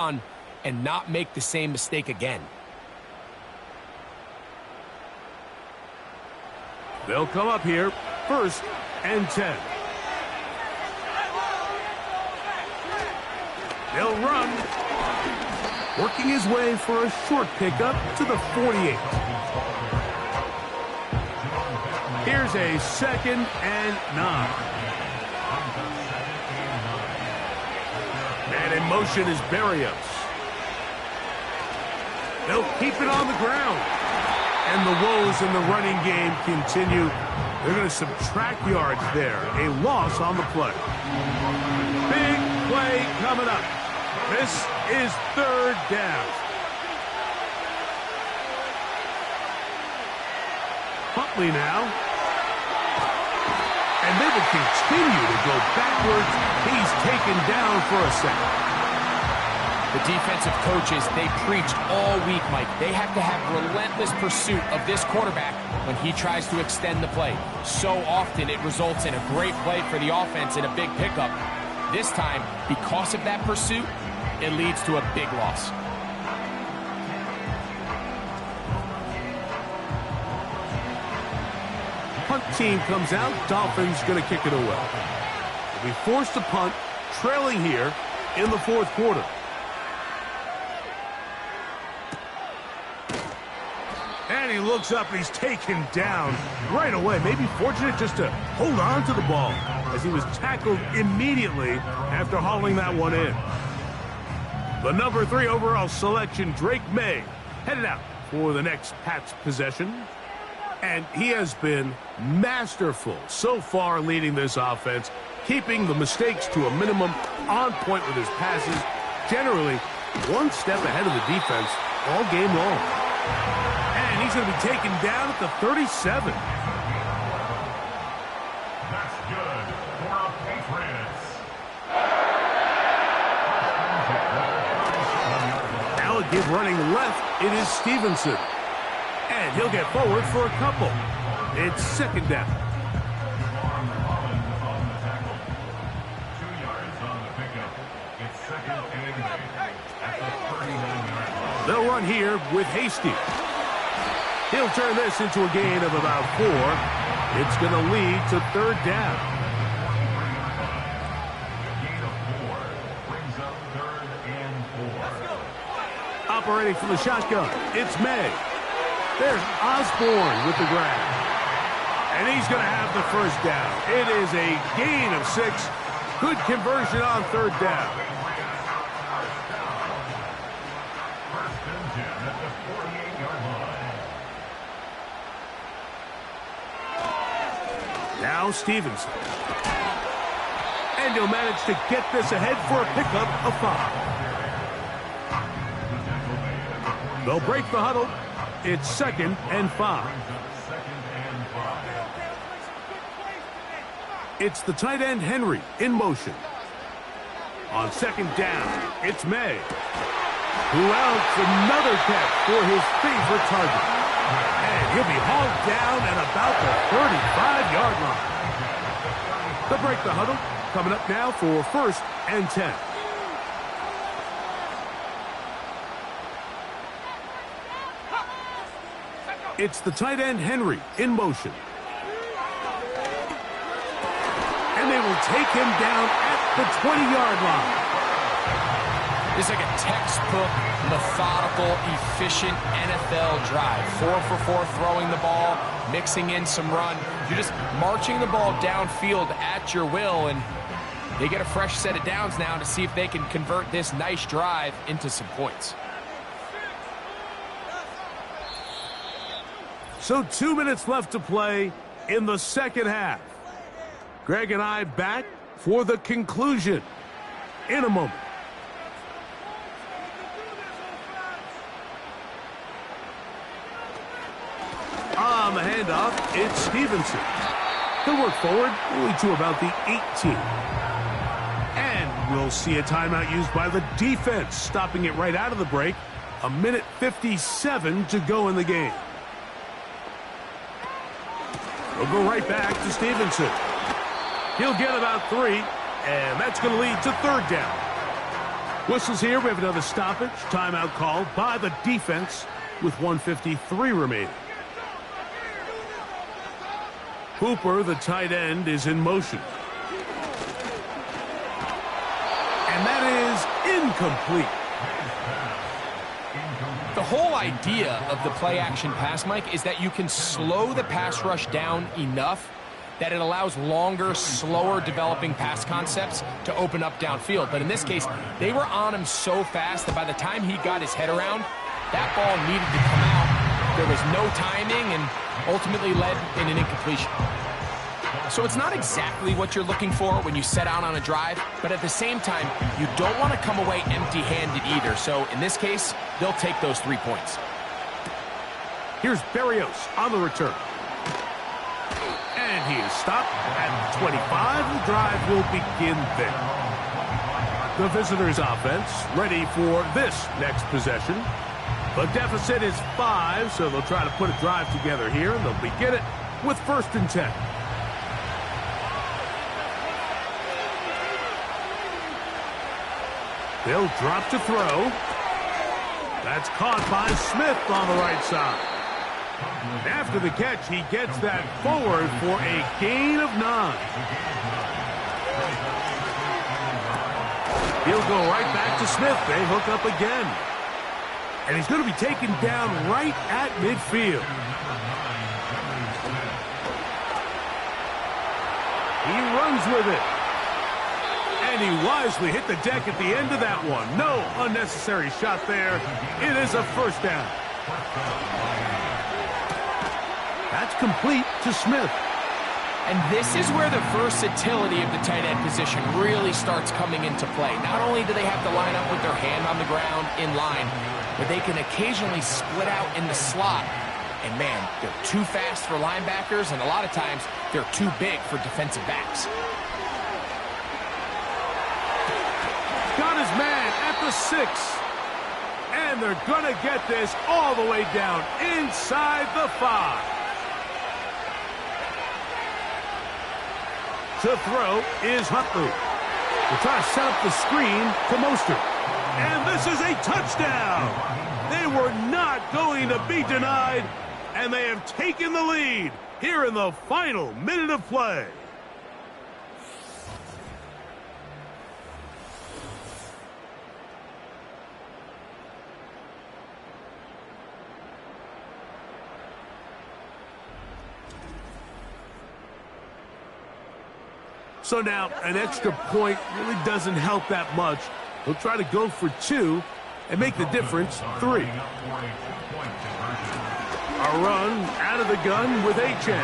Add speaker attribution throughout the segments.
Speaker 1: on and not make the same mistake again.
Speaker 2: They'll come up here, 1st and 10. They'll run. Working his way for a short pickup to the 48. Here's a 2nd and 9. And in motion is Berrios. They'll keep it on the ground. And the woes in the running game continue. They're going to subtract yards there. A loss on the play. Big play coming up. This is 3rd down. Huntley now. And they will continue to go backwards. He's taken down for a second.
Speaker 1: The defensive coaches, they preached all week, Mike. They have to have relentless pursuit of this quarterback when he tries to extend the play. So often it results in a great play for the offense and a big pickup. This time, because of that pursuit, it leads to a big loss.
Speaker 2: Punt team comes out. Dolphins going to kick it away. They'll be forced to punt, trailing here in the 4th quarter. And he looks up and he's taken down right away. Maybe fortunate just to hold on to the ball as he was tackled immediately after hauling that one in. The number 3 overall selection, Drake May, headed out for the next Pats possession. And he has been masterful so far leading this offense, keeping the mistakes to a minimum, on point with his passes, generally one step ahead of the defense all game long. And he's going to be taken down at the 37.
Speaker 3: That's good for our Patriots.
Speaker 2: Now a give running left, it is Stevenson. And he'll get forward for a couple. It's 2nd down.
Speaker 3: 2 yards on the pickup. It's 2nd and 8 at the 39-yard line.
Speaker 2: They'll run here with Hasty. He'll turn this into a gain of about 4. It's going to lead to 3rd down.
Speaker 3: Gain of 4 brings up 3rd and 4.
Speaker 2: Operating from the shotgun, it's May. There's Osborne with the grab. And he's going to have the 1st down. It is a gain of 6. Good conversion on 3rd down.
Speaker 3: 1st and 10 at the 48-yard line.
Speaker 2: Now Stevenson. And he'll manage to get this ahead for a pickup of 5. They'll break the huddle. It's 2nd and 5. It's the tight end Henry in motion. On 2nd down, it's May, who outs another catch for his favorite target. And he'll be hauled down at about the 35-yard line. They'll break the huddle. Coming up now for 1st and 10. It's the tight end Henry in motion. And they will take him down at the 20-yard line.
Speaker 1: It's like a textbook, methodical, efficient NFL drive. 4 for 4 throwing the ball, mixing in some run. You're just marching the ball downfield at your will, and they get a fresh set of downs now to see if they can convert this nice drive into some points.
Speaker 2: So 2 minutes left to play in the 2nd half. Greg and I back for the conclusion in a moment. On the handoff, it's Stevenson. He'll work forward only to about the 18. And we'll see a timeout used by the defense, stopping it right out of the break. 1:57 to go in the game. We'll go right back to Stevenson. He'll get about 3, and that's going to lead to 3rd down. Whistles here. We have another stoppage. Timeout called by the defense with 1:53 remaining. Hooper, the tight end, is in motion. And that is incomplete.
Speaker 1: The whole idea of the play-action pass, Mike, is that you can slow the pass rush down enough that it allows longer, slower developing pass concepts to open up downfield. But in this case, they were on him so fast that by the time he got his head around, that ball needed to come out. There was no timing and ultimately led in an incompletion. So it's not exactly what you're looking for when you set out on a drive, but at the same time, you don't want to come away empty-handed either. So in this case, they'll take those 3 points.
Speaker 2: Here's Berrios on the return. And he is stopped at 25. The drive will begin there. The visitors' offense ready for this next possession. The deficit is 5, so they'll try to put a drive together here, and they'll begin it with 1st and 10. They'll drop to throw. That's caught by Smith on the right side. After the catch, he gets that forward for a gain of 9. He'll go right back to Smith. They hook up again. And he's going to be taken down right at midfield. He runs with it. And he wisely hit the deck at the end of that one. No unnecessary shot there. It is a 1st down. That's complete to Smith.
Speaker 1: And this is where the versatility of the tight end position really starts coming into play. Not only do they have to line up with their hand on the ground in line, but they can occasionally split out in the slot. And man, they're too fast for linebackers, and a lot of times they're too big for defensive backs.
Speaker 2: Got his man at the 6. And they're going to get this all the way down inside the 5. To throw is Huntley. They'll try to set up the screen to Mostert. And this is a touchdown. They were not going to be denied, and they have taken the lead here in the final minute of play. So now an extra point really doesn't help that much. He'll try to go for 2 and make the difference 3. A run out of the gun with Achane.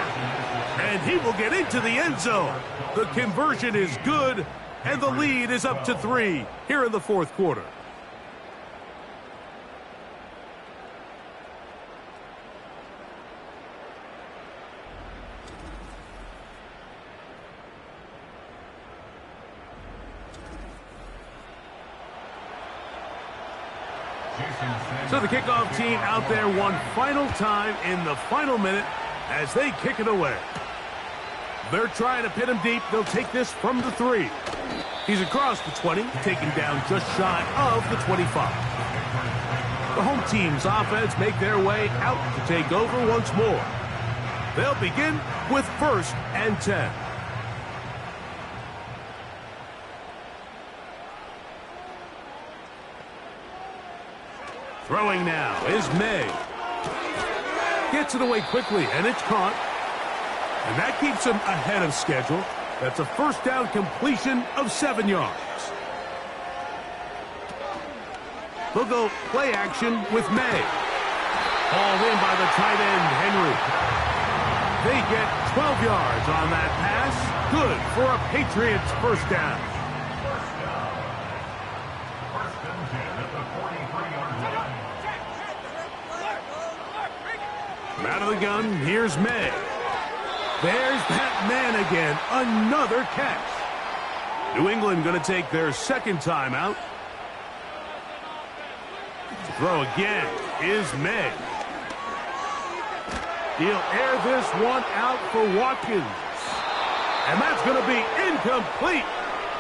Speaker 2: And he will get into the end zone. The conversion is good, and the lead is up to 3 here in the 4th quarter. So the kickoff team out there one final time in the final minute as they kick it away. They're trying to pin him deep. They'll take this from the 3. He's across the 20, taken down just shy of the 25. The home team's offense make their way out to take over once more. They'll begin with 1st and 10. Throwing now is May. Gets it away quickly, and it's caught. And that keeps him ahead of schedule. That's a 1st down completion of 7 yards. They'll go play action with May. Hauled in by the tight end, Henry. They get 12 yards on that pass. Good for a Patriots 1st down. Out of the gun, here's May. There's that man again. Another catch. New England going to take their 2nd timeout. To throw again is May. He'll air this one out for Watkins. And that's going to be incomplete.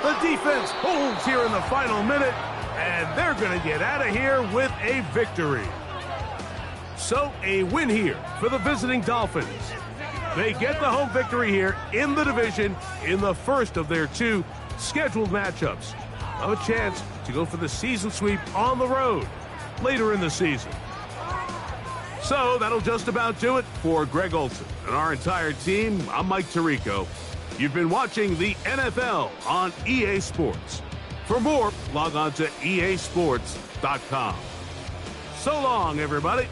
Speaker 2: The defense holds here in the final minute, And they're going to get out of here with a victory. So a win here for the visiting Dolphins. They get the home victory here in the division in the first of their 2 scheduled matchups. A chance to go for the season sweep on the road later in the season. So that'll just about do it for Greg Olsen and our entire team. I'm Mike Tirico. You've been watching the NFL on EA Sports. For more, log on to easports.com. So long, everybody.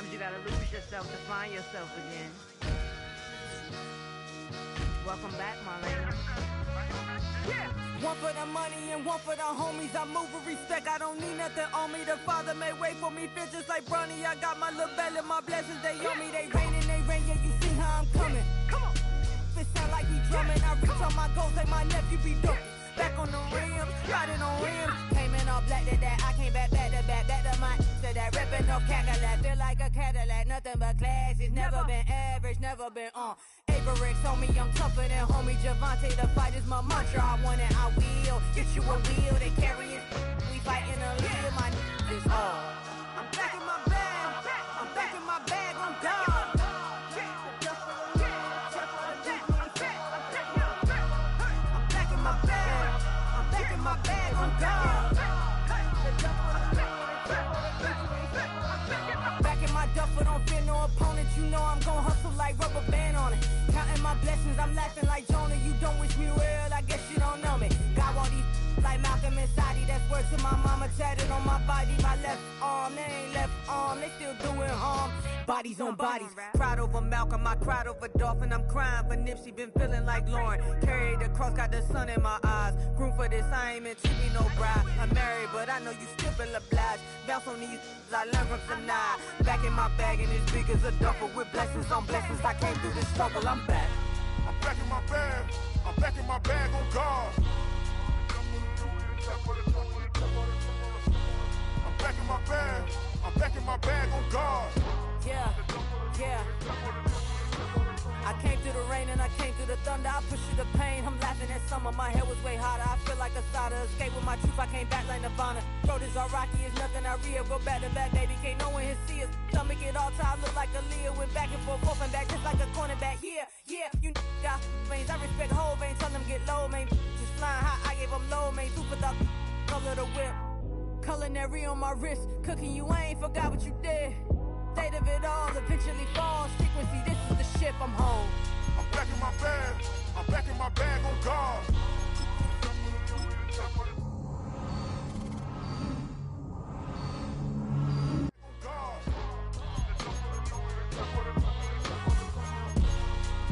Speaker 4: Sometimes you gotta lose yourself to find yourself again. Welcome back, Marlena.
Speaker 5: Yeah. One for the money and one for the homies. I move with respect, I don't need nothing on me. The Father may wait for me, fit just like Bronny. I got my little belly, my blessings, they on me. They rain, yeah, you see how I'm coming. Come on. It sound like he drumming. I reach on my goals like my nephew be dope. Back on the rims, riding on rims. Came in all black to that, I came back to my to that ripping no Cadillac. Feel like a Cadillac, nothing but class. It's never been average, never been on. Averix on me, I'm tougher than homie Javante. The fight is my mantra, I want it, I will. Get you a wheel, they carry it. We fighting a lead, my is all. I'm back in my bag, I'm back in my bag, I'm done. My bag on God. Back in my duffel, don't fear no opponent. You know I'm gon' hustle like rubber band on it. Counting my blessings, I'm laughing like Jonah. You don't wish me well, I guess you don't know me. Got all these like Malcolm and Sadie. That's word to my mama, tatted on my body. My left arm, they ain't left arm, they still doing harm. Bodies on bodies, cried over Malcolm, I cried over Dolphin. I'm crying for Nipsey, been feeling like Lauren. Carried the cross, got the sun in my eyes. Groom for this, I ain't meant to be no bride. I'm married, but I know you still feel obliged. Bounce on these, I learned from Sanaa. Back in my bag, and it's big as a duffel. With blessings on blessings, I came through this struggle, I'm back.
Speaker 6: I'm back in my bag, I'm back in my bag on God. I'm back in my bag, I'm back in my bag on God.
Speaker 5: Yeah. I came through the rain and I came through the thunder. I pushed through the pain, I'm laughing at summer. My head was way hotter, I feel like a starter. Escape with my truth, I came back like Nirvana. Throat is all rocky, it's nothing I real. Go back to back, baby, can't no one here see us. Stomach it all tied, look like a Leah. Went back and forth and back, just like a cornerback. Yeah, you got veins, I respect whole veins. Tell them get low, man. Just flying high, I gave them low, man. Super the color of the whip. Culinary on my wrist, cooking you, I ain't forgot what you did. State of it all, eventually falls. Frequency, this is the ship, I'm home.
Speaker 6: I'm back in my bag, I'm back in my bag on God.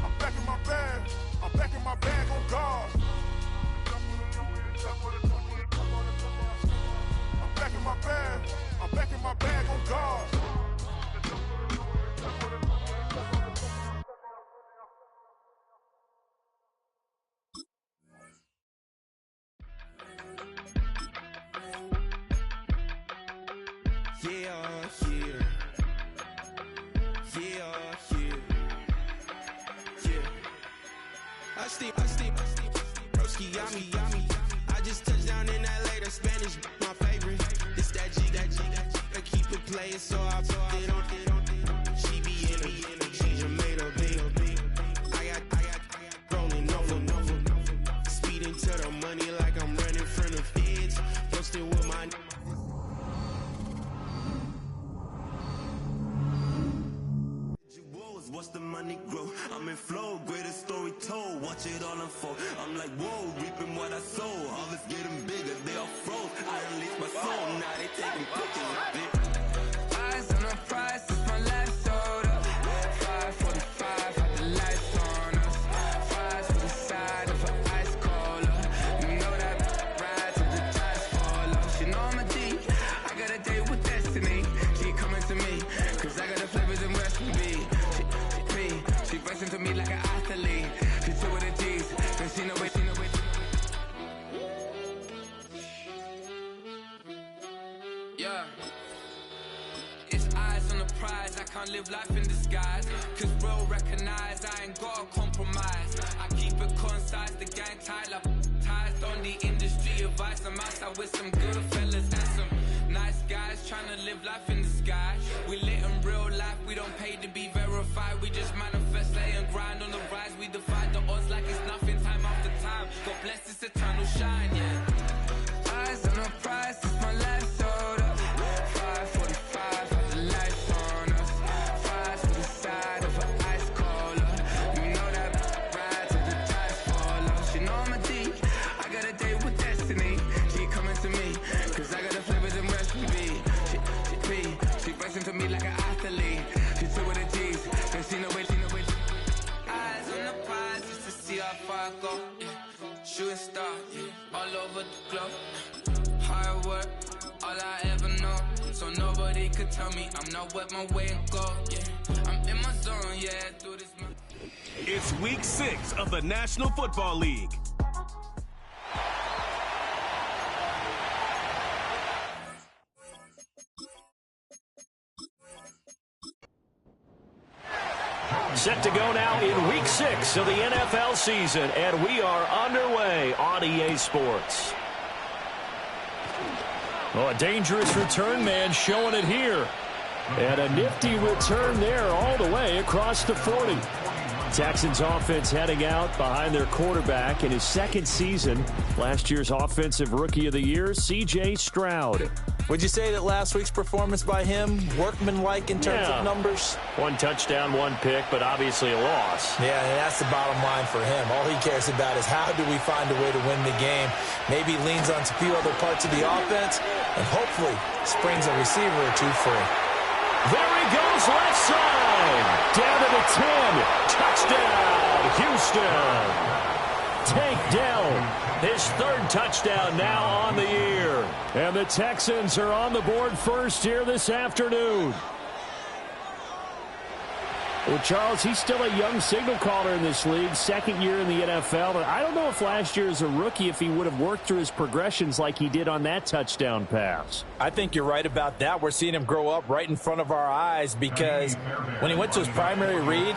Speaker 6: I'm back in my bag, I'm back in my bag on God. I'm back in my bag, I'm back in my bag on God.
Speaker 7: I steep, broski, yummy. I just touched down in LA, the Spanish, my favorite. This that G, I keep it playing, so I put it on. She be in it, she just made a big. I got rolling over. Speeding to the money like I'm running from the feds. Posting with my.
Speaker 8: Watch the money grow. I'm in flow, greatest story told. Watch it all unfold. I'm like, whoa, reaping what I sow. Harvest getting bigger, they all froze. I release my soul, now they taking pictures of it.
Speaker 9: Eyes on the prize, it's my last soda. 5:45, had the lights on us. Fries for the side of an ice cola. You know that ride till the tires fall off. She know I'm a D, I got a date with destiny. She coming to me, cause I got the flavors and recipe. She bustin' to me like an athlete. She took with the G's, then she know it. Yeah. It's eyes on the prize, I can't live life in disguise. Cause bro recognize I ain't gotta compromise. I keep it concise, the gang tight like ties on the industry advice. I'm outside with some good fellas and some nice guys tryna live life in the sky. We lit in real life, we don't pay to be verified. We just manifest, lay and grind on the rise. We defy the odds like it's nothing, time after time. God bless this eternal shine, yeah. Eyes on the prize, it's my life soda. 5:45, had the lights on us. Fries for the side of an ice cola. You know that ride till the tires fall off. She know I'm a D, I got a date with destiny. She coming to me, cause I got the flavors and recipe. She bustin' to me like an athlete. shooting star, yeah, all over the globe. Hard work, all I ever know. So nobody could tell me I'm not wet my way and go, yeah. I'm in my zone, yeah, through this.
Speaker 2: It's week 6 of the National Football League.
Speaker 10: Set to go now in week 6 of the NFL season, and we are underway on EA Sports.
Speaker 11: Oh, a dangerous return man showing it here. And a nifty return there all the way across the 40. Texans offense heading out behind their quarterback in his second season. Last year's Offensive Rookie of the Year, C.J. Stroud.
Speaker 12: Would you say that last week's performance by him, workmanlike in terms of numbers?
Speaker 10: 1 touchdown, 1 pick, but obviously a loss.
Speaker 12: Yeah, and that's the bottom line for him. All he cares about is how do we find a way to win the game. Maybe leans on a few other parts of the offense, and hopefully springs a receiver or two free.
Speaker 10: There he goes, left side. Down to the 10. Touchdown, Houston. Takedown. His 3rd touchdown now on the year.
Speaker 11: And the Texans are on the board first here this afternoon. Well, Charles, he's still a young signal caller in this league, second year in the NFL. But I don't know if last year as a rookie, if he would have worked through his progressions like he did on that touchdown pass.
Speaker 12: I think you're right about that. We're seeing him grow up right in front of our eyes because when he went to his primary read,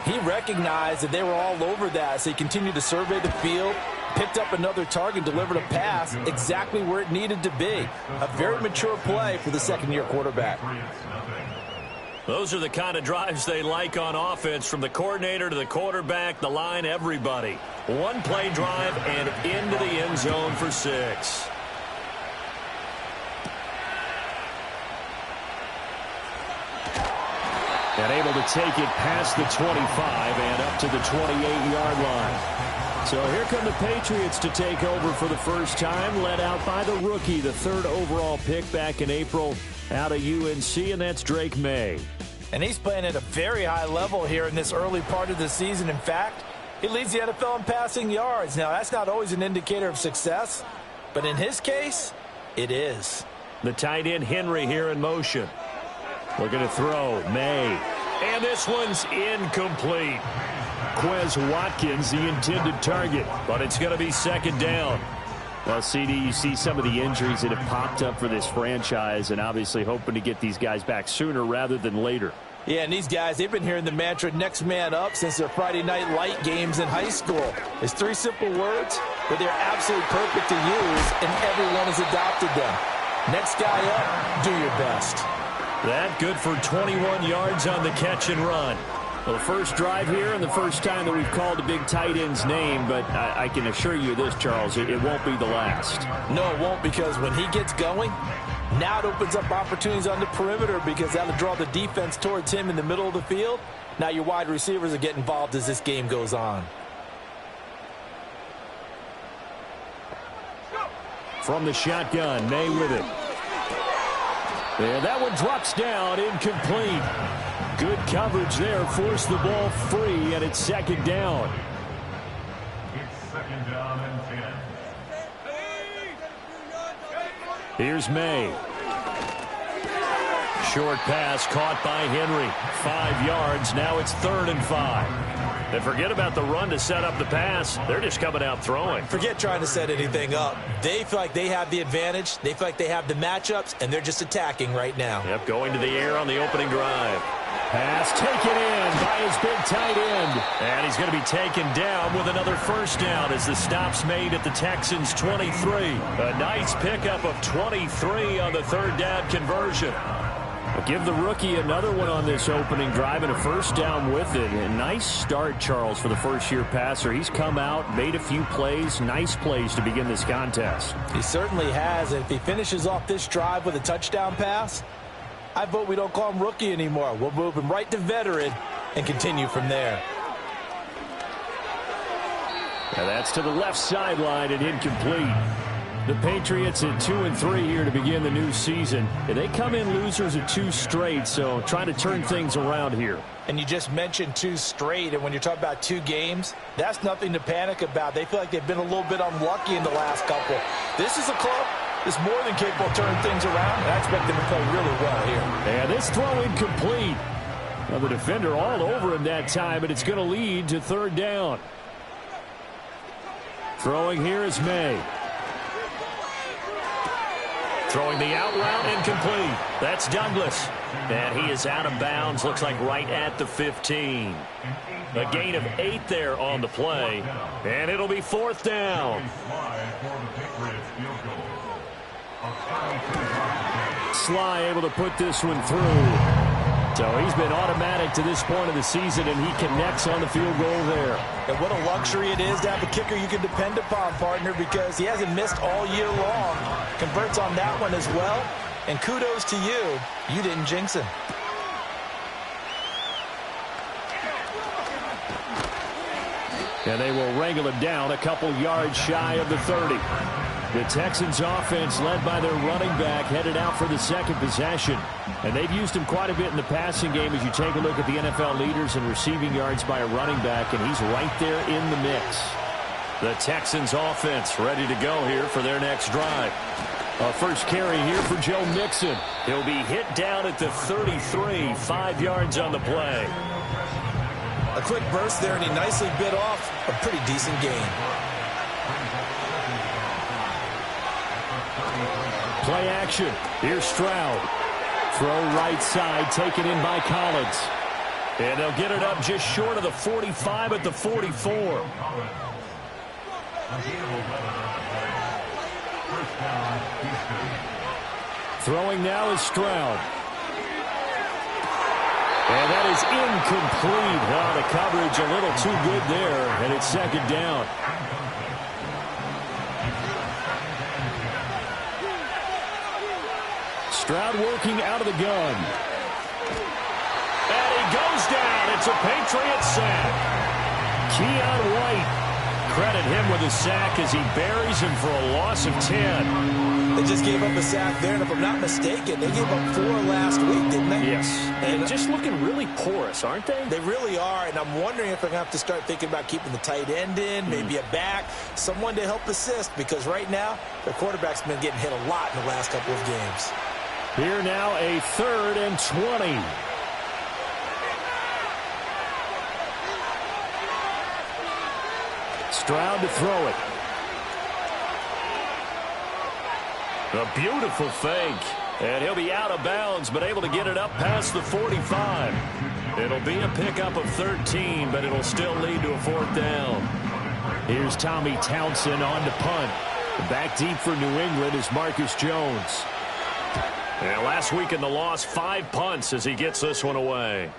Speaker 12: he recognized that they were all over that. So he continued to survey the field, picked up another target, delivered a pass exactly where it needed to be. A very mature play for the second-year quarterback.
Speaker 10: Those are the kind of drives they like on offense, from the coordinator to the quarterback, the line, everybody. 1-play drive and into the end zone for 6.
Speaker 11: And able to take it past the 25 and up to the 28-yard line. So here come the Patriots to take over for the first time, led out by the rookie, the 3rd overall pick back in April out of UNC, and that's Drake May.
Speaker 12: And he's playing at a very high level here in this early part of the season. In fact, he leads the NFL in passing yards. Now, that's not always an indicator of success, but in his case, it is.
Speaker 10: The tight end Henry here in motion.
Speaker 11: Looking to throw, May.
Speaker 10: And this one's incomplete.
Speaker 11: Quez Watkins, the intended target.
Speaker 10: But it's going to be 2nd down.
Speaker 11: Well, CD, you see some of the injuries that have popped up for this franchise, and obviously hoping to get these guys back sooner rather than later.
Speaker 12: Yeah, and these guys, they've been hearing the mantra next man up since their Friday night light games in high school. It's 3 simple words, but they're absolutely perfect to use, and everyone has adopted them. Next guy up, do your best.
Speaker 10: That good for 21 yards on the catch and run.
Speaker 11: Well, the first drive here and the first time that we've called a big tight end's name, but I can assure you this, Charles, it won't be the last.
Speaker 12: No, it won't, because when he gets going, now it opens up opportunities on the perimeter because that'll draw the defense towards him in the middle of the field. Now your wide receivers will get involved as this game goes on.
Speaker 11: From the shotgun, May with it. And that one drops down, incomplete. Good coverage there, forced the ball free, and it's 2nd down.
Speaker 3: It's 2nd down and 10.
Speaker 11: Here's May.
Speaker 10: Short pass caught by Henry. 5 yards, now it's 3rd and 5. And forget about the run to set up the pass. They're just coming out throwing.
Speaker 12: Forget trying to set anything up. They feel like they have the advantage. They feel like they have the matchups, and they're just attacking right now.
Speaker 10: Yep, going to the air on the opening drive.
Speaker 11: Pass taken in by his big tight end.
Speaker 10: And he's going to be taken down with another 1st down as the stop's made at the Texans' 23. A nice pickup of 23 on the 3rd down conversion.
Speaker 11: I'll give the rookie another one on this opening drive and a 1st down with it. A nice start, Charles, for the first-year passer. He's come out, made a few plays, nice plays to begin this contest.
Speaker 12: He certainly has, and if he finishes off this drive with a touchdown pass, I vote we don't call him rookie anymore. We'll move him right to veteran and continue from there.
Speaker 11: Now that's to the left sideline and incomplete. The Patriots at 2-3 here to begin the new season. And they come in losers of 2 straight, so trying to turn things around here.
Speaker 12: And you just mentioned 2 straight, and when you're talking about 2 games, that's nothing to panic about. They feel like they've been a little bit unlucky in the last couple. This is a club that's more than capable of turning things around, and I expect them to play really well here.
Speaker 11: And this throw incomplete. Well, the defender all over him that time, but it's going to lead to 3rd down. Throwing here is May. Throwing the out route, incomplete. That's Douglas. And he is out of bounds, looks like right at the 15. A gain of 8 there on the play. And it'll be 4th down. Sly able to put this one through. So he's been automatic to this point of the season, and he connects on the field goal there.
Speaker 12: And what a luxury it is to have a kicker you can depend upon, partner, because he hasn't missed all year long. Converts on that one as well. And kudos to you. You didn't jinx him.
Speaker 11: And they will wrangle him down a couple yards shy of the 30. The Texans offense led by their running back headed out for the 2nd possession. And they've used him quite a bit in the passing game as you take a look at the NFL leaders in receiving yards by a running back, and he's right there in the mix. The Texans offense ready to go here for their next drive. A first carry here for Joe Mixon. He'll be hit down at the 33, 5 yards on the play.
Speaker 12: A quick burst there, and he nicely bit off a pretty decent gain.
Speaker 11: Play action. Here's Stroud. Throw right side, taken in by Collins. And they'll get it up just short of the 45 at the 44. Throwing now is Stroud. And that is incomplete. Oh, the coverage a little too good there, and it's 2nd down. Stroud working out of the gun. And he goes down. It's a Patriot sack. Keon White. Credit him with a sack as he buries him for a loss of 10.
Speaker 12: They just gave up a sack there, and if I'm not mistaken, they gave up 4 last week, didn't they?
Speaker 11: Yes. And just looking really porous, aren't they?
Speaker 12: They really are, and I'm wondering if they're going to have to start thinking about keeping the tight end in, maybe a back, someone to help assist, because right now, their quarterback's been getting hit a lot in the last couple of games.
Speaker 11: Here now a 3rd and 20. Stroud to throw it. A beautiful fake. And he'll be out of bounds, but able to get it up past the 45. It'll be a pickup of 13, but it'll still lead to a 4th down. Here's Tommy Townsend on to punt. Back deep for New England is Marcus Jones. And last week in the loss, 5 punts as he gets this one away.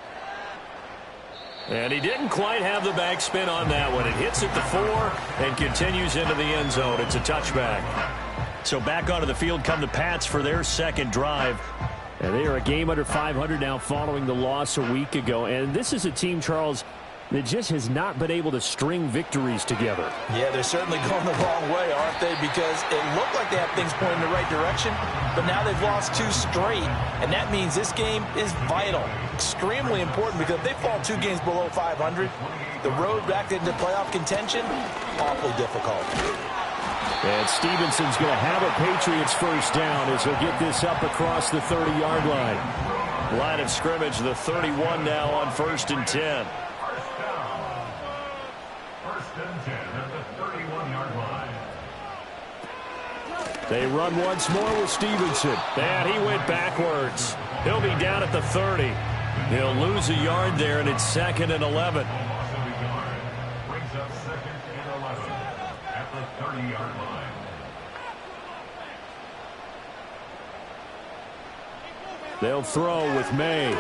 Speaker 11: And he didn't quite have the backspin on that one. It hits at the 4 and continues into the end zone. It's a touchback. So back onto the field come the Pats for their 2nd drive. And they are a game under 500 now following the loss a week ago. And this is a team, Charles, that just has not been able to string victories together.
Speaker 12: Yeah, they're certainly going the wrong way, aren't they? Because it looked like they have things pointing in the right direction, but now they've lost 2 straight, and that means this game is vital, extremely important, because if they fall 2 games below 500, the road back into playoff contention, awfully difficult.
Speaker 11: And Stevenson's going to have a Patriots first down as he'll get this up across the 30-yard line. Line of scrimmage, the 31 now on 1st and 10. They run once more with Stevenson. And he went backwards. He'll be down at the 30. He'll lose a yard there, and it's 2nd and 11.
Speaker 3: Brings up 2nd and 11 at the 30-yard line.
Speaker 11: They'll throw with May.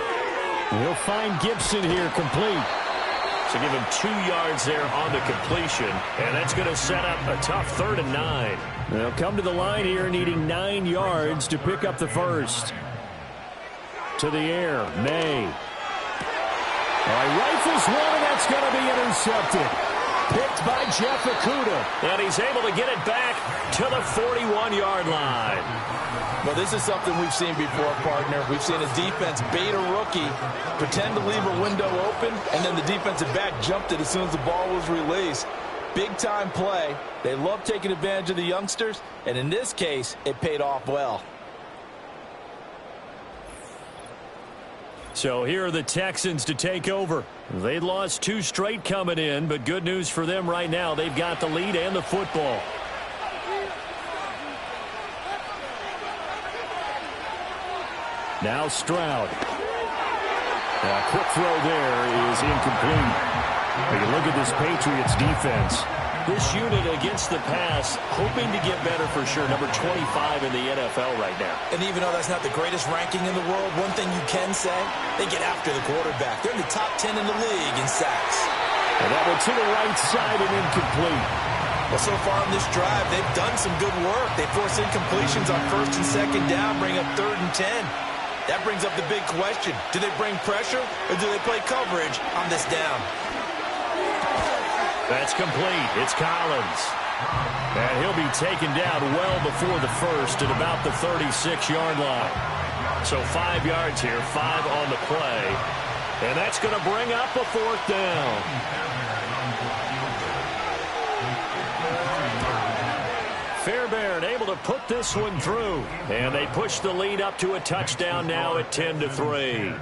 Speaker 11: He'll find Gibson here complete. So give him 2 yards there on the completion. And that's going to set up a tough 3rd and 9. They'll come to the line here needing 9 yards to pick up the first. To the air, May. Rifles one, and that's going to be intercepted. picked by Jeff Okudah. And he's able to get it back to the 41-yard line.
Speaker 12: Well, this is something we've seen before, partner. We've seen a defense bait a rookie, pretend to leave a window open, and then the defensive back jumped it as soon as the ball was released. Big-time play. They love taking advantage of the youngsters, and in this case, it paid off well.
Speaker 11: So here are the Texans to take over. They lost 2 straight coming in, but good news for them right now. They've got the lead and the football. Now Stroud. A quick throw there is incomplete. But you look at this Patriots defense. This unit against the pass, hoping to get better for sure. Number 25 in the NFL right now.
Speaker 12: And even though that's not the greatest ranking in the world, one thing you can say, they get after the quarterback. They're in the top 10 in the league in sacks.
Speaker 11: And that one to the right side and incomplete.
Speaker 12: Well, so far on this drive, they've done some good work. They force incompletions on 1st and 2nd down, bring up 3rd and 10. That brings up the big question. Do they bring pressure or do they play coverage on this down?
Speaker 11: That's complete. It's Collins. And he'll be taken down well before the first at about the 36-yard line. So 5 yards here, 5 on the play. And that's going to bring up a 4th down. Fairbairn able to put this one through. And they push the lead up to a touchdown now at 10-3.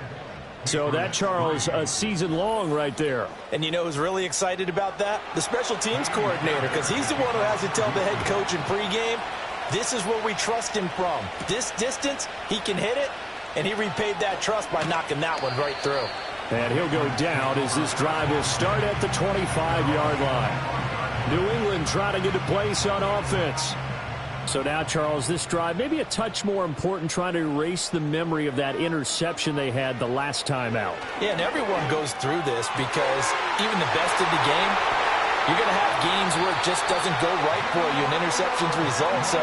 Speaker 11: So that, Charles, a season long right there.
Speaker 12: And you know who's really excited about that? The special teams coordinator, because he's the one who has to tell the head coach in pregame, this is where we trust him from. This distance, he can hit it, and he repaid that trust by knocking that one right through.
Speaker 11: And he'll go down as this drive will start at the 25-yard line. New England trying to get a place on offense. So now, Charles, this drive maybe a touch more important, trying to erase the memory of that interception they had the last time out.
Speaker 12: Yeah, and everyone goes through this because even the best of the game, you're going to have games where it just doesn't go right for you and interceptions result. So,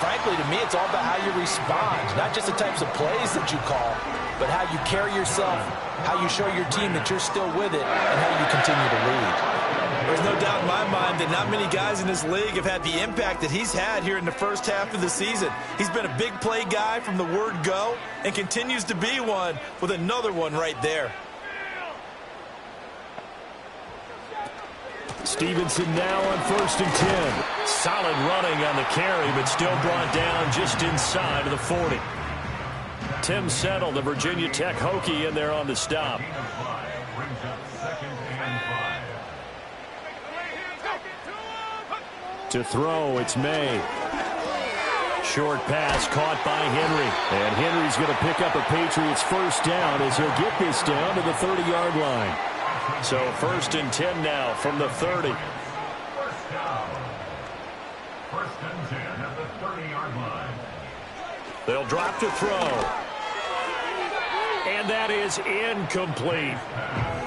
Speaker 12: frankly, to me, it's all about how you respond, not just the types of plays that you call, but how you carry yourself, how you show your team that you're still with it, and how you continue to lead. There's no doubt in my mind that not many guys in this league have had the impact that he's had here in the first half of the season. He's been a big play guy from the word go and continues to be one with another one right there.
Speaker 11: Stevenson now on 1st and 10. Solid running on the carry, but still brought down just inside of the 40. Tim Settle, the Virginia Tech Hokie, in there on the stop. To throw, it's May. Short pass caught by Henry. And Henry's going to pick up a Patriots first down as he'll get this down to the 30-yard line. So 1st and 10 now from the 30.
Speaker 3: First down. 1st and 10 at the 30-yard line.
Speaker 11: They'll drop to throw. And that is incomplete.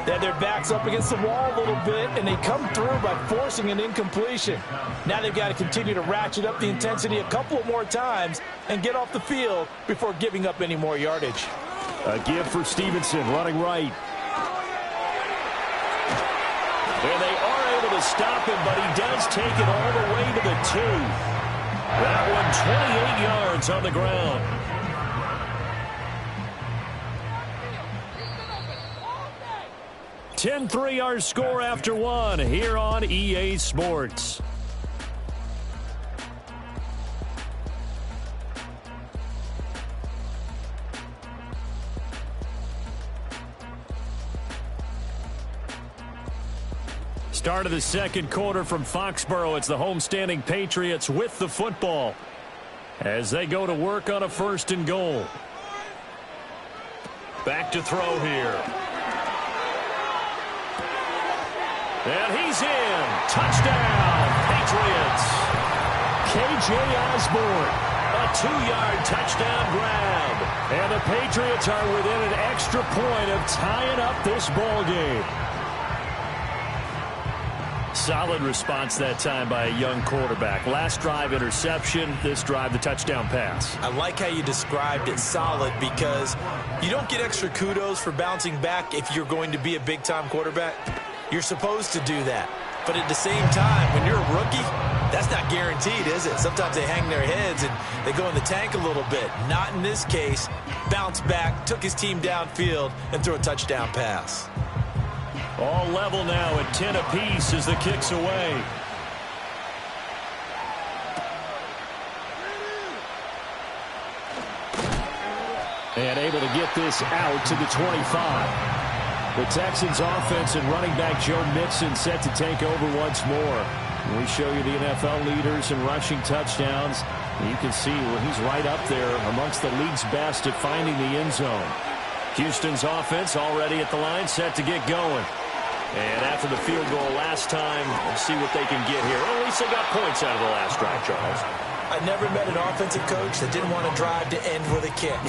Speaker 12: Then their back's up against the wall a little bit, and they come through by forcing an incompletion. Now they've got to continue to ratchet up the intensity a couple more times and get off the field before giving up any more yardage.
Speaker 11: A give for Stevenson, running right. And they are able to stop him, but he does take it all the way to the 2. That one 28 yards on the ground. 10-3 our score after 1 here on EA Sports. Start of the second quarter from Foxborough. It's the homestanding Patriots with the football as they go to work on a 1st and goal. Back to throw here. And he's in. Touchdown, Patriots. KJ Osborne, a 2-yard touchdown grab. And the Patriots are within an extra point of tying up this ball game. Solid response that time by a young quarterback. Last drive, interception. This drive, the touchdown pass.
Speaker 12: I like how you described it, solid, because you don't get extra kudos for bouncing back if you're going to be a big-time quarterback. You're supposed to do that. But at the same time, when you're a rookie, that's not guaranteed, is it? Sometimes they hang their heads and they go in the tank a little bit. Not in this case. Bounced back, took his team downfield, and threw a touchdown pass.
Speaker 11: All level now at 10 apiece as the kick's away. And able to get this out to the 25. The Texans offense and running back Joe Mixon set to take over once more. We show you the NFL leaders in rushing touchdowns. You can see where he's right up there amongst the league's best at finding the end zone. Houston's offense already at the line, set to get going. And after the field goal last time, we'll see what they can get here. Well, at least they got points out of the last drive, Charles.
Speaker 12: I never met an offensive coach that didn't want to drive to end with a kick.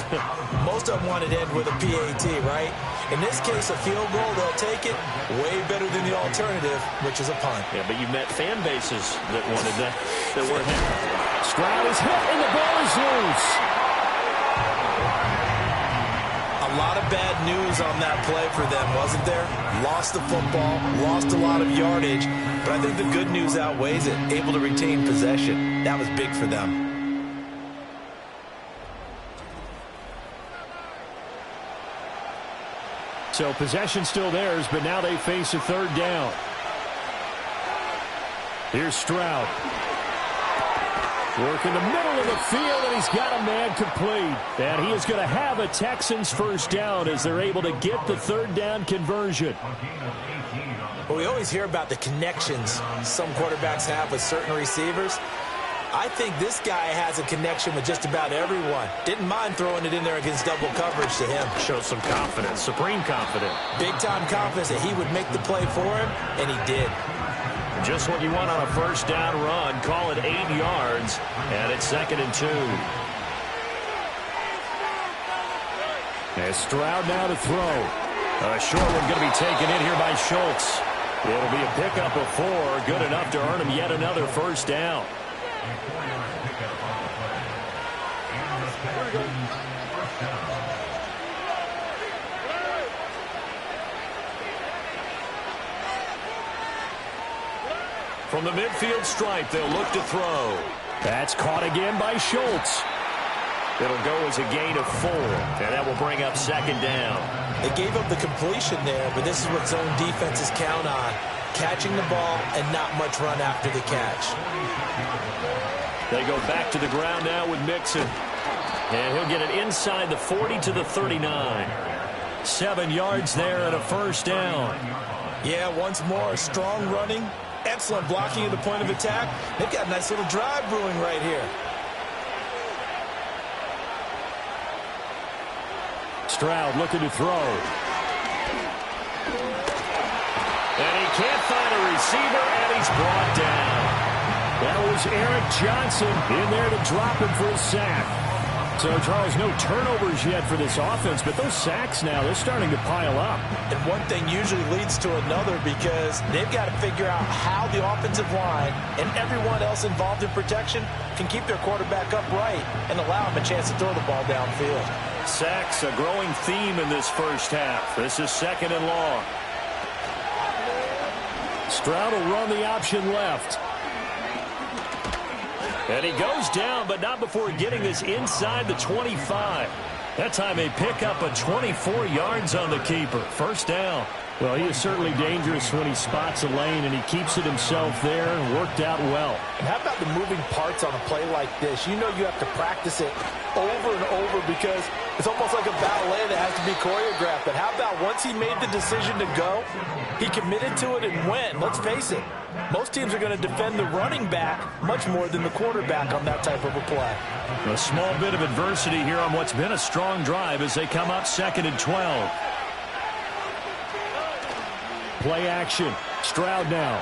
Speaker 12: Most of them wanted to end with a PAT, right? In this case, a field goal, they'll take it way better than the alternative, which is a punt.
Speaker 11: Yeah, but you've met fan bases that wanted that weren't hit. Stroud is hit, and the ball is loose.
Speaker 12: A lot of bad news on that play for them, wasn't there? Lost the football, lost a lot of yardage, but I think the good news outweighs it. Able to retain possession. That was big for them.
Speaker 11: So possession still theirs, but now they face a third down. Here's Stroud. Work in the middle of the field, and he's got a man complete. And he is going to have a Texans first down as they're able to get the third down conversion.
Speaker 12: Well, we always hear about the connections some quarterbacks have with certain receivers. I think this guy has a connection with just about everyone. Didn't mind throwing it in there against double coverage to him.
Speaker 11: Shows some confidence, supreme confidence.
Speaker 12: Big-time confidence that he would make the play for him, and he did.
Speaker 11: Just what you want on a first down run. Call it 8 yards, and it's 2nd and 2. As Stroud now to throw. A short one going to be taken in here by Schultz. It'll be a pickup of 4, good enough to earn him yet another first down. From the midfield stripe, they'll look to throw. That's caught again by Schultz. It'll go as a gain of 4, and that will bring up 2nd down.
Speaker 12: They gave up the completion there, but this is what zone defenses count on. Catching the ball and not much run after the catch.
Speaker 11: They go back to the ground now with Mixon. And he'll get it inside the 40 to the 39. 7 yards there and a first down.
Speaker 12: Yeah, once more, strong running. Excellent blocking at the point of attack. They've got a nice little drive brewing right here.
Speaker 11: Stroud looking to throw. And he can't find a receiver, and he's brought down. That was Eric Johnson in there to drop him for a sack. So, Charles, no turnovers yet for this offense, but those sacks now, they're starting to pile up.
Speaker 12: And one thing usually leads to another because they've got to figure out how the offensive line and everyone else involved in protection can keep their quarterback upright and allow him a chance to throw the ball downfield.
Speaker 11: Sacks, a growing theme in this first half. This is 2nd and long. Stroud will run the option left. And he goes down, but not before getting this inside the 25. That time a pickup of 24 yards on the keeper. First down. Well, he is certainly dangerous when he spots a lane, and he keeps it himself there and worked out well.
Speaker 12: And how about the moving parts on a play like this? You know you have to practice it over and over because it's almost like a ballet that has to be choreographed. But how about once he made the decision to go, he committed to it and went. Let's face it, most teams are going to defend the running back much more than the quarterback on that type of a play.
Speaker 11: A small bit of adversity here on what's been a strong drive as they come up 2nd and 12. Play action. Stroud now.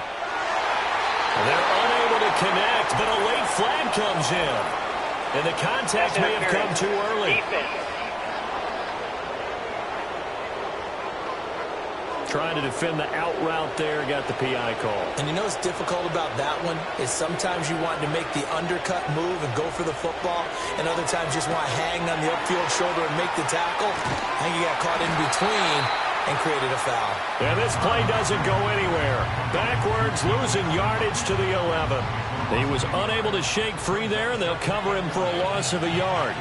Speaker 11: They're unable to connect, but a late flag comes in. And the contact may have come too early. Trying to defend the out route there, got the PI call.
Speaker 12: And you know what's difficult about that one is sometimes you want to make the undercut move and go for the football, and other times just want to hang on the upfield shoulder and make the tackle. I think he got caught in between, and created a foul.
Speaker 11: And this play doesn't go anywhere. Backwards, losing yardage to the 11. He was unable to shake free there, and they'll cover him for a loss of a yard.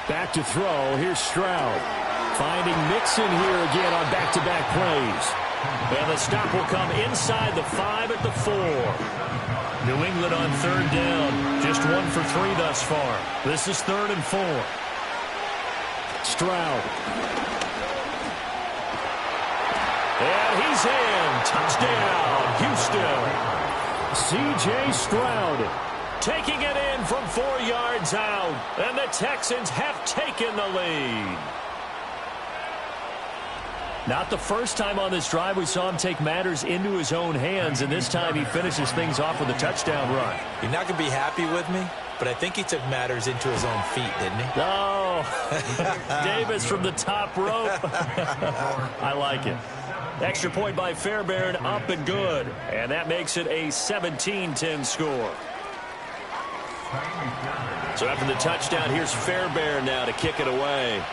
Speaker 11: Back to throw. Here's Stroud. Finding Mixon here again on back-to-back plays. And the stop will come inside the 5 at the 4. New England on third down. Just 1 for 3 thus far. This is 3rd and 4. Stroud. And he's in. Touchdown, Houston. C.J. Stroud taking it in from 4 yards out. And the Texans have taken the lead. Not the first time on this drive we saw him take matters into his own hands, and this time he finishes things off with a touchdown run.
Speaker 12: You're not going to be happy with me, but I think he took matters into his own feet, didn't he?
Speaker 11: Oh, Davis from the top rope. I like it. Extra point by Fairbairn, up and good. And that makes it a 17-10 score. So after the touchdown, here's Fairbairn now to kick it away.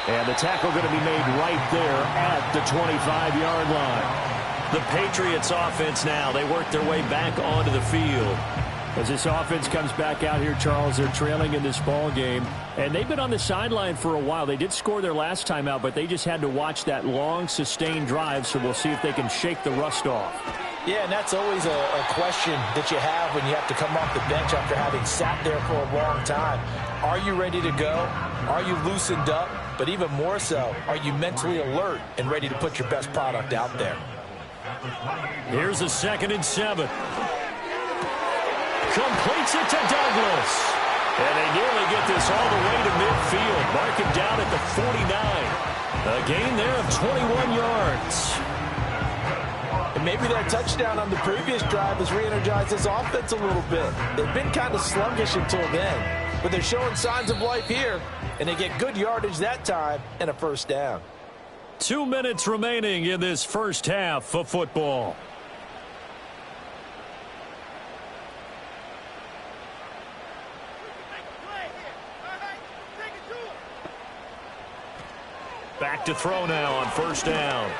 Speaker 11: And the tackle going to be made right there at the 25-yard line. The Patriots offense now, they work their way back onto the field. As this offense comes back out here, Charles, they're trailing in this ball game. And they've been on the sideline for a while. They did score their last time out, but they just had to watch that long, sustained drive, so we'll see if they can shake the rust off.
Speaker 12: Yeah, and that's always a question that you have when you have to come off the bench after having sat there for a long time. Are you ready to go? Are you loosened up? But even more so, are you mentally alert and ready to put your best product out there?
Speaker 11: Here's a 2nd and 7. Completes it to Douglas. And they nearly get this all the way to midfield. Mark it down at the 49. A gain there of 21 yards.
Speaker 12: And maybe that touchdown on the previous drive has re-energized this offense a little bit. They've been kind of sluggish until then, but they're showing signs of life here, and they get good yardage that time and a first down.
Speaker 11: 2 minutes remaining in this first half of football. Back to throw now on first down.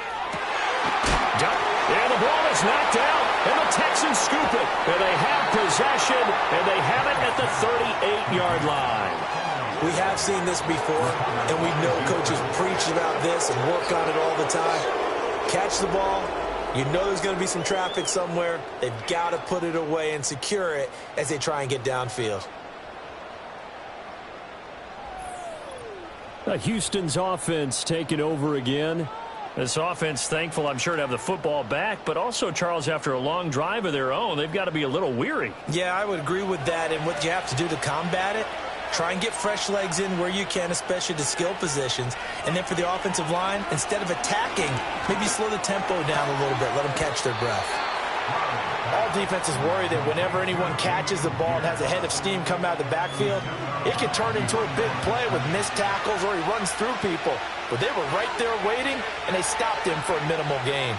Speaker 11: And the ball is knocked out, and the Texans scoop it. And they have possession, and they have it at the 38-yard line.
Speaker 12: We have seen this before, and we know coaches preach about this and work on it all the time. Catch the ball. You know there's going to be some traffic somewhere. They've got to put it away and secure it as they try and get downfield.
Speaker 11: Houston's offense taking over again. This offense thankful, I'm sure, to have the football back, but also, Charles, after a long drive of their own, they've got to be a little weary.
Speaker 12: Yeah, I would agree with that, and what you have to do to combat it, try and get fresh legs in where you can, especially to skill positions. And then for the offensive line, instead of attacking, maybe slow the tempo down a little bit, let them catch their breath. All defenses worry that whenever anyone catches the ball and has a head of steam come out of the backfield, it can turn into a big play with missed tackles or he runs through people. But they were right there waiting, and they stopped him for a minimal gain.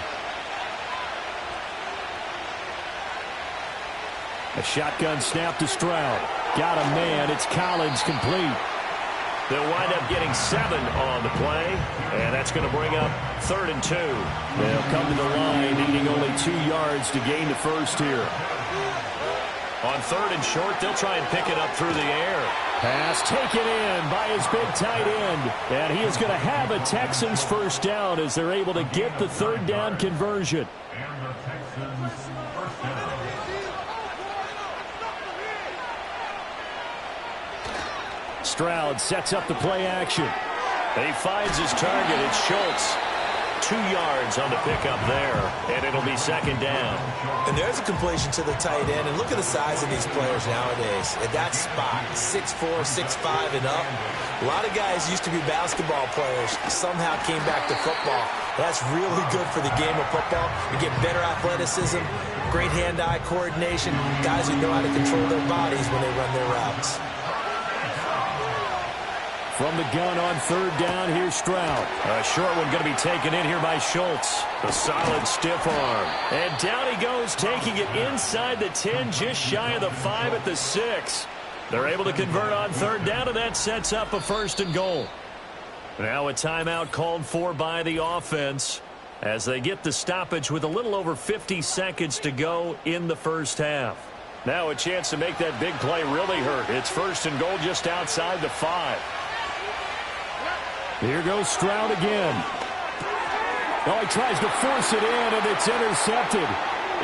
Speaker 11: A shotgun snap to Stroud. Got a man. It's Collins complete. They'll wind up getting 7 on the play, and that's going to bring up 3rd and 2. They'll come to the line, needing only 2 yards to gain the first here. On 3rd and short, they'll try and pick it up through the air. Pass taken in by his big tight end, and he is going to have a Texans first down as they're able to get the 3rd down conversion. Stroud sets up the play action. He finds his target. It's Schultz. 2 yards on the pickup there, and it'll be 2nd down.
Speaker 12: And there's a completion to the tight end, and look at the size of these players nowadays. At that spot, 6'4", 6'5", and up. A lot of guys used to be basketball players, somehow came back to football. That's really good for the game of football. You get better athleticism, great hand-eye coordination, guys who know how to control their bodies when they run their routes.
Speaker 11: From the gun on third down, here's Stroud. A short one going to be taken in here by Schultz. A solid stiff arm. And down he goes, taking it inside the 10, just shy of the 5 at the 6. They're able to convert on third down, and that sets up a 1st and goal. Now a timeout called for by the offense as they get the stoppage with a little over 50 seconds to go in the first half. Now a chance to make that big play really hurt. It's 1st and goal just outside the 5. Here goes Stroud again. Oh, he tries to force it in, and it's intercepted.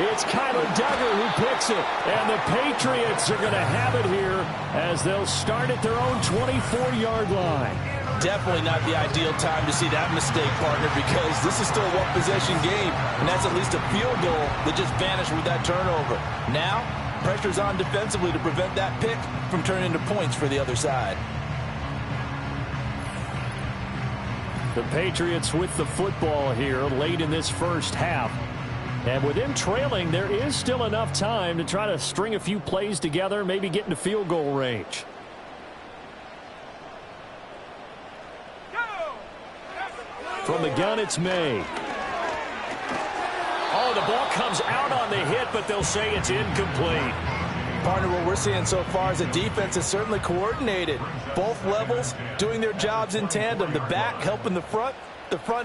Speaker 11: It's Kyler Duggar who picks it. And the Patriots are going to have it here as they'll start at their own 24-yard line.
Speaker 12: Definitely not the ideal time to see that mistake, partner, because this is still a one-possession game, and that's at least a field goal that just vanished with that turnover. Now, pressure's on defensively to prevent that pick from turning into points for the other side.
Speaker 11: The Patriots with the football here late in this first half. And with them trailing, there is still enough time to try to string a few plays together, maybe get into field goal range. From the gun, it's May. Oh, the ball comes out on the hit, but they'll say it's incomplete.
Speaker 12: Partner, what we're seeing so far is a defense is certainly coordinated. Both levels doing their jobs in tandem. The back helping the front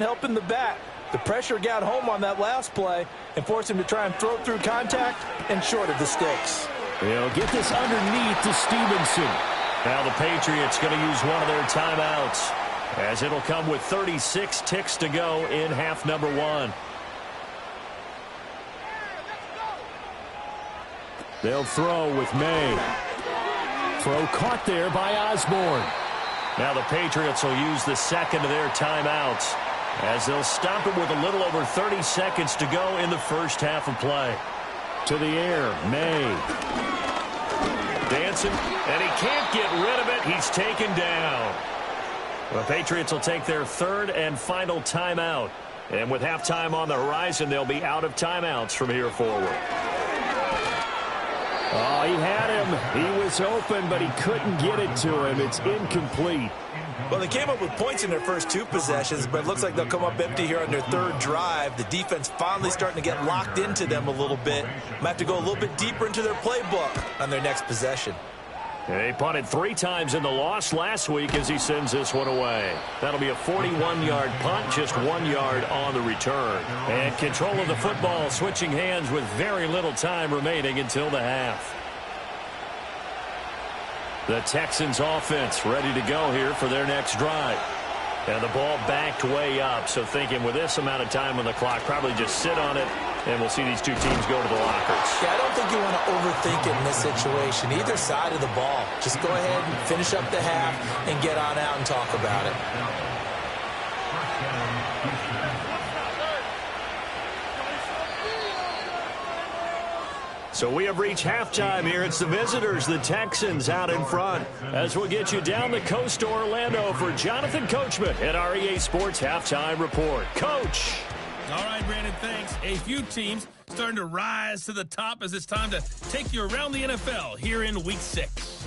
Speaker 12: helping the back. The pressure got home on that last play and forced him to try and throw through contact and short of the sticks.
Speaker 11: They'll get this underneath to Stevenson. Now the Patriots going to use one of their timeouts as it'll come with 36 ticks to go in half number 1. They'll throw with May. Throw caught there by Osborne. Now the Patriots will use the second of their timeouts as they'll stop it with a little over 30 seconds to go in the first half of play. To the air, May. Dancing, and he can't get rid of it. He's taken down. The Patriots will take their third and final timeout. And with halftime on the horizon, they'll be out of timeouts from here forward. Oh, he had him. He was open, but he couldn't get it to him. It's incomplete.
Speaker 12: Well, they came up with points in their first 2 possessions, but it looks like they'll come up empty here on their third drive. The defense finally starting to get locked into them a little bit. Might have to go a little bit deeper into their playbook on their next possession.
Speaker 11: They punted 3 times in the loss last week as he sends this one away. That'll be a 41-yard punt, just 1 yard on the return. And control of the football switching hands with very little time remaining until the half. The Texans offense ready to go here for their next drive. And the ball backed way up, so thinking with this amount of time on the clock, probably just sit on it, and we'll see these 2 teams go to the lockers.
Speaker 12: Yeah, I don't think you want to overthink it in this situation. Either side of the ball. Just go ahead and finish up the half and get on out and talk about it.
Speaker 11: So we have reached halftime here. It's the visitors, the Texans, out in front. As we'll get you down the coast to Orlando for Jonathan Coachman at our EA Sports Halftime Report. Coach.
Speaker 13: All right, Brandon, thanks. A few teams starting to rise to the top as it's time to take you around the NFL here in Week 6.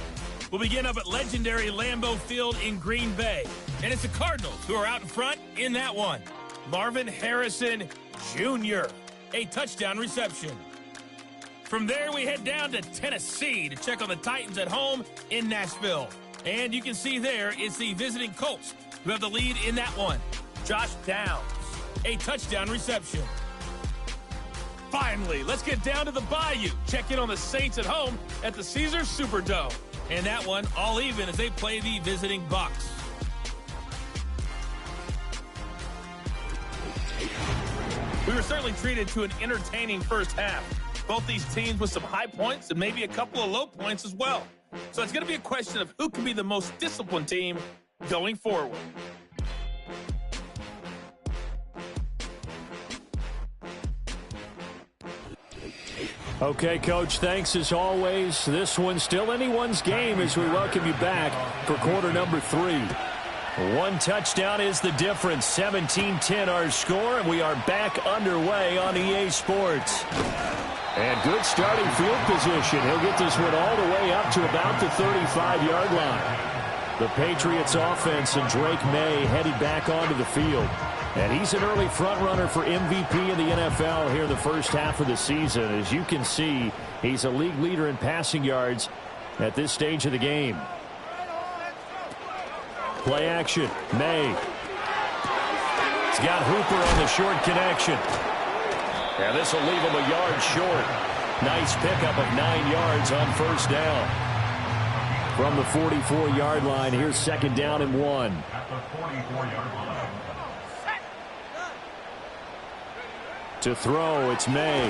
Speaker 13: We'll begin up at legendary Lambeau Field in Green Bay. And it's the Cardinals who are out in front in that one. Marvin Harrison Jr., a touchdown reception. From there, we head down to Tennessee to check on the Titans at home in Nashville. And you can see there it's the visiting Colts who have the lead in that one. Josh Downs, a touchdown reception. Finally, let's get down to the Bayou. Check in on the Saints at home at the Caesars Superdome. And that one all even as they play the visiting Bucs. We were certainly treated to an entertaining first half. Both these teams with some high points and maybe a couple of low points as well. So it's going to be a question of who can be the most disciplined team going forward.
Speaker 11: Okay, Coach, thanks as always. This one's still anyone's game as we welcome you back for quarter number 3. 1 touchdown is the difference. 17-10 our score, and we are back underway on EA Sports. And good starting field position. He'll get this one all the way up to about the 35-yard line. The Patriots offense and Drake May headed back onto the field. And he's an early front runner for MVP in the NFL here in the first half of the season. As you can see, he's a league leader in passing yards at this stage of the game. Play action. May. He's got Hooper on the short connection. And this will leave him a yard short. Nice pickup of 9 yards on first down. From the 44-yard line, here's second down and 1.
Speaker 3: At the 44-yard line.
Speaker 11: To throw, it's May.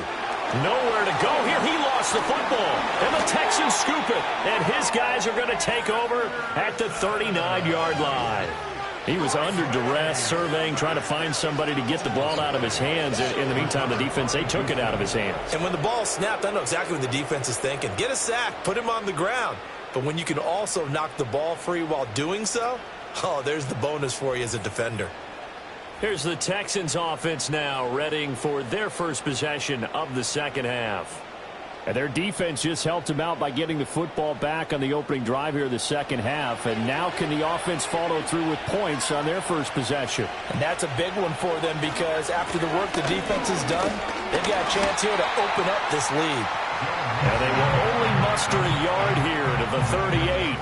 Speaker 11: Nowhere to go here. He lost the football. And the Texans scoop it. And his guys are going to take over at the 39-yard line. He was under duress, surveying, trying to find somebody to get the ball out of his hands. In the meantime, the defense, they took it out of his hands.
Speaker 12: And when the ball snapped, I know exactly what the defense is thinking. Get a sack, put him on the ground. But when you can also knock the ball free while doing so, oh, there's the bonus for you as a defender.
Speaker 11: Here's the Texans offense now, readying for their first possession of the second half. And their defense just helped them out by getting the football back on the opening drive here in the second half. And now can the offense follow through with points on their first possession?
Speaker 12: And that's a big one for them because after the work the defense has done, they've got a chance here to open up this lead.
Speaker 11: And they will only muster a yard here to the 38.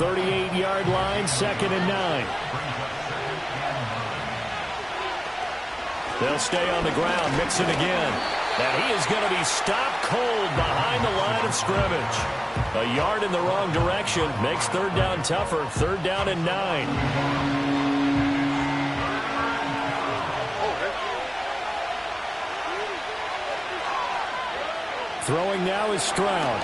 Speaker 11: 38-yard line, second and 9. They'll stay on the ground, mixing again. And he is going to be stopped cold behind the line of scrimmage. A yard in the wrong direction makes third down tougher. Third down and 9. Throwing now is Stroud.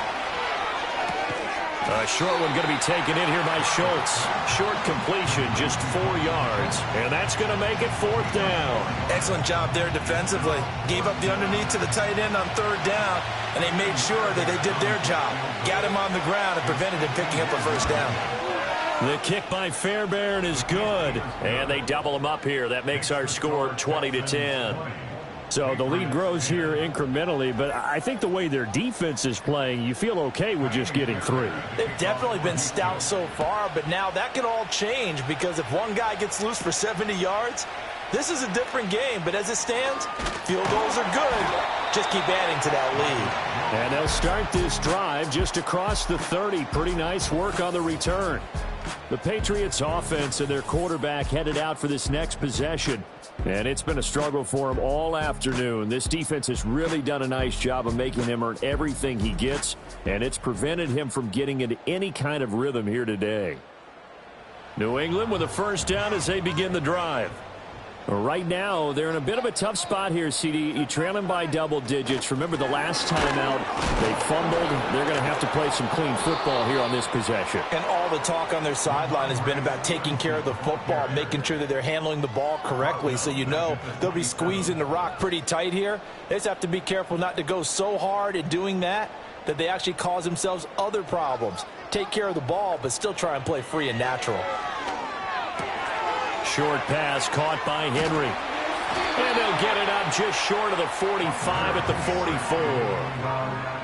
Speaker 11: A short one going to be taken in here by Schultz. Short completion, just 4 yards. And that's going to make it fourth down.
Speaker 12: Excellent job there defensively. Gave up the underneath to the tight end on third down, and they made sure that they did their job. Got him on the ground and prevented him picking up a first down.
Speaker 11: The kick by Fairbairn is good. And they double him up here. That makes our score 20-10. So the lead grows here incrementally, but I think the way their defense is playing, you feel okay with just getting 3.
Speaker 12: They've definitely been stout so far, but now that can all change because if one guy gets loose for 70 yards, this is a different game. But as it stands, field goals are good. Just keep adding to that lead.
Speaker 11: And they'll start this drive just across the 30. Pretty nice work on the return. The Patriots offense and their quarterback headed out for this next possession. And it's been a struggle for him all afternoon. This defense has really done a nice job of making him earn everything he gets, and it's prevented him from getting into any kind of rhythm here today. New England with a first down as they begin the drive. Right now, they're in a bit of a tough spot here, CD. You trail them by double digits. Remember the last time out, they fumbled. They're going to have to play some clean football here on this possession.
Speaker 12: And all the talk on their sideline has been about taking care of the football, making sure that they're handling the ball correctly. So you know they'll be squeezing the rock pretty tight here. They just have to be careful not to go so hard in doing that they actually cause themselves other problems. Take care of the ball, but still try and play free and natural.
Speaker 11: Short pass caught by Henry. And they'll get it up just short of the 45 at the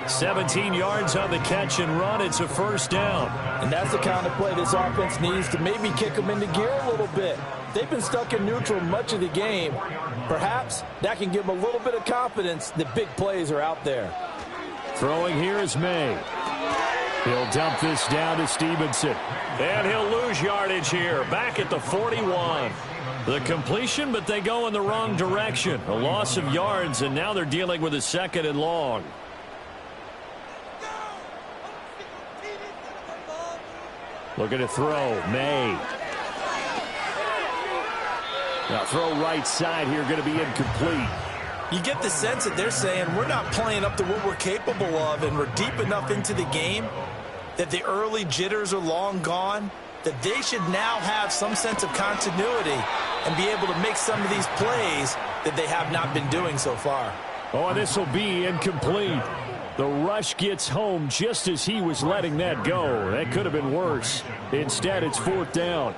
Speaker 11: 44. 17 yards on the catch and run. It's a first down.
Speaker 12: And that's the kind of play this offense needs to maybe kick them into gear a little bit. They've been stuck in neutral much of the game. Perhaps that can give them a little bit of confidence that big plays are out there.
Speaker 11: Throwing here is May. He'll dump this down to Stevenson. And he'll lose yardage here, back at the 41. The completion, but they go in the wrong direction. A loss of yards, and now they're dealing with a second and long. Looking to throw, May. Now throw right side here, going to be incomplete.
Speaker 12: You get the sense that they're saying we're not playing up to what we're capable of, and we're deep enough into the game that the early jitters are long gone, that they should now have some sense of continuity and be able to make some of these plays that they have not been doing so far.
Speaker 11: Oh, and this will be incomplete. The rush gets home just as he was letting that go. That could have been worse. Instead, it's fourth down.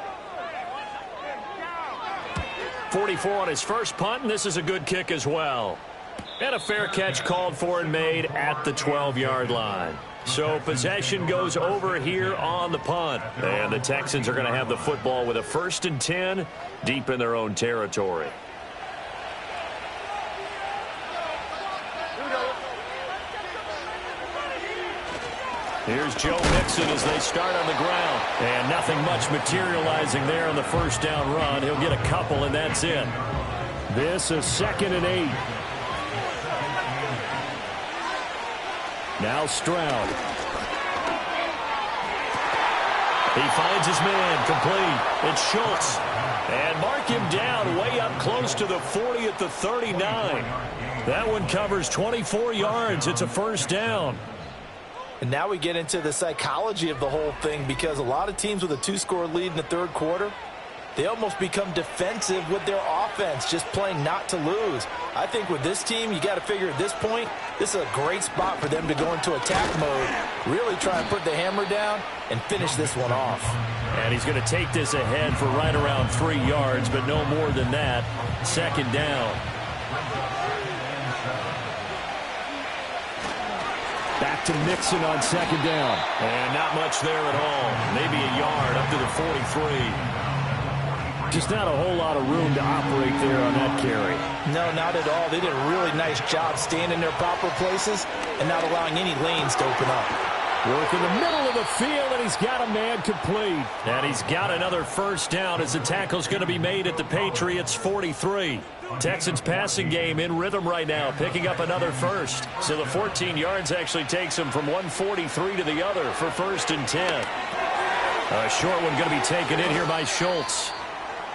Speaker 11: 44 on his first punt, and this is a good kick as well. And a fair catch called for and made at the 12-yard line. So possession goes over here on the punt. And the Texans are going to have the football with a 1st and 10 deep in their own territory. Here's Joe Mixon as they start on the ground. And nothing much materializing there on the first down run. He'll get a couple, and that's it. This is 2nd and 8. Now Stroud. He finds his man, complete. It's Schultz. And mark him down way up close to the 40 at the 39. That one covers 24 yards. It's a first down.
Speaker 12: And now we get into the psychology of the whole thing, because a lot of teams with a 2-score lead in the third quarter, they almost become defensive with their offense, just playing not to lose. I think with this team, you got to figure at this point, this is a great spot for them to go into attack mode, really try and put the hammer down and finish this one off.
Speaker 11: And he's going to take this ahead for right around 3 yards, but no more than that. 2nd down. Back to Mixon on 2nd down. And not much there at all. Maybe a yard up to the 43. Just not a whole lot of room to operate there on that carry.
Speaker 12: No, not at all. They did a really nice job staying in their proper places and not allowing any lanes to open up.
Speaker 11: Work in the middle of the field, and he's got a man complete. And he's got another first down as the tackle's going to be made at the Patriots' 43. Texans passing game in rhythm right now, picking up another first. So the 14 yards actually takes him from 143 to the other for 1st and 10. A short one going to be taken in here by Schultz.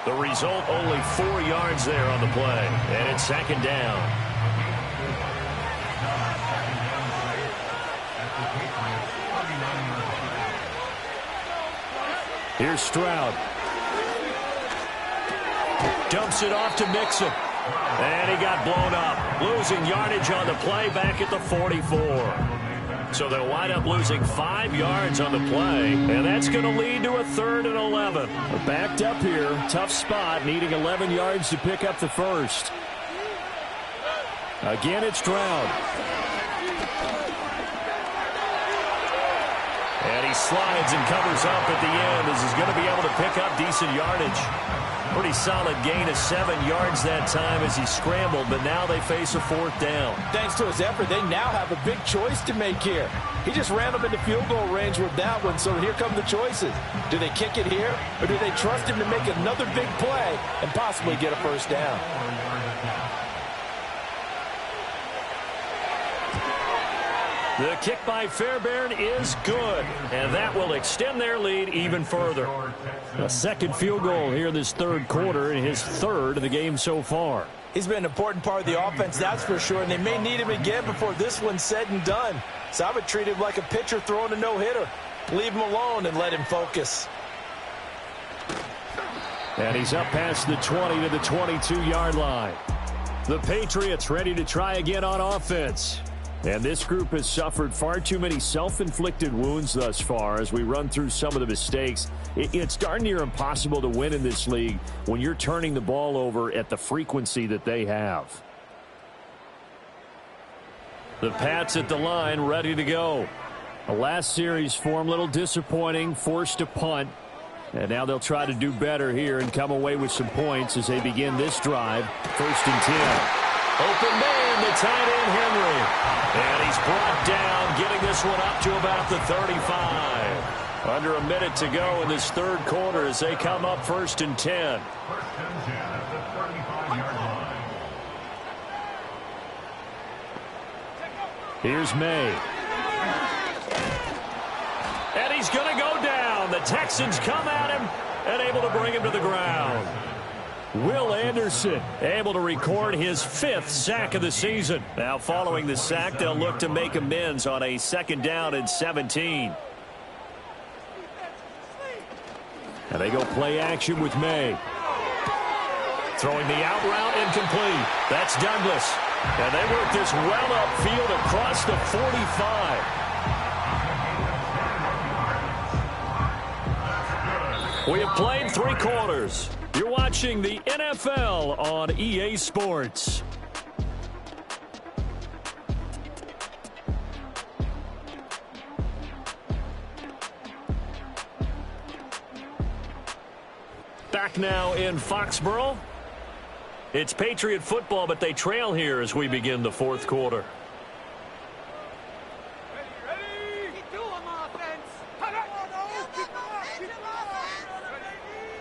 Speaker 11: The result, only 4 yards there on the play. And it's 2nd down. Here's Stroud. Dumps it off to Mixon. And he got blown up. Losing yardage on the play back at the 44. So they'll wind up losing 5 yards on the play. And that's going to lead to a 3rd and 11. We're backed up here. Tough spot. Needing 11 yards to pick up the first. Again, it's Stroud. And he slides and covers up at the end as he's going to be able to pick up decent yardage. Pretty solid gain of 7 yards that time as he scrambled, but now they face a 4th down.
Speaker 12: Thanks to his effort, they now have a big choice to make here. He just ran them into field goal range with that one, so here come the choices. Do they kick it here, or do they trust him to make another big play and possibly get a first down?
Speaker 11: The kick by Fairbairn is good, and that will extend their lead even further. A 2nd field goal here in this 3rd quarter, and his 3rd of the game so far.
Speaker 12: He's been an important part of the offense, that's for sure, and they may need him again before this one's said and done. So I would treat him like a pitcher throwing a no-hitter. Leave him alone and let him focus.
Speaker 11: And he's up past the 20 to the 22-yard line. The Patriots ready to try again on offense. And this group has suffered far too many self-inflicted wounds thus far as we run through some of the mistakes. It's darn near impossible to win in this league when you're turning the ball over at the frequency that they have. The Pats at the line ready to go. The last series form a little disappointing, forced to punt. And now they'll try to do better here and come away with some points as they begin this drive. 1st and 10. Open man, the tight end, Henry. And he's brought down, getting this one up to about the 35. Under a minute to go in this 3rd quarter as they come up 1st and 10.
Speaker 3: 1st and 10 at the 35-yard line.
Speaker 11: Here's May. And he's going to go down. The Texans come at him and able to bring him to the ground. Will Anderson able to record his 5th sack of the season. Now following the sack, they'll look to make amends on a 2nd down and 17. And they go play action with May. Throwing the out route incomplete. That's Douglas. And they work this well upfield across the 45. We have played 3 quarters. You're watching the NFL on EA Sports. back now in Foxborough. It's Patriot football, but they trail here as we begin the fourth quarter.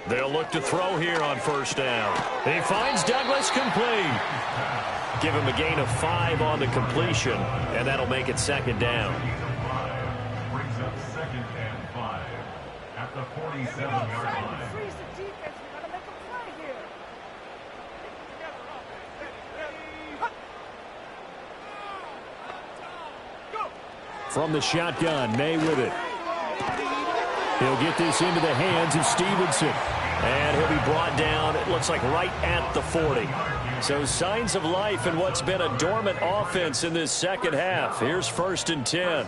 Speaker 11: They'll look to throw here on first down. He finds Douglas complete. Give him a gain of 5 on the completion, and that'll make it second down.
Speaker 3: Brings up 2nd and 5 at the 47-yard line.
Speaker 11: From the shotgun, May with it. He'll get this into the hands of Stevenson. And he'll be brought down, it looks like right at the 40. So signs of life in what's been a dormant offense in this second half. Here's 1st and 10.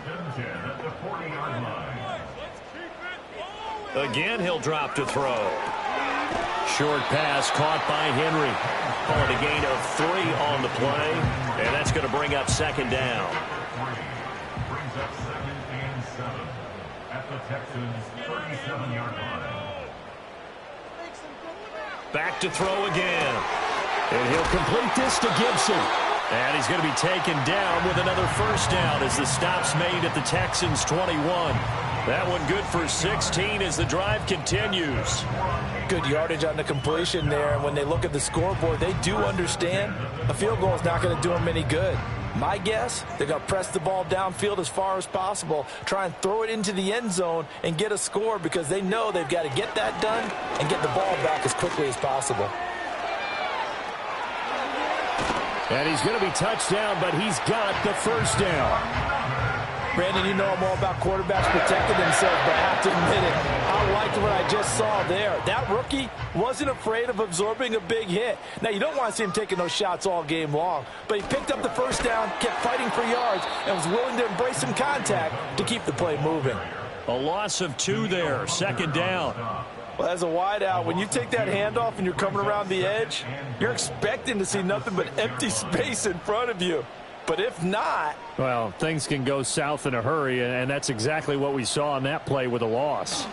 Speaker 11: Again, he'll drop to throw. Short pass caught by Henry. Call it a gain of 3 on the play. And that's going to bring up second down.
Speaker 3: Brings up 2nd and 7 at the Texans' 37-yard line.
Speaker 11: Back to throw again. And he'll complete this to Gibson. And he's going to be taken down with another first down as the stop's made at the Texans' 21. That one good for 16 as the drive continues.
Speaker 12: Good yardage on the completion there. And when they look at the scoreboard, they do understand a field goal is not going to do them any good. My guess, they're going to press the ball downfield as far as possible, try and throw it into the end zone and get a score because they know they've got to get that done and get the ball back as quickly as possible.
Speaker 11: And he's going to be touched down, but he's got the first down.
Speaker 12: Brandon, you know I'm all about quarterbacks protecting themselves, but I have to admit it, I liked what I just saw there. That rookie wasn't afraid of absorbing a big hit. Now, you don't want to see him taking those shots all game long, but he picked up the first down, kept fighting for yards, and was willing to embrace some contact to keep the play moving.
Speaker 11: A loss of 2 there, second down.
Speaker 12: Well, as a wideout, when you take that handoff and you're coming around the edge, you're expecting to see nothing but empty space in front of you. But if not...
Speaker 11: Well, things can go south in a hurry, and that's exactly what we saw on that play with a loss.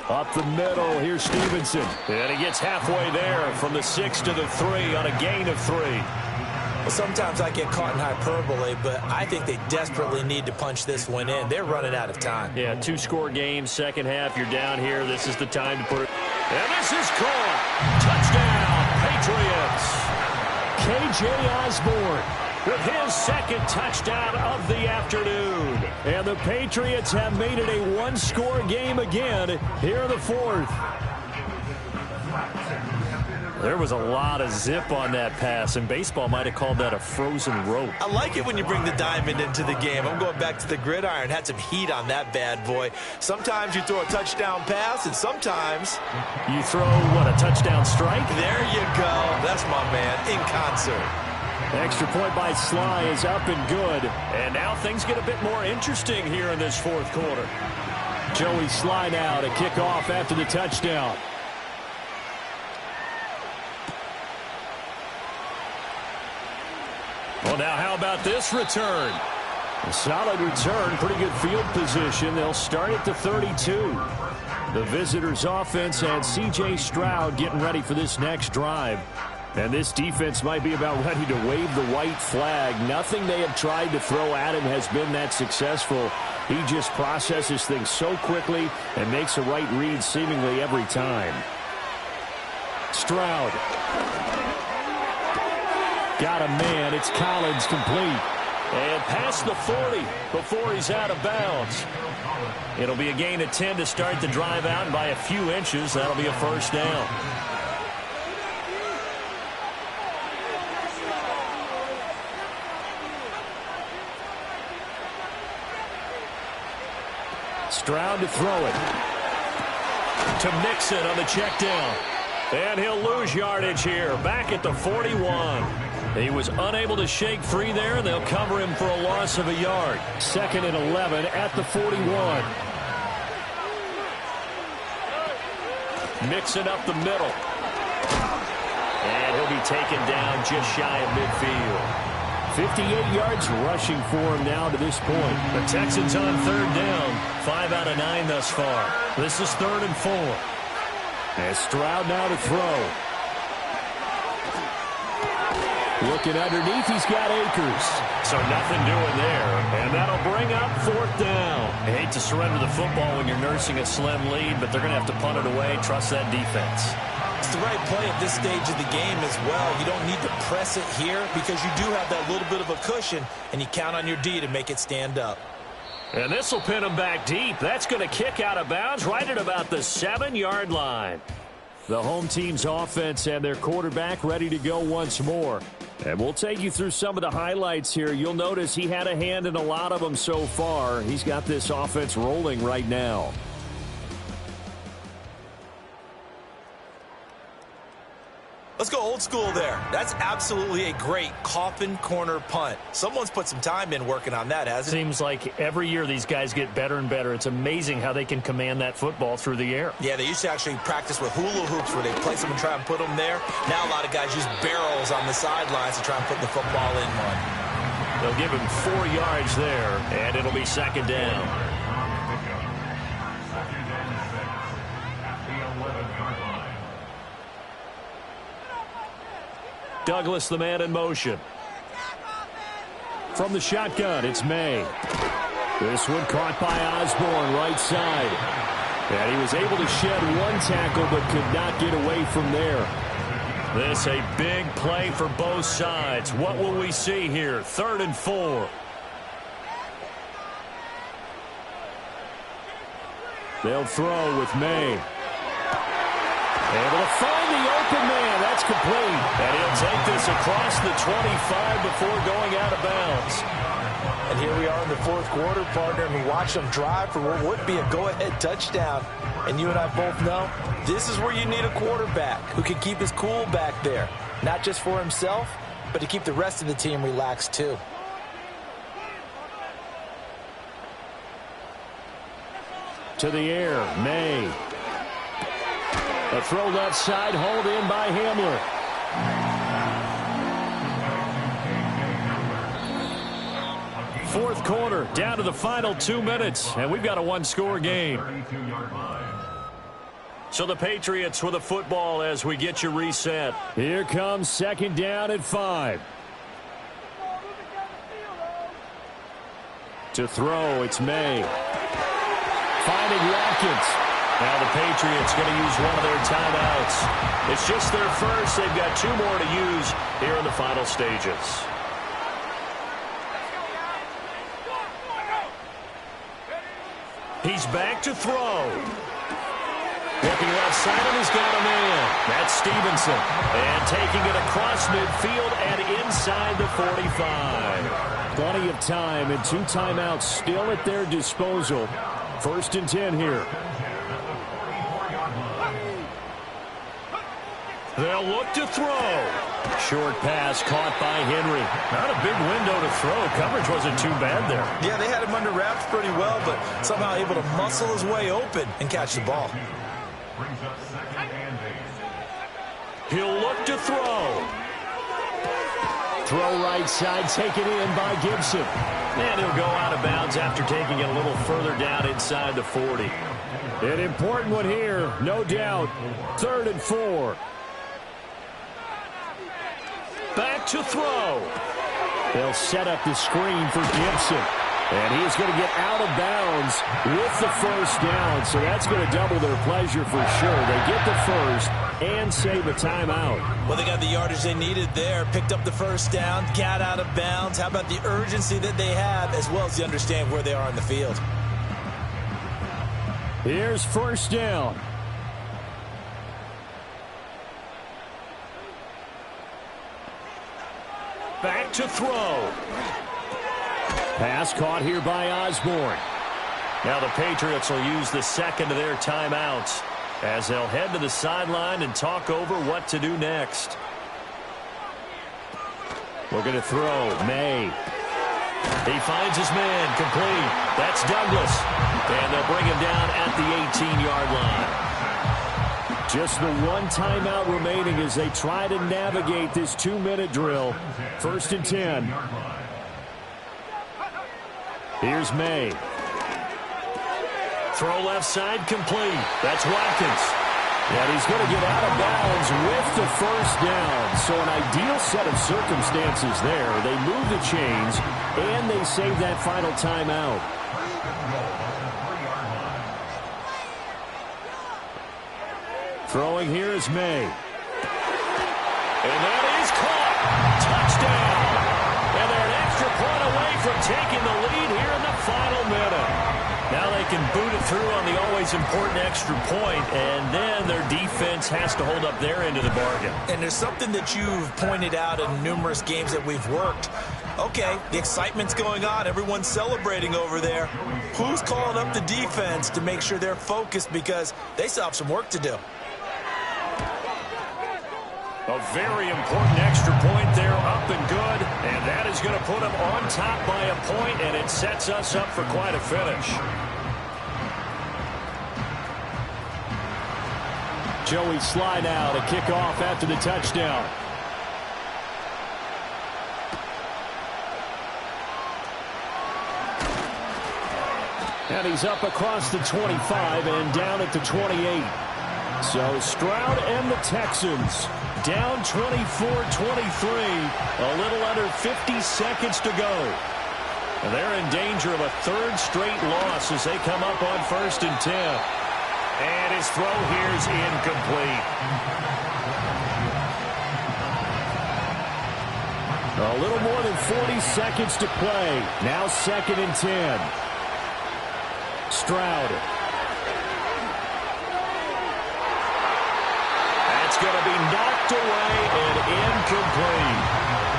Speaker 11: Up the middle, here's Stevenson. And he gets halfway there from the 6 to the 3 on a gain of 3.
Speaker 12: Well, sometimes I get caught in hyperbole, but I think they desperately need to punch this one in. They're running out of time.
Speaker 11: Yeah, 2-score game, second half. You're down here. This is the time to put it. And this is caught. Touchdown, Patriots. K.J. Osborne with his second touchdown of the afternoon. And the Patriots have made it a 1-score game again here in the fourth. There was a lot of zip on that pass, and baseball might have called that a frozen rope.
Speaker 12: I like it when you bring the diamond into the game. I'm going back to the gridiron. Had some heat on that bad boy. Sometimes you throw a touchdown pass, and sometimes...
Speaker 11: You throw, what, a touchdown strike?
Speaker 12: There you go. That's my man, in concert.
Speaker 11: Extra point by Sly is up and good. And now things get a bit more interesting here in this fourth quarter. Joey Sly now to kick off after the touchdown. Well, now how about this return? A solid return, pretty good field position. They'll start at the 32. The visitors' offense and C.J. Stroud getting ready for this next drive. And this defense might be about ready to wave the white flag. Nothing they have tried to throw at him has been that successful. He just processes things so quickly and makes a right read seemingly every time. Stroud. Got a man. It's Collins complete. And past the 40 before he's out of bounds. It'll be a gain of 10 to start the drive out, and by a few inches, that'll be a first down. Stroud to throw it. To Mixon on the check down. And he'll lose yardage here. Back at the 41. He was unable to shake free there, and they'll cover him for a loss of a yard. 2nd and 11 at the 41. Mixon up the middle. And he'll be taken down just shy of midfield. 58 yards rushing for him now to this point. The Texans on third down. 5 out of 9 thus far. This is 3rd and 4. And Stroud now to throw. Looking underneath, he's got Akers.
Speaker 10: So nothing doing there. And that'll bring up 4th down.
Speaker 11: I hate to surrender the football when you're nursing a slim lead, but they're going to have to punt it away. Trust that defense.
Speaker 12: It's the right play at this stage of the game as well. You don't need to press it here because you do have that little bit of a cushion, and you count on your D to make it stand up.
Speaker 10: And this will pin him back deep. That's going to kick out of bounds right at about the 7-yard line.
Speaker 11: The home team's offense and their quarterback ready to go once more. And we'll take you through some of the highlights here. You'll notice he had a hand in a lot of them so far. He's got this offense rolling right now.
Speaker 12: Let's go old school there. That's absolutely a great coffin corner punt. Someone's put some time in working on that, hasn't it?
Speaker 11: Seems like every year these guys get better and better. It's amazing how they can command that football through the air.
Speaker 12: Yeah, they used to actually practice with hula hoops where they place them and try and put them there. Now a lot of guys use barrels on the sidelines to try and put the football in one.
Speaker 10: They'll give him 4 yards there, and it'll be 2nd down.
Speaker 11: Douglas, the man in motion. From the shotgun, it's May. This one caught by Osborne, right side. And he was able to shed one tackle, but could not get away from there.
Speaker 10: This a big play for both sides. What will we see here? 3rd and 4.
Speaker 11: They'll throw with May. Able to find the open man. That's complete.
Speaker 10: And he'll take this across the 25 before going out of bounds.
Speaker 12: And here we are in the 4th quarter, partner, and we watch them drive for what would be a go-ahead touchdown. And you and I both know this is where you need a quarterback who can keep his cool back there. Not just for himself, but to keep the rest of the team relaxed too.
Speaker 11: To the air, May. A throw left side, hauled in by Hamler. Fourth quarter, down to the final 2 minutes, and we've got a 1-score game.
Speaker 10: So the Patriots with the football as we get you reset.
Speaker 11: Here comes 2nd down and 5. To throw, it's May. Finding Watkins.
Speaker 10: Now the Patriots going to use one of their timeouts. It's just their first. They've got 2 more to use here in the final stages. He's back to throw. Looking left side, and he's got a man. That's Stevenson. And taking it across midfield and inside the 45.
Speaker 11: Plenty of time and 2 timeouts still at their disposal. 1st and 10 here.
Speaker 10: They'll look to throw.
Speaker 11: Short pass caught by Henry.
Speaker 10: Not a big window to throw. Coverage wasn't too bad there.
Speaker 12: Yeah, they had him under wraps pretty well, but somehow able to muscle his way open and catch the ball.
Speaker 10: He'll look to throw.
Speaker 11: Throw right side, taken in by Gibson.
Speaker 10: And he'll go out of bounds after taking it a little further down inside the 40.
Speaker 11: An important one here, no doubt. 3rd and 4.
Speaker 10: Back to throw.
Speaker 11: They'll set up the screen for Gibson. And he is going to get out of bounds with the 1st down. So that's going to double their pleasure for sure. They get the 1st and save a timeout.
Speaker 12: Well, they got the yardage they needed there. Picked up the 1st down, got out of bounds. How about the urgency that they have as well as they understand where they are on the field?
Speaker 11: Here's 1st down.
Speaker 10: Back to throw.
Speaker 11: Pass caught here by Osborne.
Speaker 10: Now the Patriots will use the 2nd of their timeouts as they'll head to the sideline and talk over what to do next.
Speaker 11: We're going to throw. May.
Speaker 10: He finds his man complete. That's Douglas. And they'll bring him down at the 18-yard line.
Speaker 11: Just the 1 timeout remaining as they try to navigate this 2-minute drill. 1st and 10. Here's May.
Speaker 10: Throw left side complete. That's Watkins.
Speaker 11: And he's going to get out of bounds with the first down. So an ideal set of circumstances there. They move the chains, and they save that final timeout. Throwing here is May. And that is caught. Touchdown. And they're an extra point away from taking the lead here in the final minute. Now they can boot it through on the always important extra point, and then their defense has to hold up their end of the bargain.
Speaker 12: And there's something that you've pointed out in numerous games that we've worked. Okay, the excitement's going on. Everyone's celebrating over there. Who's calling up the defense to make sure they're focused, because they still have some work to do?
Speaker 11: A very important extra point there, up and good. And that is going to put them on top by a point, and it sets us up for quite a finish. Joey Slye now to kick off after the touchdown. And he's up across the 25 and down at the 28. So Stroud and the Texans down 24-23, a little under 50 seconds to go. And they're in danger of a third straight loss as they come up on 1st and 10. And his throw here is incomplete. A little more than 40 seconds to play. Now 2nd and 10. Stroud. That's going to be knocked away and incomplete.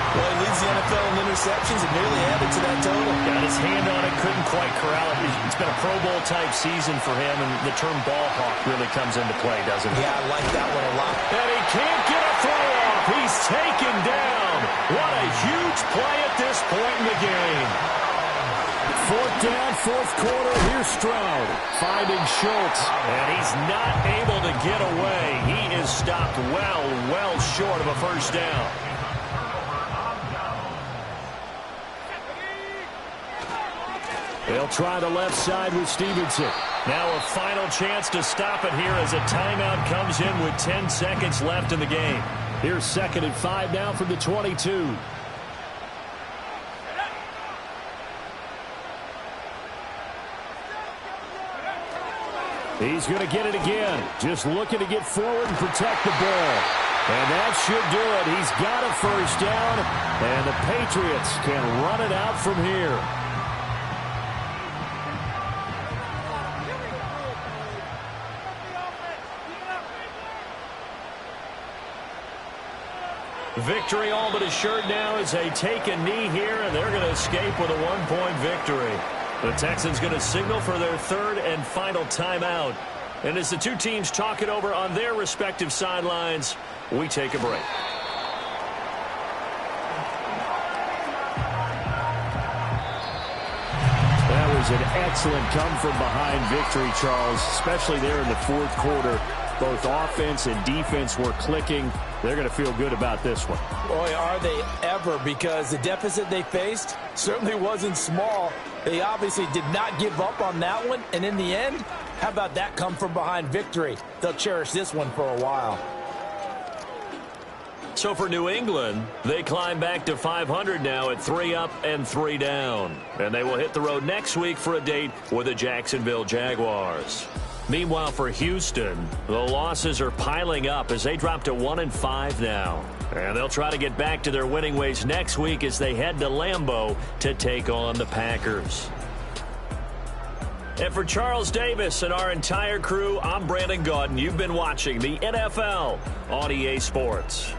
Speaker 12: Well, he leads the NFL in interceptions and nearly added to that total.
Speaker 11: Got his hand on it, couldn't quite corral it. It's been a Pro Bowl-type season for him, and the term ball hawk really comes into play, doesn't it?
Speaker 12: Yeah, I like that one a lot.
Speaker 11: And he can't get a throw off. He's taken down. What a huge play at this point in the game. 4th down, 4th quarter. Here's Stroud finding Schultz. And he's not able to get away. He is stopped well short of a first down. They'll try the left side with Stevenson. Now a final chance to stop it here as a timeout comes in with 10 seconds left in the game. Here's 2nd and 5 now from the 22. He's going to get it again. Just looking to get forward and protect the ball. And that should do it. He's got a first down, and the Patriots can run it out from here. Victory all but assured now as they take a knee here, and they're going to escape with a 1-point victory. The Texans going to signal for their 3rd and final timeout. And as the two teams talk it over on their respective sidelines, we take a break. That was an excellent come-from-behind victory, Charles, especially there in the 4th quarter. Both offense and defense were clicking. They're going to feel good about this one.
Speaker 12: Boy, are they ever, because the deficit they faced certainly wasn't small. They obviously did not give up on that one, and in the end, how about that come-from-behind victory? They'll cherish this one for a while.
Speaker 11: So for New England, they climb back to 500 now at 3 up and 3 down. And they will hit the road next week for a date with the Jacksonville Jaguars. Meanwhile, for Houston, the losses are piling up as they drop to 1-5 now. And they'll try to get back to their winning ways next week as they head to Lambeau to take on the Packers. And for Charles Davis and our entire crew, I'm Brandon Gaudin. You've been watching the NFL on EA Sports.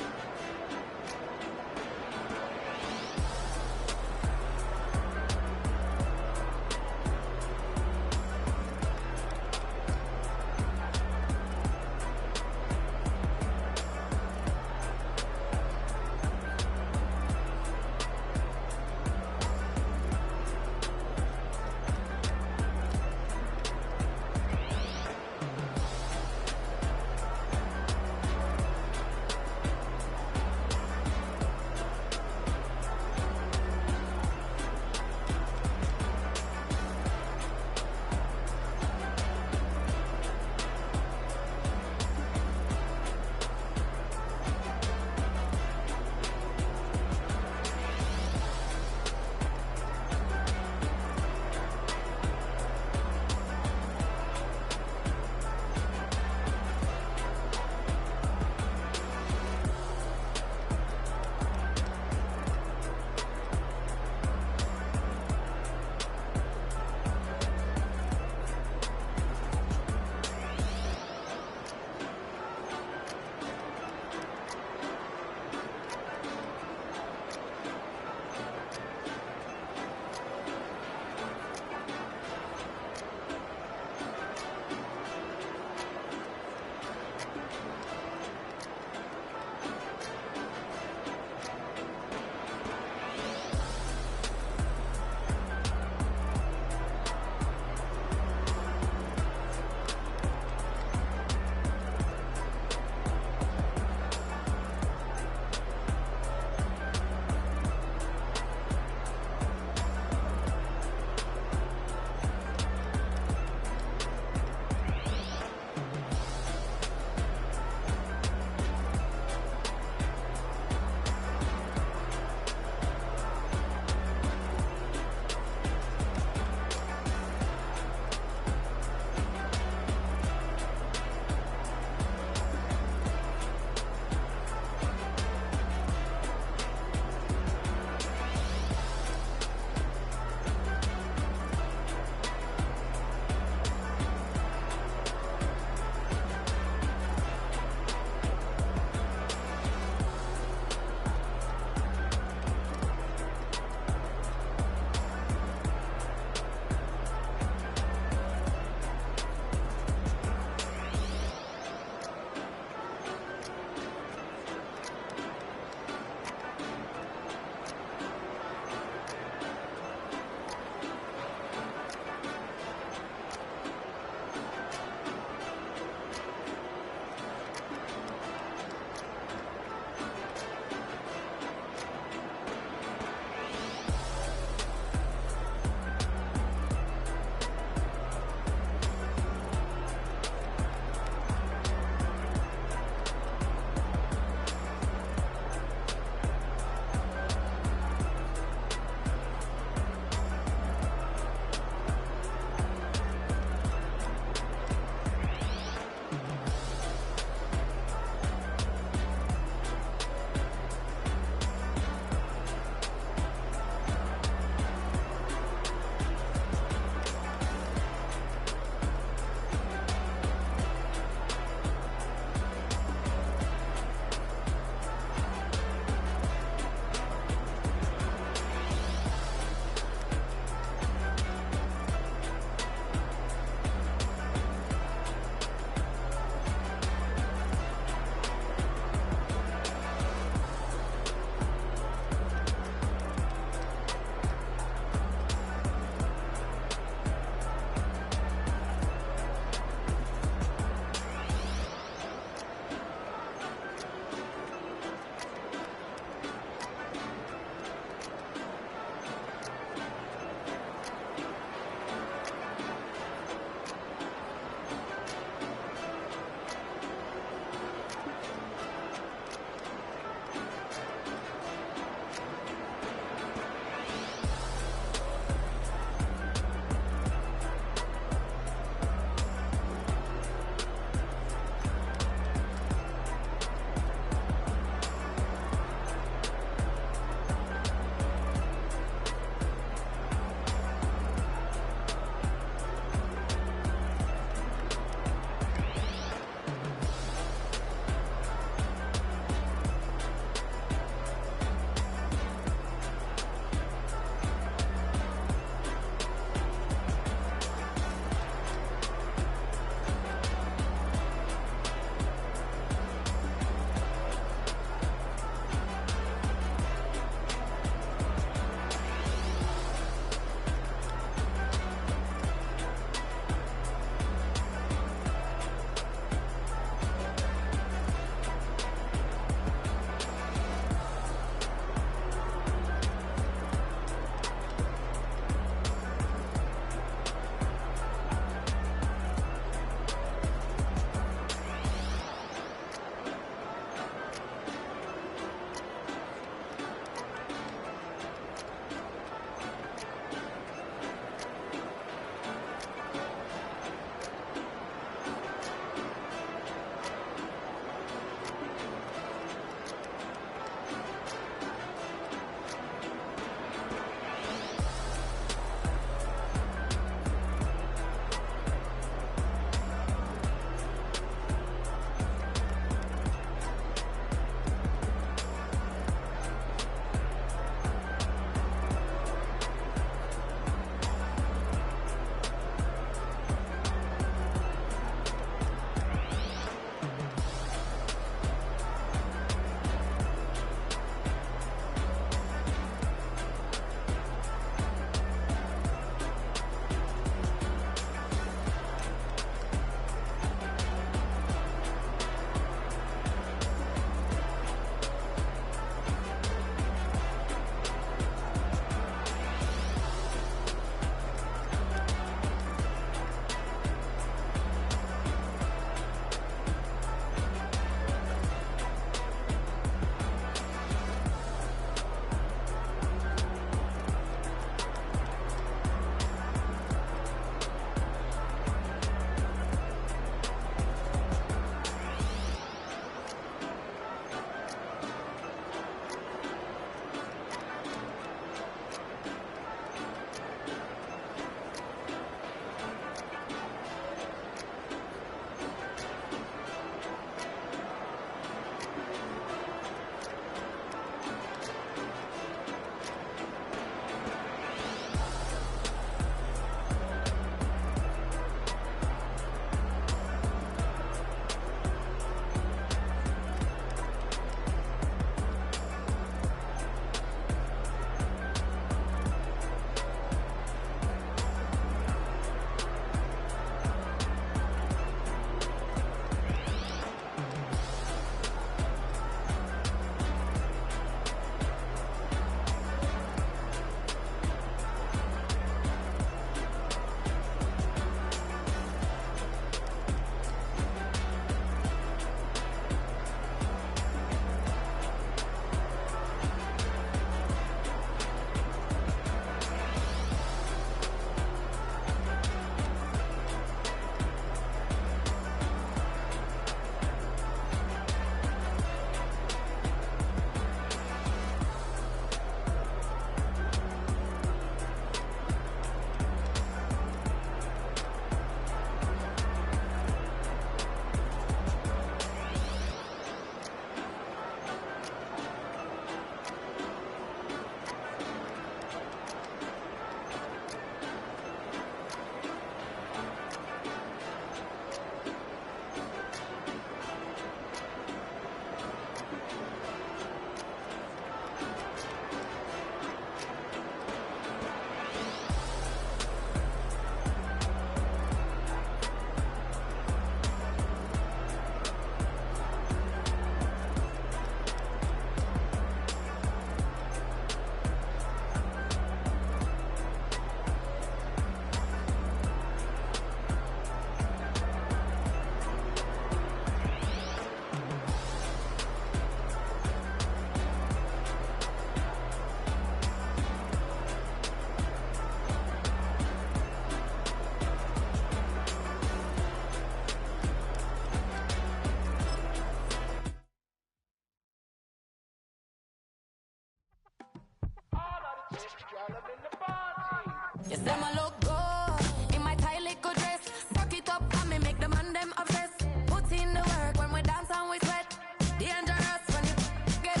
Speaker 5: Yes, them a look good in my tight little dress. Rock it up and me make the man them obsessed. Put in the work when we dance and we sweat. Dangerous when you get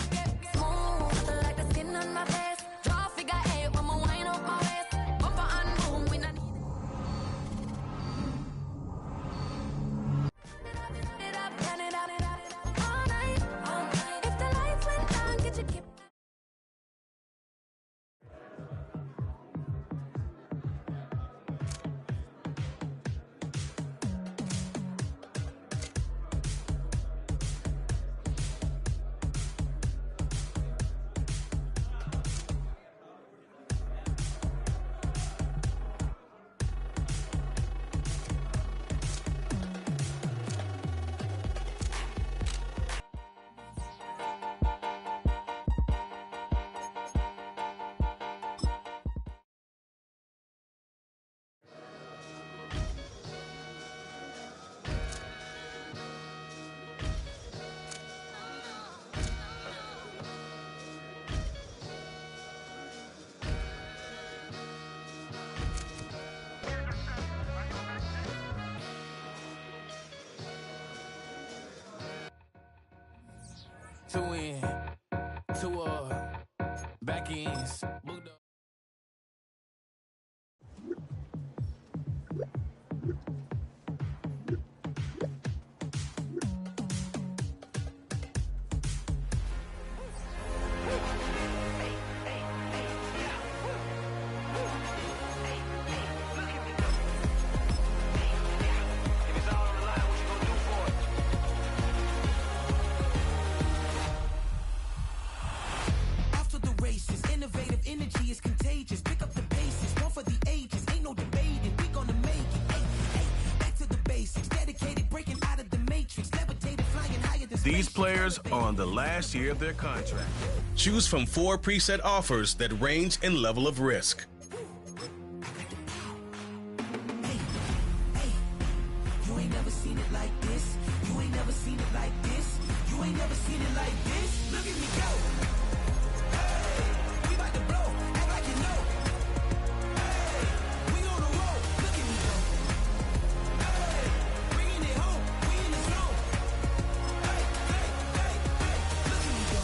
Speaker 5: smooth like the skin on my face. Draw figure eight when I wind up my waist. Bumper and boom, we not it up, turn it up all night. If the lights went down, get your keep.
Speaker 9: To win, to back ends.
Speaker 2: These players are on the last year of their contract.
Speaker 14: Choose from 4 preset offers that range in level of risk.
Speaker 5: You ain't never seen it like this. You ain't never seen it like this. You ain't never seen it like this. Look at me go. Hey, we about to blow. Act like you know. Hey, we on the road. Look at me go. Hey, bringing it home. We in the zone. Hey, look at me go.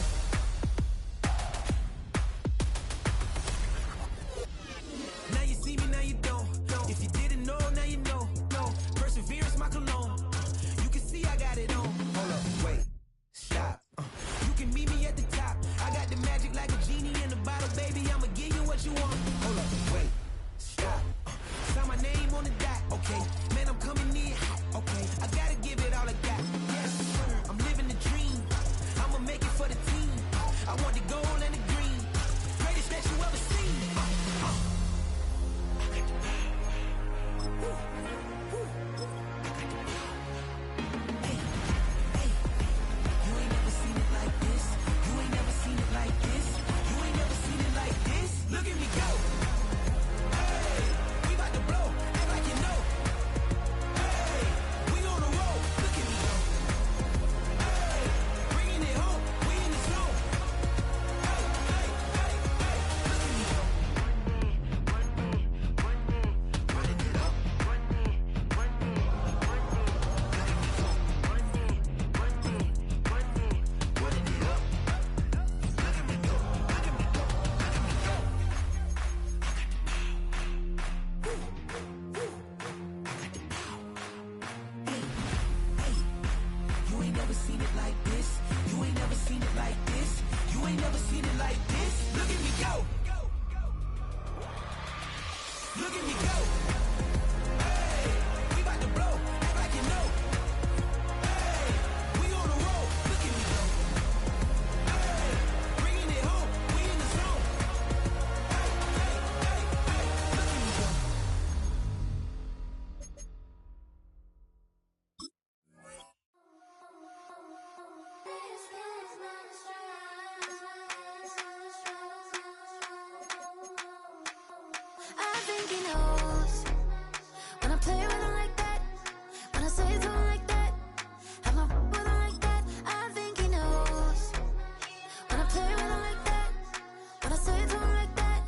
Speaker 5: Now you see me, now you don't. If you didn't know, now you know. Perseverance, my cologne. You can see I got it on. Hold up, wait, stop. You can meet me at the top. I got the magic like a genie in a bottle, baby. I'ma give you what you want. Hold up, wait, stop. Sign my name on the dot, okay. Man, I'm coming in hot, okay. I gotta give it all I got. Yes, I'm living the dream. I'ma make it for the team. I want the gold and the green. Greatest that you ever seen. Look at me go. Hey, we about to blow. Act like you know. Hey, we on the road. Look at me go. Hey, bringing it home. We in the zone. Hey, look at me go. Running it up. You ain't never seen it like this. You ain't never seen it like this. You ain't never seen it like this. Look at me go. Look at me go. Hey, we about to blow. Act like you know. Hey, we on the road. Look at me go. Hey, bringing it home. We in the zone. Hey, look at me go.
Speaker 15: I think he knows when I play with him like that, when I say to him like that, have my with him like that. I think he knows when I play with him like that, when I say to him like that.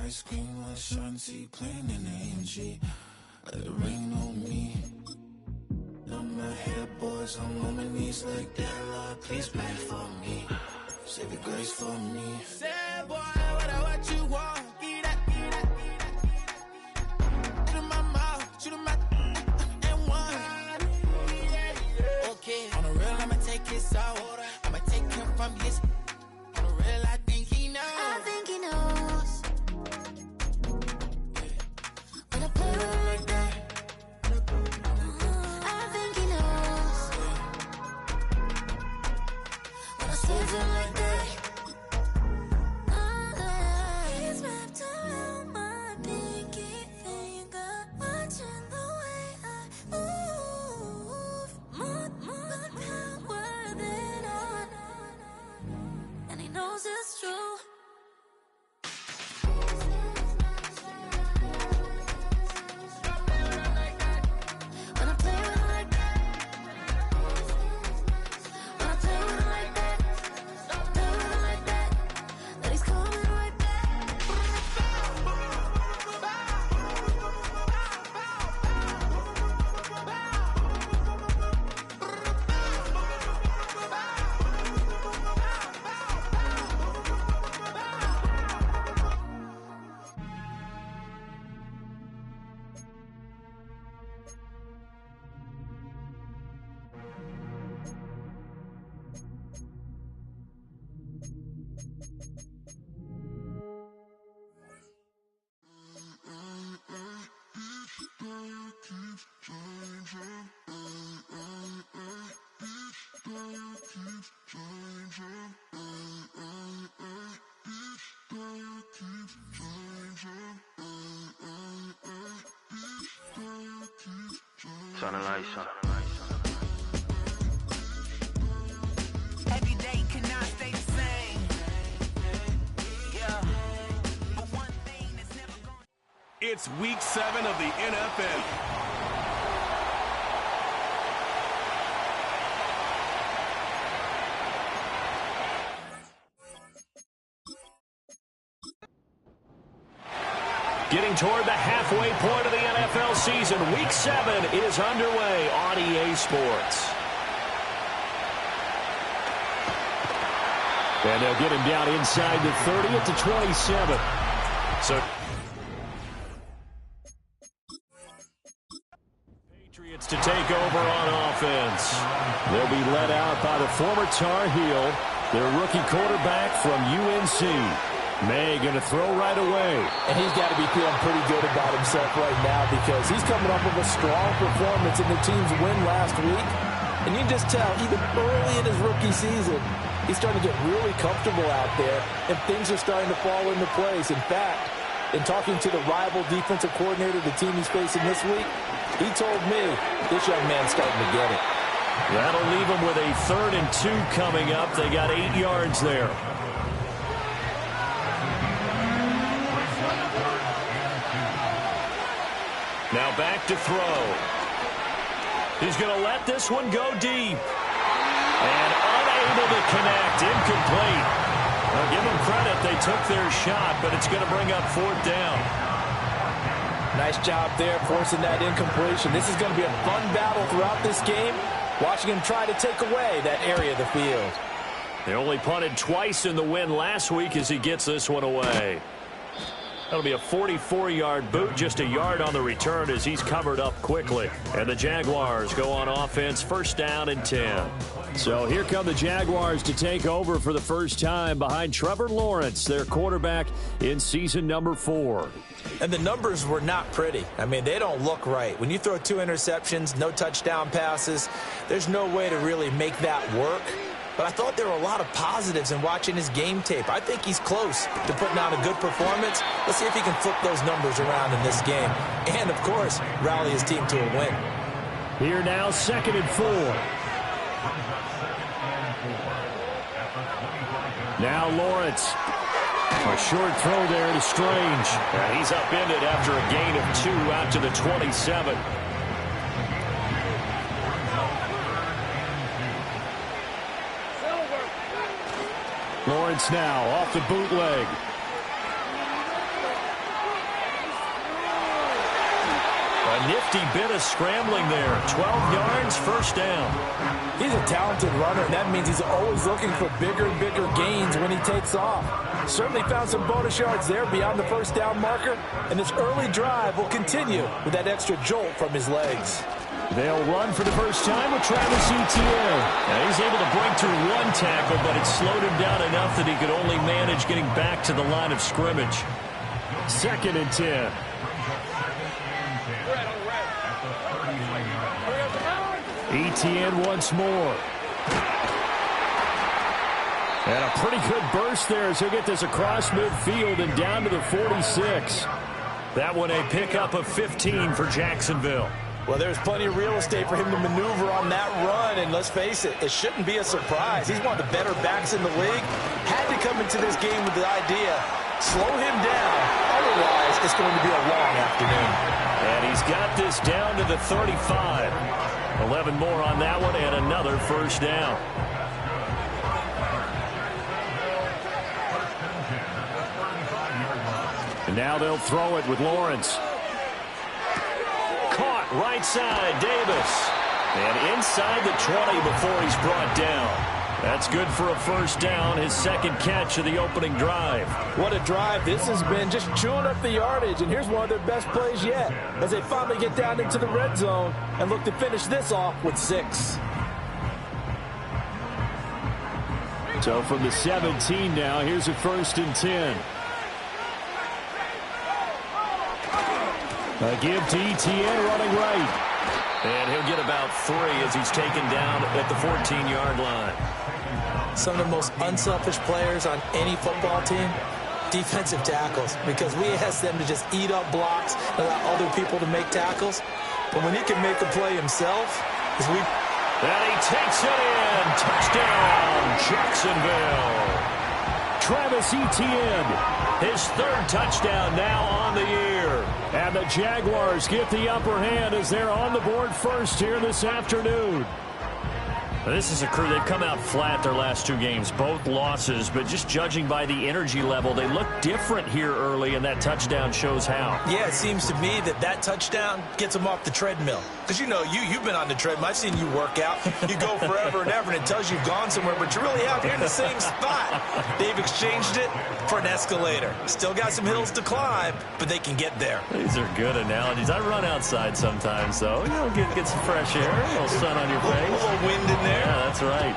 Speaker 16: ice cream with Shanti playing in the AMG. Let it rain on me. On my head, boys, I'm on my knees like that. Lord, please pray for me. Save your grace for me.
Speaker 7: Say, boy, what you want? Get that. Shoot in my mouth, shoot in my and one. Okay, on the real, I'ma take his soul. I'ma take him from his. On the real, I think he knows.
Speaker 15: I think he knows. When I play with him like that. I think he knows. When I save him like that. He's wrapped around my pinky finger, watching the way I move. More power than on. And he knows it's true. When I play with him like that. When I play with him like that. Play with him like that. That he's coming right back.
Speaker 17: Turn the lights on.
Speaker 7: Every day cannot stay the same. Yeah. But one thing that's never gonna.
Speaker 2: It's week 7 of the NFL.
Speaker 11: Getting toward the halfway point of the NFL season, Week 7 is underway on EA Sports. And they'll get him down inside the 30 at the 27. So Patriots to take over on offense. They'll be led out by the former Tar Heel, their rookie quarterback from UNC. May going to throw right away.
Speaker 12: And he's got to be feeling pretty good about himself right now because he's coming up with a strong performance in the team's win last week. And you can just tell, even early in his rookie season, he's starting to get really comfortable out there, and things are starting to fall into place. In fact, in talking to the rival defensive coordinator, the team he's facing this week, he told me this young man's starting to get it.
Speaker 11: That'll leave him with a 3rd and 2 coming up. They got 8 yards there. Now back to throw. He's going to let this one go deep. And unable to connect. Incomplete. Now give them credit. They took their shot, but it's going to bring up 4th down.
Speaker 12: Nice job there forcing that incompletion. This is going to be a fun battle throughout this game. Watching him try to take away that area of the field.
Speaker 11: They only punted twice in the win last week as he gets this one away. That'll be a 44-yard boot, just a yard on the return as he's covered up quickly. And the Jaguars go on offense, 1st down and 10. So here come the Jaguars to take over for the first time behind Trevor Lawrence, their quarterback in season number 4.
Speaker 12: And the numbers were not pretty. I mean, they don't look right. When you throw 2 interceptions, no touchdown passes, there's no way to really make that work. But I thought there were a lot of positives in watching his game tape. I think he's close to putting out a good performance. Let's see if he can flip those numbers around in this game. And, of course, rally his team to a win.
Speaker 11: Here now, 2nd and 4. Now Lawrence. A short throw there to Strange. And he's upended after a gain of 2 out to the 27. Lawrence now off the bootleg. A nifty bit of scrambling there. 12 yards, first down.
Speaker 12: He's a talented runner, and that means he's always looking for bigger and bigger gains when he takes off. Certainly found some bonus yards there beyond the first down marker, and this early drive will continue with that extra jolt from his legs.
Speaker 11: They'll run for the first time with Travis Etienne. Now he's able to break through one tackle, but it slowed him down enough that he could only manage getting back to the line of scrimmage. 2nd and 10. Etienne once more. And a pretty good burst there as he'll get this across midfield and down to the 46. That one a pickup of 15 for Jacksonville.
Speaker 12: Well, there's plenty of real estate for him to maneuver on that run, and let's face it, it shouldn't be a surprise. He's one of the better backs in the league. Had to come into this game with the idea, slow him down, otherwise it's going to be a long afternoon.
Speaker 11: And he's got this down to the 35. 11 more on that one and another first down. And now they'll throw it with Lawrence. Caught right side, Davis. And inside the 20 before he's brought down. That's good for a first down, his second catch of the opening drive.
Speaker 12: What a drive this has been, just chewing up the yardage, and here's one of their best plays yet as they finally get down into the red zone and look to finish this off with 6.
Speaker 11: So from the 17 now, here's a 1st and 10. A give to Etienne running right. And he'll get about 3 as he's taken down at the 14-yard line.
Speaker 12: Some of the most unselfish players on any football team, defensive tackles, because we ask them to just eat up blocks and allow other people to make tackles. But when he can make a play himself,
Speaker 11: and he takes it in. Touchdown, Jacksonville. Travis Etienne, his 3rd touchdown now on the year. And the Jaguars get the upper hand as they're on the board first here this afternoon. This is a crew, they've come out flat their last 2 games, both losses, but just judging by the energy level, they look different here early, and that touchdown shows how.
Speaker 12: Yeah, it seems to me that touchdown gets them off the treadmill. Because, you know, you've been on the treadmill. I've seen you work out. You go forever and ever, and it tells you you've gone somewhere, but you're really out here in the same spot. They've exchanged it for an escalator. Still got some hills to climb, but they can get there.
Speaker 11: These are good analogies. I run outside sometimes, so you know, get some fresh air, a little sun on your face.
Speaker 12: A little wind in there.
Speaker 11: Yeah, that's right.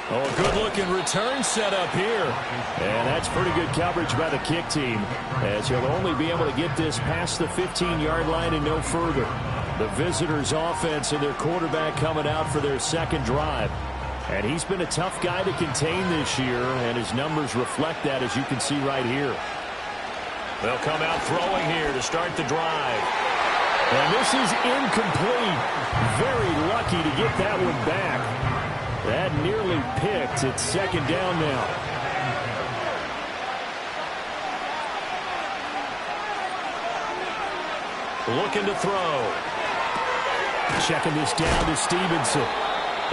Speaker 11: Oh, a good-looking return set up here. And that's pretty good coverage by the kick team, as he'll only be able to get this past the 15-yard line and no further. The visitors' offense and their quarterback coming out for their 2nd drive. And he's been a tough guy to contain this year, and his numbers reflect that, as you can see right here. They'll come out throwing here to start the drive. And this is incomplete. Very lucky to get that one back. That nearly picked. It's 2nd down now. Looking to throw. Checking this down to Stevenson.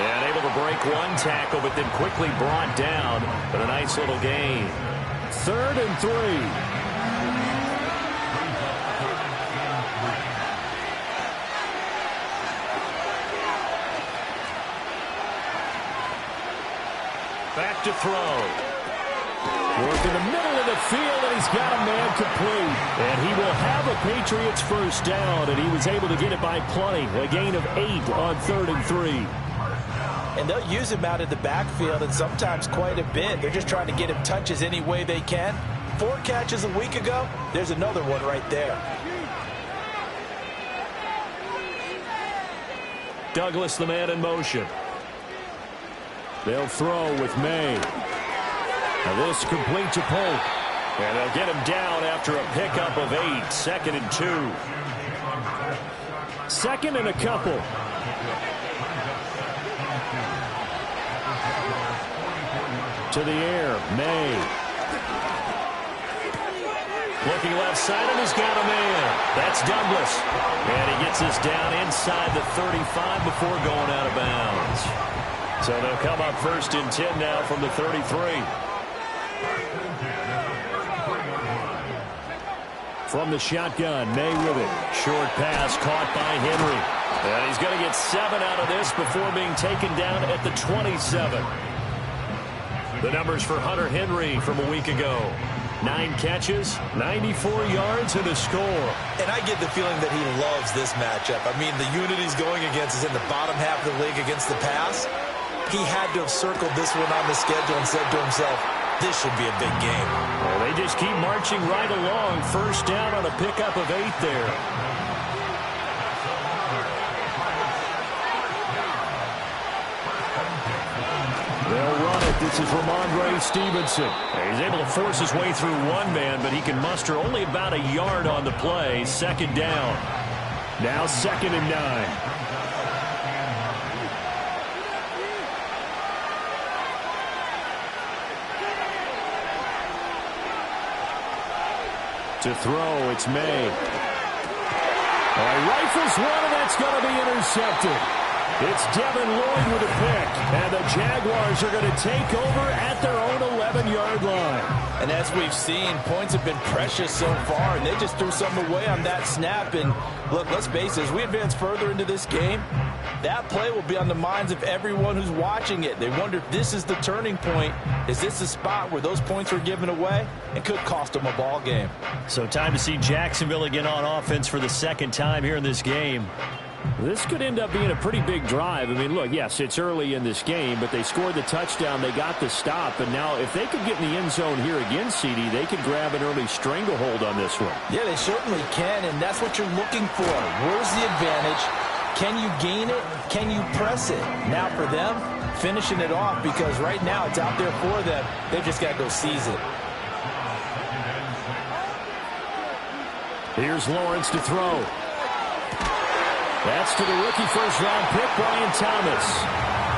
Speaker 11: And able to break one tackle, but then quickly brought down. But a nice little gain. 3rd and 3. Back to throw. Work in the middle of the field, and he's got a man complete. And he will have a Patriots first down, and he was able to get it by plenty. A gain of 8 on 3rd and 3.
Speaker 12: And they'll use him out of the backfield, and sometimes quite a bit. They're just trying to get him touches any way they can. 4 catches a week ago. There's another one right there.
Speaker 11: Douglas, the man in motion. They'll throw with May. Now this complete to Polk. And they'll get him down after a pickup of 8. 2nd and 2. 2nd and a couple. To the air, May. Looking left side, and he's got a man. That's Douglas. And he gets us down inside the 35 before going out of bounds. So they'll come up 1st and 10 now from the 33. from the shotgun. May with it. Short pass caught by Henry. And he's going to get 7 out of this before being taken down at the 27. The numbers for Hunter Henry from a week ago. 9 catches, 94 yards, and a score.
Speaker 12: And I get the feeling that he loves this matchup. I mean, the unit he's going against is in the bottom half of the league against the pass. He had to have circled this one on the schedule and said to himself, this should be a big game.
Speaker 11: Well, they just keep marching right along. First down on a pickup of 8 there. They'll run it. This is Ramondre Stevenson. He's able to force his way through one man, but he can muster only about a yard on the play. Second down. Now 2nd and 9. To throw, it's May. Rifles one, and that's going to be intercepted. It's Devin Lloyd with a pick, and the Jaguars are going to take over at their own 11-yard line.
Speaker 12: And as we've seen, points have been precious so far, and they just threw something away on that snap. And look, let's face it, as we advance further into this game, that play will be on the minds of everyone who's watching it. They wonder if this is the turning point. Is this the spot where those points are given away? It could cost them a ball game.
Speaker 11: So time to see Jacksonville again on offense for the second time here in this game. This could end up being a pretty big drive. I mean, look, yes, it's early in this game, but they scored the touchdown. They got the stop. And now if they could get in the end zone here again, CD, they could grab an early stranglehold on this one.
Speaker 12: Yeah, they certainly can, and that's what you're looking for. Where's the advantage? Can you gain it? Can you press it? Now for them, finishing it off, because right now it's out there for them. They've just got to go seize it.
Speaker 11: Here's Lawrence to throw. That's to the rookie first-round pick, Brian Thomas.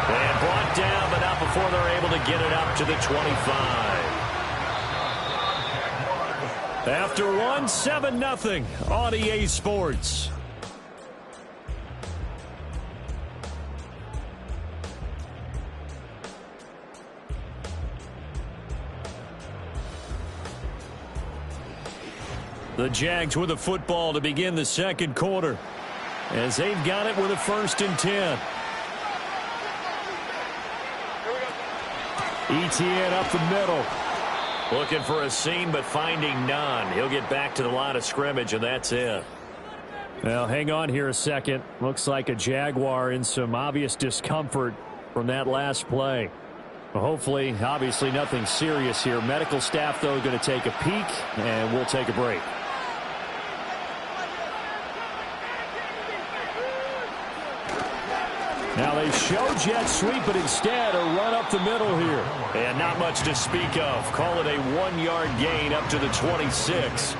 Speaker 11: And brought down, but not before they're able to get it up to the 25. After one, 7-0 on EA Sports. The Jags with the football to begin the second quarter, as they've got it with a 1st and 10. Etienne up the middle. Looking for a seam, but finding none. He'll get back to the line of scrimmage, and that's it. Now, hang on here a second. Looks like a Jaguar in some obvious discomfort from that last play. Well, hopefully, obviously, nothing serious here. Medical staff, though, going to take a peek, and we'll take a break. Now they show jet sweep, but instead a run up the middle here. And not much to speak of. Call it a 1-yard gain up to the 26.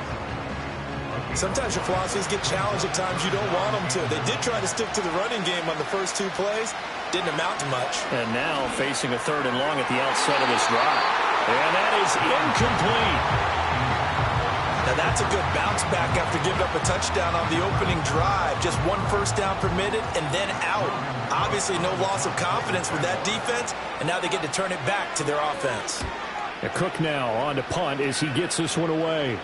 Speaker 12: Sometimes your philosophies get challenged at times you don't want them to. They did try to stick to the running game on the first 2 plays. Didn't amount to much.
Speaker 11: And now facing a 3rd and long at the outset of this drive. And that is incomplete.
Speaker 12: Now that's a good bounce back after giving up a touchdown on the opening drive. Just 1 first down permitted and then out. Obviously no loss of confidence with that defense, and now they get to turn it back to their offense.
Speaker 11: Cook now on to punt as he gets this one away.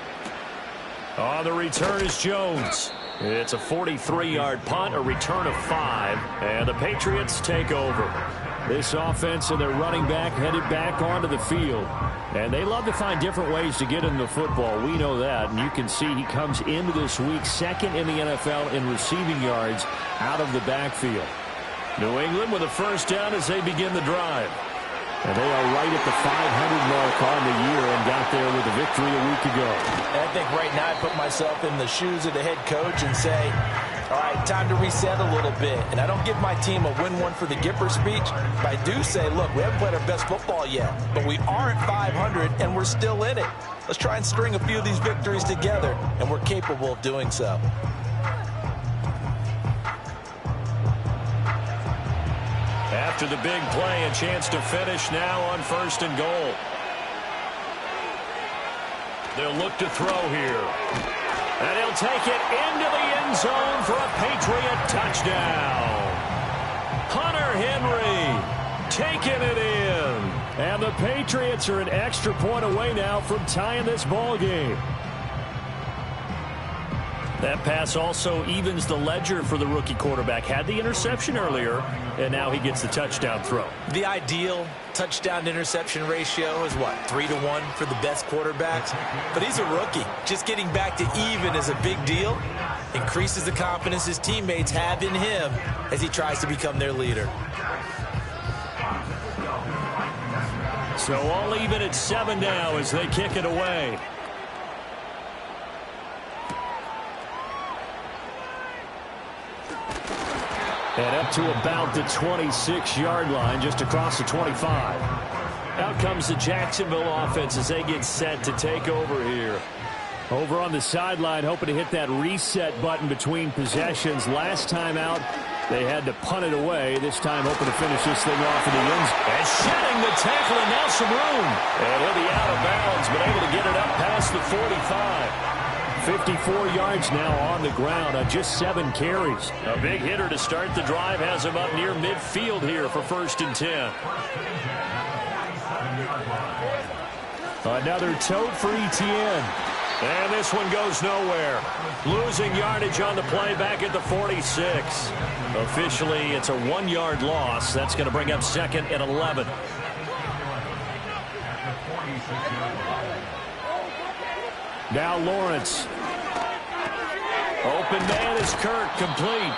Speaker 11: On the return is Jones. It's a 43-yard punt, a return of 5, and the Patriots take over. This offense and their running back headed back onto the field. And they love to find different ways to get into the football. We know that. And you can see he comes into this week 2nd in the NFL in receiving yards out of the backfield. New England with a first down as they begin the drive. And they are right at the 500 mark on the year and got there with a victory a week ago.
Speaker 12: And I think right now I put myself in the shoes of the head coach and say, all right, time to reset a little bit. And I don't give my team a win one for the Gipper speech, but I do say, look, we haven't played our best football yet, but we are at 500 and we're still in it. Let's try and string a few of these victories together, and we're capable of doing so.
Speaker 11: After the big play, a chance to finish now on 1st and goal. They'll look to throw here. And he'll take it into the end zone for a Patriot touchdown. Hunter Henry taking it in. And the Patriots are an extra point away now from tying this ball game. That pass also evens the ledger for the rookie quarterback. Had the interception earlier, and now he gets the touchdown throw.
Speaker 12: The ideal touchdown-interception ratio is what, 3-to-1 for the best quarterbacks? But he's a rookie. Just getting back to even is a big deal. Increases the confidence his teammates have in him as he tries to become their leader.
Speaker 11: So all even at 7 now as they kick it away. And up to about the 26-yard line, just across the 25. Out comes the Jacksonville offense as they get set to take over here. Over on the sideline, hoping to hit that reset button between possessions. Last time out, they had to punt it away. This time, hoping to finish this thing off in the end zone. And shedding the tackle, and now some room. And he'll be out of bounds, but able to get it up past the 45. 54 yards now on the ground on just 7 carries. A big hitter to start the drive has him up near midfield here for 1st and 10. Another tote for Etienne. And this one goes nowhere. Losing yardage on the play back at the 46. Officially, it's a 1-yard loss. That's going to bring up 2nd and 11. Now Lawrence. Open man is Kirk, complete.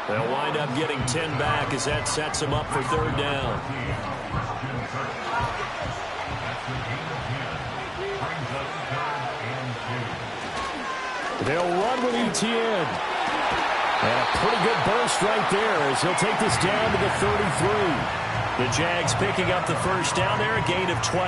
Speaker 11: They'll wind up getting 10 back as that sets him up for 3rd down. They'll run with Etienne. And a pretty good burst right there as he'll take this down to the 33. The Jags picking up the 1st down there, a gain of 12.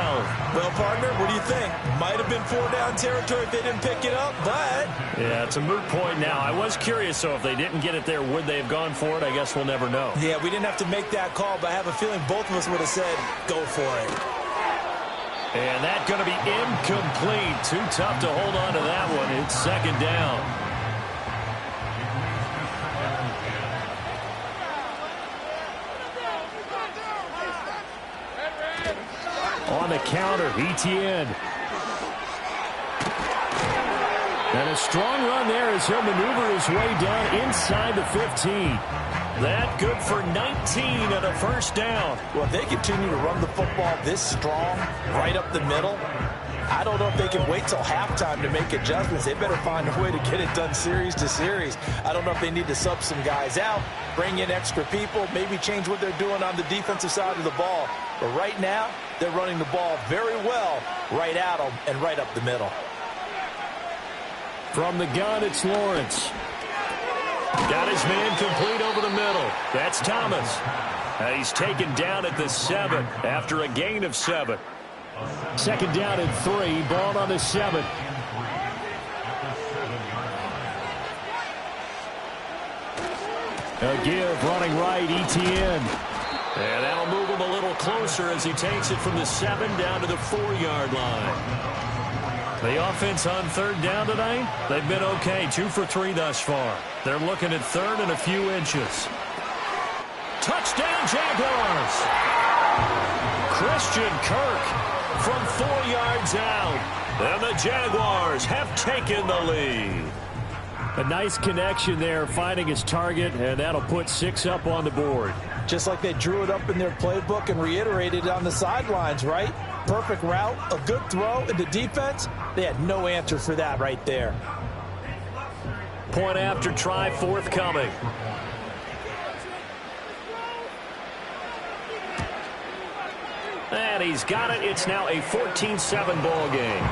Speaker 12: Well, partner, what do you think? Might have been 4-down territory if they didn't pick it up, but...
Speaker 11: Yeah, it's a moot point now. I was curious, so if they didn't get it there, would they have gone for it? I guess we'll never know.
Speaker 12: Yeah, we didn't have to make that call, but I have a feeling both of us would have said, go for it.
Speaker 11: And that's going to be incomplete. Too tough to hold on to that one. It's 2nd down. On the counter, Etienne. And a strong run there as he'll maneuver his way down inside the 15. That good for 19 and a 1st down.
Speaker 12: Well, if they continue to run the football this strong, right up the middle, I don't know if they can wait till halftime to make adjustments. They better find a way to get it done series to series. I don't know if they need to sub some guys out, bring in extra people, maybe change what they're doing on the defensive side of the ball. But right now, they're running the ball very well right at them and right up the middle.
Speaker 11: From the gun, it's Lawrence. Got his man complete over the middle. That's Thomas. He's taken down at the 7 after a gain of 7. 2nd down and 3. Ball on the 7. A give running right, Etienne. And that'll move him a little closer as he takes it from the 7 down to the 4-yard line. The offense on 3rd down tonight, they've been okay. 2 for 3 thus far. They're looking at 3rd and a few inches. Touchdown, Jaguars! Christian Kirk from 4 yards out. And the Jaguars have taken the lead. A nice connection there, finding his target, and that'll put 6 up on the board.
Speaker 12: Just like they drew it up in their playbook and reiterated it on the sidelines, right? Perfect route, a good throw, and the defense, they had no answer for that right there.
Speaker 11: Point after try forthcoming. And he's got it. It's now a 14-7 ball game.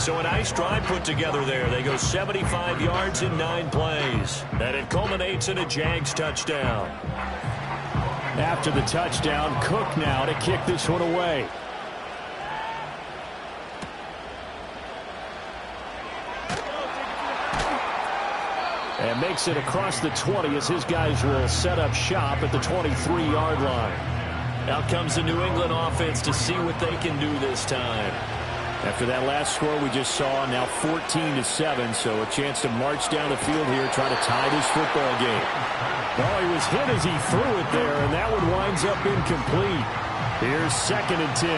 Speaker 11: So a nice drive put together there. They go 75 yards in 9 plays. And it culminates in a Jags touchdown. After the touchdown, Cook now to kick this one away. And makes it across the 20 as his guys will set up shop at the 23-yard line. Out comes the New England offense to see what they can do this time. After that last score we just saw, now 14-7, so a chance to march down the field here, try to tie this football game. Oh, he was hit as he threw it there, and that one winds up incomplete. Here's 2nd and 10.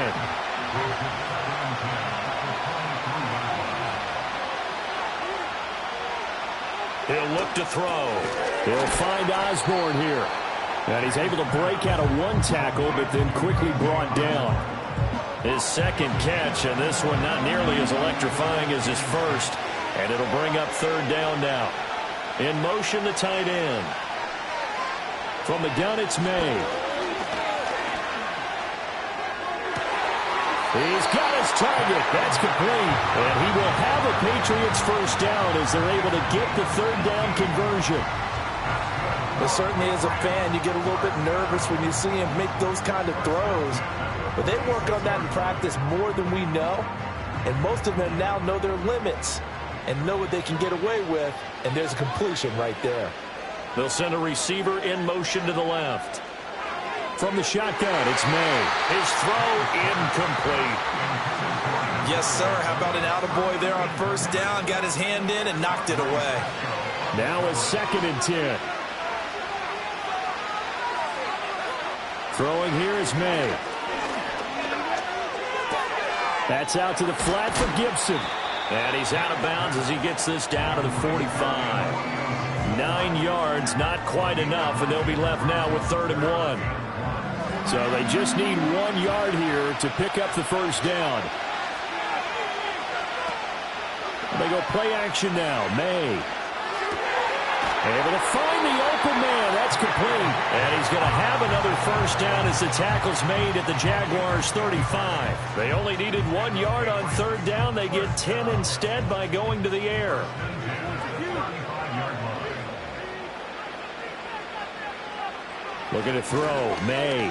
Speaker 11: He'll look to throw. He'll find Osborne here. And he's able to break out of one tackle, but then quickly brought down. His second catch, and this one not nearly as electrifying as his first. And it'll bring up third down now. In motion, the tight end. From the gun, it's May. He's got his target. That's complete. And he will have a Patriots first down as they're able to get the third down conversion.
Speaker 12: But certainly as a fan, you get a little bit nervous when you see him make those kind of throws. But they work on that in practice more than we know. And most of them now know their limits and know what they can get away with. And there's a completion right there.
Speaker 11: They'll send a receiver in motion to the left. From the shotgun, it's May. His throw incomplete.
Speaker 12: Yes, sir. How about an attaboy there on first down? Got his hand in and knocked it away.
Speaker 11: Now a 2nd and 10. Throwing here is May. That's out to the flat for Gibson. And he's out of bounds as he gets this down to the 45. 9 yards, not quite enough, and they'll be left now with 3rd and 1. So they just need 1 yard here to pick up the first down. They go play action now. May. Able to find the open man. That's complete. And he's going to have another first down as the tackle's made at the Jaguars' 35. They only needed 1 yard on 3rd down. They get 10 instead by going to the air. Looking to throw. May.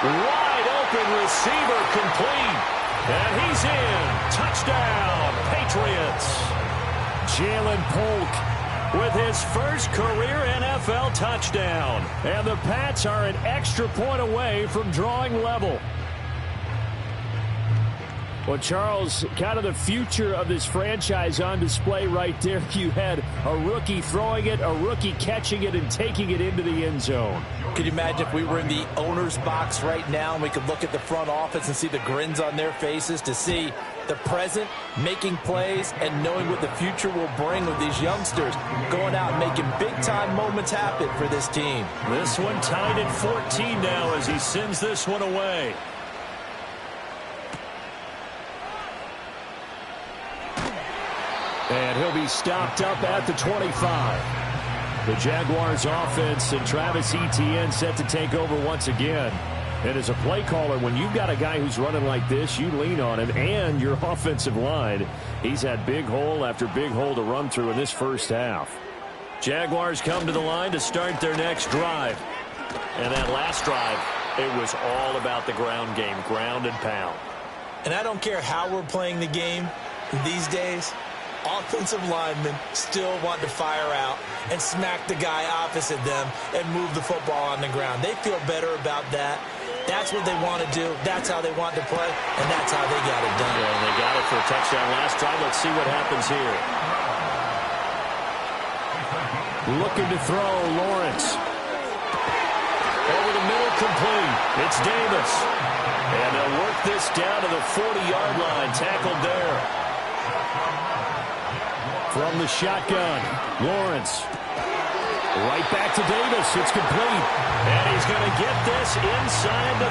Speaker 11: Wide open receiver complete. And he's in. Touchdown, Patriots. Jalen Polk with his first career NFL touchdown. And the Pats are an extra point away from drawing level. Well, Charles, kind of the future of this franchise on display right there. You had a rookie throwing it, a rookie catching it, and taking it into the end zone.
Speaker 12: Could you imagine if we were in the owner's box right now and we could look at the front office and see the grins on their faces, to see the present making plays and knowing what the future will bring with these youngsters going out and making big-time moments happen for this team.
Speaker 11: This one tied at 14 now as he sends this one away. And he'll be stopped up at the 25. The Jaguars offense and Travis Etienne set to take over once again. And as a play caller, when you've got a guy who's running like this, you lean on him and your offensive line. He's had big hole after big hole to run through in this first half. Jaguars come to the line to start their next drive. And that last drive, it was all about the ground game, ground and pound.
Speaker 12: And I don't care how we're playing the game these days, offensive linemen still want to fire out and smack the guy opposite them and move the football on the ground. They feel better about that. That's what they want to do. That's how they want to play, and that's how they got it done.
Speaker 11: Yeah, and they got it for a touchdown last drive. Let's see what happens here. Looking to throw, Lawrence. Over the middle, complete. It's Davis. And they'll work this down to the 40-yard line. Tackled there. From the shotgun, Lawrence. Right back to Davis. It's complete. And he's going to get this inside the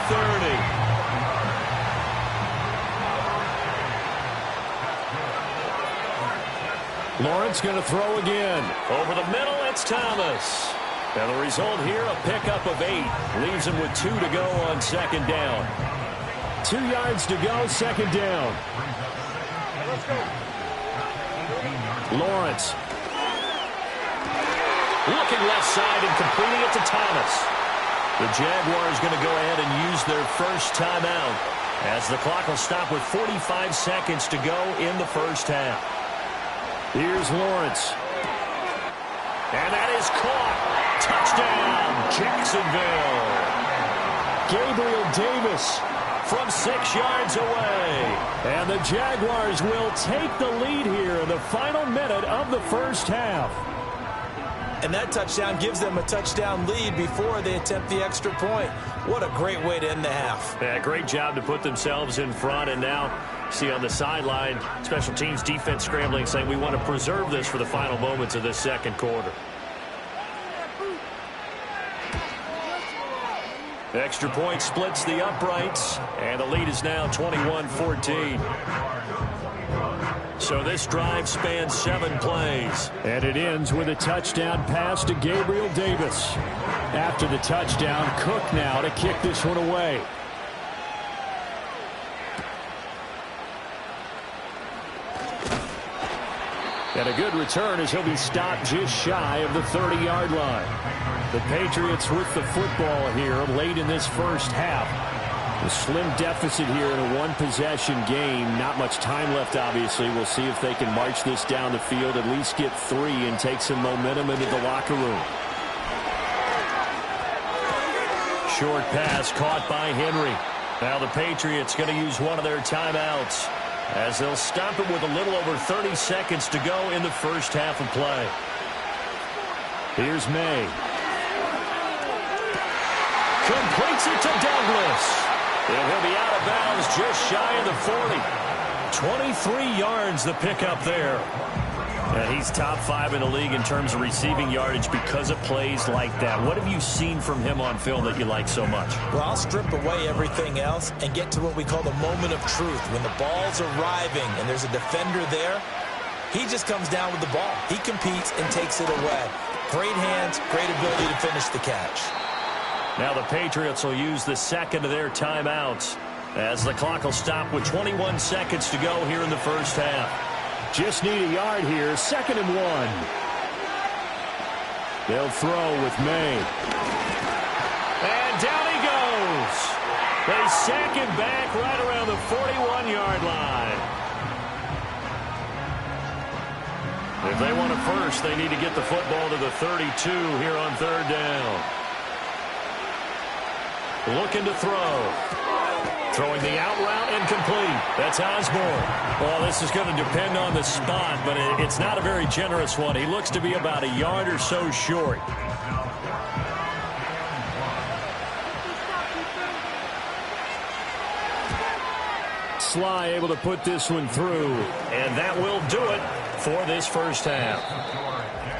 Speaker 11: 30. Lawrence going to throw again. Over the middle, it's Thomas. And the result here, a pickup of 8. Leaves him with 2 to go on 2nd down. 2 yards to go, 2nd down. Let's go. Lawrence. Looking left side and completing it to Thomas. The Jaguars going to go ahead and use their first timeout as the clock will stop with 45 seconds to go in the first half. Here's Lawrence. And that is caught. Touchdown, Jacksonville. Gabriel Davis from 6 yards away. And the Jaguars will take the lead here in the final minute of the first half.
Speaker 12: And that touchdown gives them a touchdown lead before they attempt the extra point. What a great way to end the half.
Speaker 11: Yeah, great job to put themselves in front, and now See on the sideline, special teams defense scrambling, saying we want to preserve this for the final moments of this second quarter. Extra point splits the uprights, and the lead is now 21-14. So this drive spans 7 plays.
Speaker 10: And it ends with a touchdown pass to Gabriel Davis. After the touchdown, Cook now to kick this one away. And a good return as he'll be stopped just shy of the 30-yard line. The Patriots with the football here late in this first half. A slim deficit here in a one-possession game. Not much time left, obviously. We'll see if they can march this down the field, at least get 3 and take some momentum into the locker room. Short pass caught by Henry. Now the Patriots going to use one of their timeouts as they'll stop it with a little over 30 seconds to go in the first half of play. Here's May. Completes it to Douglas. And he'll be out of bounds just shy of the 40. 23 yards the pickup there. And he's top 5 in the league in terms of receiving yardage because of plays like that. What have you seen from him on film that you like so much?
Speaker 12: Well, I'll strip away everything else and get to what we call the moment of truth. When the ball's arriving and there's a defender there, he just comes down with the ball. He competes and takes it away. Great hands, great ability to finish the catch.
Speaker 11: Now the Patriots will use the second of their timeouts as the clock will stop with 21 seconds to go here in the first half.
Speaker 10: Just need a yard here, 2nd and 1. They'll throw with May.
Speaker 11: And down he goes. They sack him back right around the 41-yard line. If they want a first, they need to get the football to the 32 here on 3rd down. Looking to throw. Throwing the out route incomplete. That's Osborne. Well, this is going to depend on the spot, but it's not a very generous one. He looks to be about a yard or so short.
Speaker 10: Sly able to put this one through.
Speaker 11: And that will do it for this first half.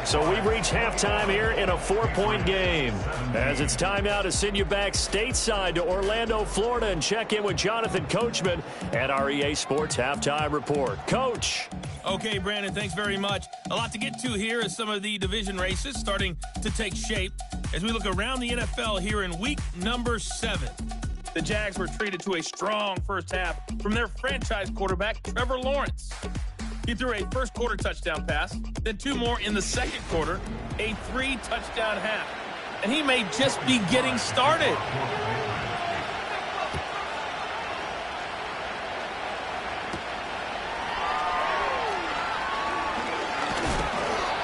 Speaker 11: So we've reached halftime here in a 4-point game. As it's time now to send you back stateside to Orlando, Florida, and check in with Jonathan Coachman at our EA Sports Halftime Report. Coach.
Speaker 13: Okay, Brandon, thanks very much. A lot to get to here as some of the division races starting to take shape as we look around the NFL here in week number 7. The Jags were treated to a strong first half from their franchise quarterback, Trevor Lawrence. He threw a first-quarter touchdown pass, then 2 more in the second quarter, a 3-touchdown half. And he may just be getting started.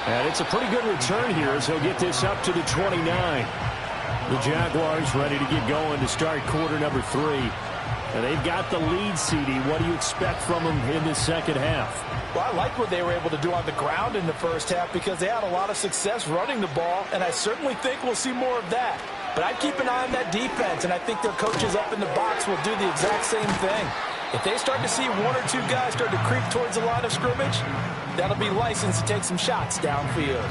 Speaker 10: And it's a pretty good return here as he'll get this up to the 29. The Jaguars ready to get going to start quarter number 3. And they've got the lead, CD. What do you expect from them in this second half?
Speaker 12: Well, I like what they were able to do on the ground in the first half because they had a lot of success running the ball, and I certainly think we'll see more of that. But I'd keep an eye on that defense, and I think their coaches up in the box will do the exact same thing. If they start to see 1 or 2 guys start to creep towards the line of scrimmage, that'll be licensed to take some shots downfield.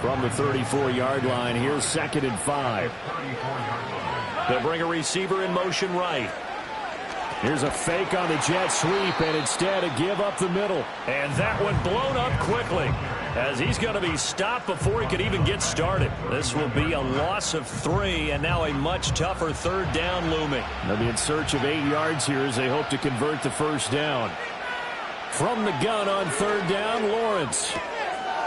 Speaker 10: From the 34-yard line, here's 2nd and 5.
Speaker 11: They'll bring a receiver in motion right.
Speaker 10: Here's a fake on the jet sweep, and instead a give up the middle.
Speaker 11: And that one blown up quickly as he's going to be stopped before he could even get started. This will be a loss of 3, and now a much tougher 3rd down looming.
Speaker 10: They'll be in search of 8 yards here as they hope to convert the first down. From the gun on 3rd down, Lawrence.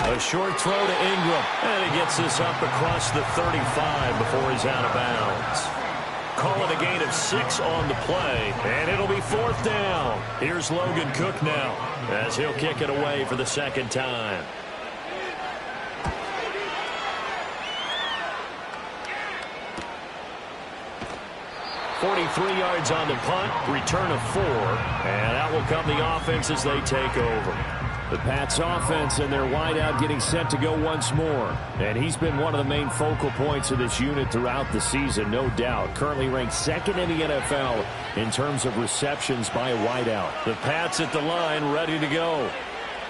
Speaker 11: A short throw to Ingram, and he gets this up across the 35 before he's out of bounds. Call it a gain of 6 on the play, and it'll be 4th down. Here's Logan Cook now as he'll kick it away for the 2nd time. .43 yards on the punt, return of 4, and out will come the offense as they take over. The Pats offense and their wideout getting set to go once more. And he's been one of the main focal points of this unit throughout the season, no doubt. Currently ranked second in the NFL in terms of receptions by a wideout. The Pats at the line, ready to go.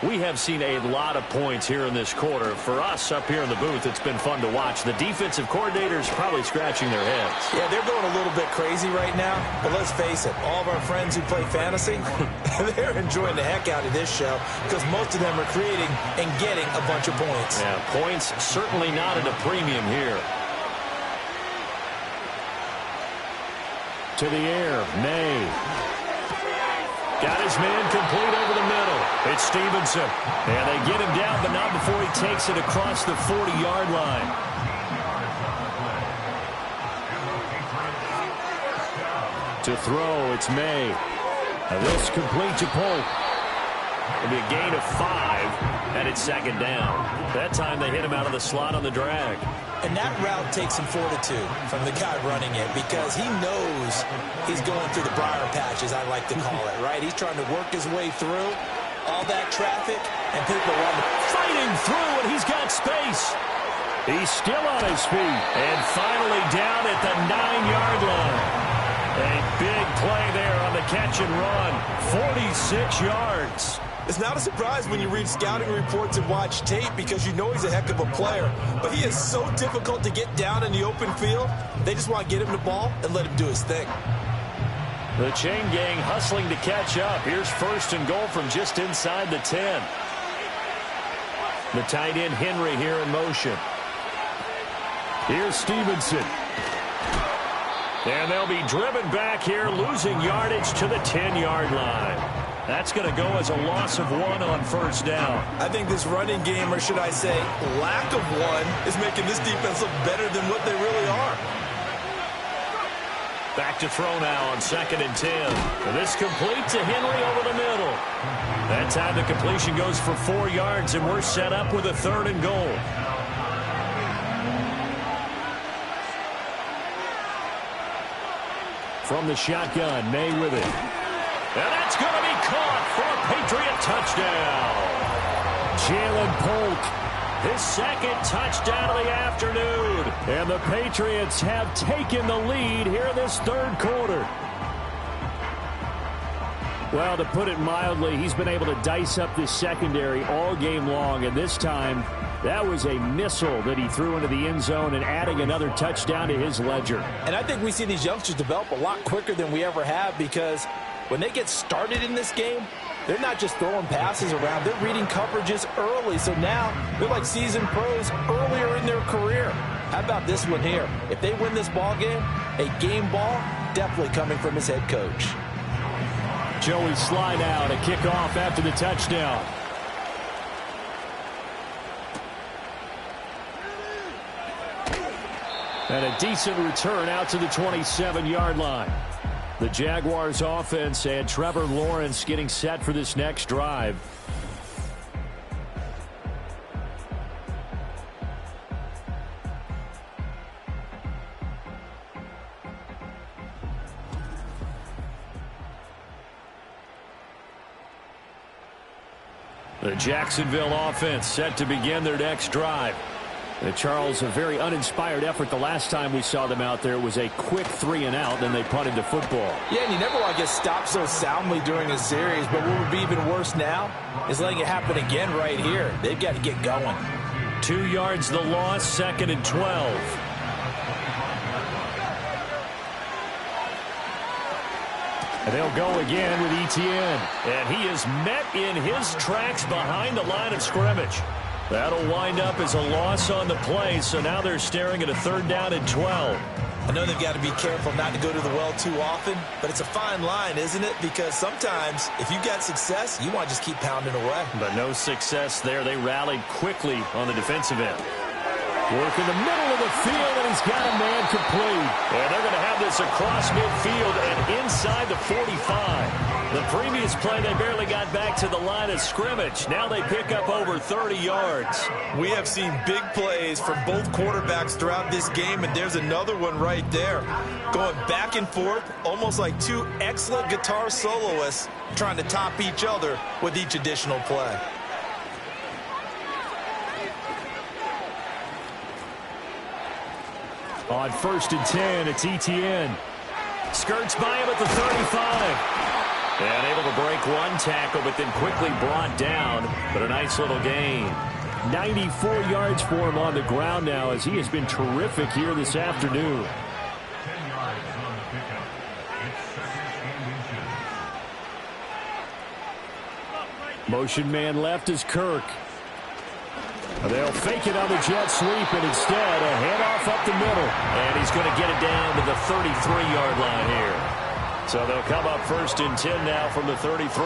Speaker 11: We have seen a lot of points here in this quarter. For us up here in the booth, it's been fun to watch. The defensive coordinators probably scratching their heads.
Speaker 12: Yeah, they're going a little bit crazy right now. But let's face it, all of our friends who play fantasy, they're enjoying the heck out of this show because most of them are creating and getting a bunch of points.
Speaker 11: Yeah, points certainly not at a premium here. To the air, May. Got his man complete over the middle. It's Stevenson. And they get him down, but not before he takes it across the 40-yard line. To throw, it's May. And this complete to Polk. It'll be a gain of 5, and it's second down. That time they hit him out of the slot on the drag.
Speaker 12: And that route takes some fortitude from the guy running it because he knows he's going through the briar patch, as I like to call it, right? He's trying to work his way through all that traffic, and people run
Speaker 11: fighting through, and he's got space. He's still on his feet, and finally down at the 9-yard line. A big play there on the catch and run, 46 yards.
Speaker 12: It's not a surprise when you read scouting reports and watch tape because you know he's a heck of a player. But he is so difficult to get down in the open field. They just want to get him the ball and let him do his thing.
Speaker 11: The chain gang hustling to catch up. Here's first and goal from just inside the 10. The tight end Henry here in motion. Here's Stevenson. And they'll be driven back here, losing yardage to the 10-yard line. That's going to go as a loss of 1 on first down.
Speaker 12: I think this running game, or should I say lack of one, is making this defense look better than what they really are.
Speaker 11: Back to throw now on 2nd and 10. And this complete to Henry over the middle. That time the completion goes for 4 yards, and we're set up with a 3rd and goal. From the shotgun, May with it. And that's going to be caught for a Patriot touchdown. Jalen Polk, his second touchdown of the afternoon. And the Patriots have taken the lead here in this 3rd quarter. Well, to put it mildly, he's been able to dice up this secondary all game long. And this time, that was a missile that he threw into the end zone and adding another touchdown to his ledger.
Speaker 12: And I think we see these youngsters develop a lot quicker than we ever have because when they get started in this game, they're not just throwing passes around. They're reading coverages early. So now they're like seasoned pros earlier in their career. How about this one here? If they win this ball game, a game ball definitely coming from his head coach.
Speaker 11: Joey Sly now to kick off after the touchdown. And a decent return out to the 27-yard line. The Jaguars offense and Trevor Lawrence getting set for this next drive. The Jacksonville offense set to begin their next drive. Charles, a very uninspired effort the last time we saw them out there. It was a quick 3-and-out, then they punted the football.
Speaker 12: Yeah, and you never want to get stopped so soundly during a series, but what would be even worse now is letting it happen again right here. They've got to get going.
Speaker 11: 2 yards the loss, 2nd and 12. And they'll go again with Etienne. And he is met in his tracks behind the line of scrimmage. That'll wind up as a loss on the play, so now they're staring at a 3rd down and 12.
Speaker 12: I know they've got to be careful not to go to the well too often, but it's a fine line, isn't it? Because sometimes, if you got success, you want to just keep pounding away.
Speaker 11: But no success there. They rallied quickly on the defensive end. Work in the middle of the field, and he's got a man complete. And they're going to have this across midfield and inside the 45. The previous play, they barely got back to the line of scrimmage. Now they pick up over 30 yards.
Speaker 12: We have seen big plays from both quarterbacks throughout this game, and there's another one right there. Going back and forth, almost like two excellent guitar soloists trying to top each other with each additional play.
Speaker 11: On 1st and 10, it's Etienne. Skirts by him at the 35. And able to break one tackle, but then quickly brought down. But a nice little gain. 94 yards for him on the ground now as he has been terrific here this afternoon.
Speaker 3: 10 yards on the pickup. It's 2nd and inches.
Speaker 11: Motion man left is Kirk. They'll fake it on the jet sweep, and instead a handoff up the middle. And he's going to get it down to the 33-yard line here. So they'll come up 1st and 10 now from the 33.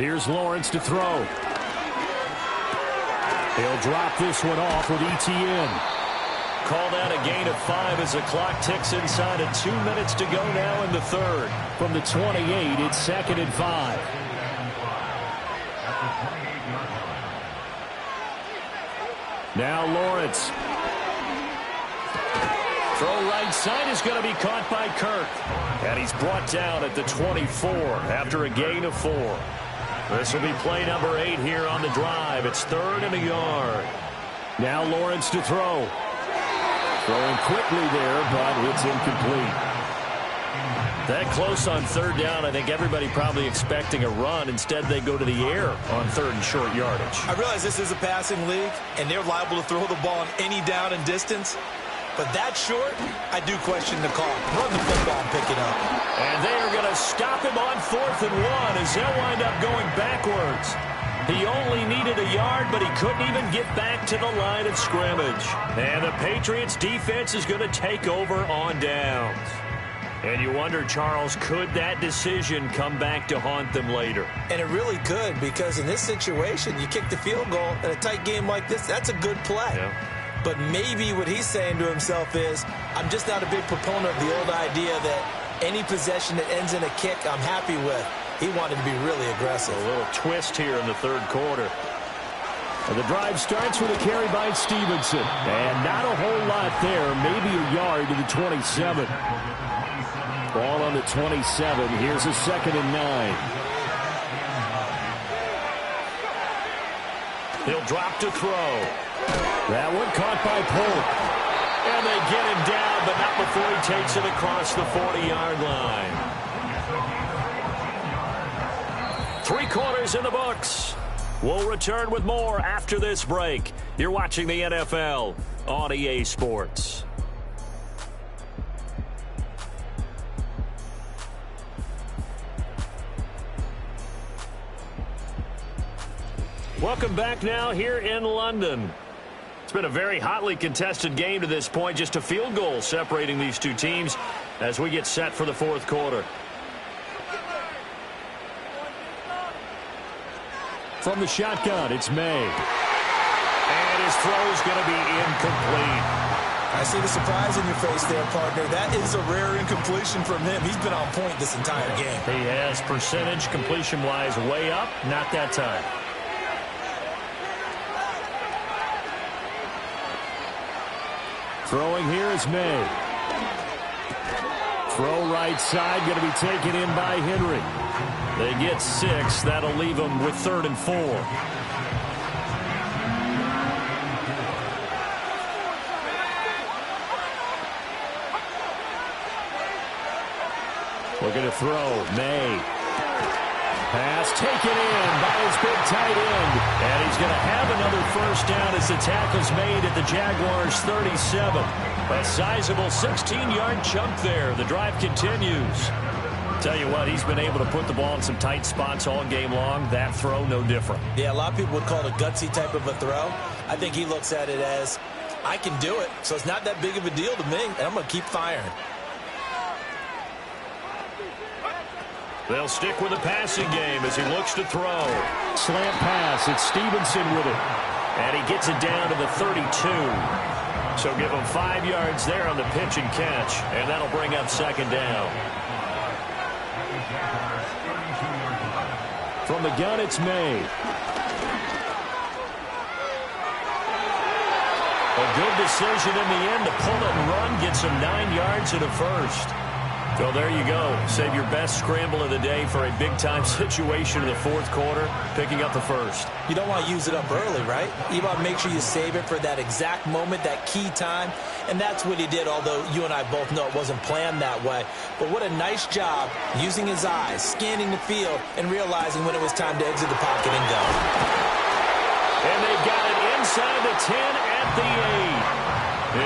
Speaker 11: Here's Lawrence to throw. He'll drop this one off with Etienne. Called out a gain of 5 as the clock ticks inside of 2 minutes to go now in the third. From the 28, it's 2nd and 5. Now Lawrence. Throw right side is going to be caught by Kirk. And he's brought down at the 24 after a gain of 4. This will be play number 8 here on the drive. It's 3rd and a yard. Now Lawrence to throw. Throwing quickly there, but it's incomplete. That close on 3rd down, I think everybody probably expecting a run. Instead, they go to the air on 3rd and short yardage.
Speaker 12: I realize this is a passing league, and they're liable to throw the ball on any down and distance. But that short, I do question the call. Run the football and pick it up.
Speaker 11: And they are going to stop him on 4th and 1 as they'll wind up going backwards. He only needed a yard, but he couldn't even get back to the line of scrimmage. And the Patriots defense is going to take over on downs. And you wonder, Charles, could that decision come back to haunt them later?
Speaker 12: And it really could, because in this situation, you kick the field goal in a tight game like this, that's a good play.
Speaker 11: Yeah.
Speaker 12: But maybe what he's saying to himself is, I'm just not a big proponent of the old idea that any possession that ends in a kick I'm happy with. He wanted to be really aggressive.
Speaker 11: A little twist here in the 3rd quarter. And the drive starts with a carry by Stevenson. And not a whole lot there, maybe a yard to the 27. Ball on the 27. Here's a 2nd and 9. He'll drop to throw. That one caught by Polk. And they get him down, but not before he takes it across the 40-yard line. 3 quarters in the books. We'll return with more after this break. You're watching the NFL on EA Sports. Welcome back now here in London. It's been a very hotly contested game to this point. Just a field goal separating these two teams as we get set for the 4th quarter. From the shotgun, it's May. And his throw is going to be incomplete.
Speaker 12: I see the surprise in your face there, partner. That is a rare incompletion from him. He's been on point this entire game.
Speaker 11: He has percentage completion-wise way up, not that time. Throwing here is May. Throw right side, going to be taken in by Henry. They get 6. That'll leave them with 3rd and 4. Looking to throw. May. Pass taken in by his big tight end. And he's going to have another 1st down as the tackle's made at the Jaguars' 37. A sizable 16-yard chunk there. The drive continues. Tell you what, he's been able to put the ball in some tight spots all game long. That throw, no different.
Speaker 12: Yeah, a lot of people would call it a gutsy type of a throw. I think he looks at it as, I can do it, so it's not that big of a deal to me, and I'm going to keep firing.
Speaker 11: They'll stick with the passing game as he looks to throw. Slant pass. It's Stevenson with it. And he gets it down to the 32. So give him 5 yards there on the pitch and catch. And that'll bring up 2nd down. From the gun, it's May. A good decision in the end to pull it and run. Gets him 9 yards and a 1st. Well, there you go. Save your best scramble of the day for a big-time situation in the fourth quarter, picking up the first.
Speaker 12: You don't want to use it up early, right? You want to make sure you save it for that exact moment, that key time, and that's what he did, although you and I both know it wasn't planned that way. But what a nice job using his eyes, scanning the field, and realizing when it was time to exit the pocket and go.
Speaker 11: And they got it inside the 10 at the 8.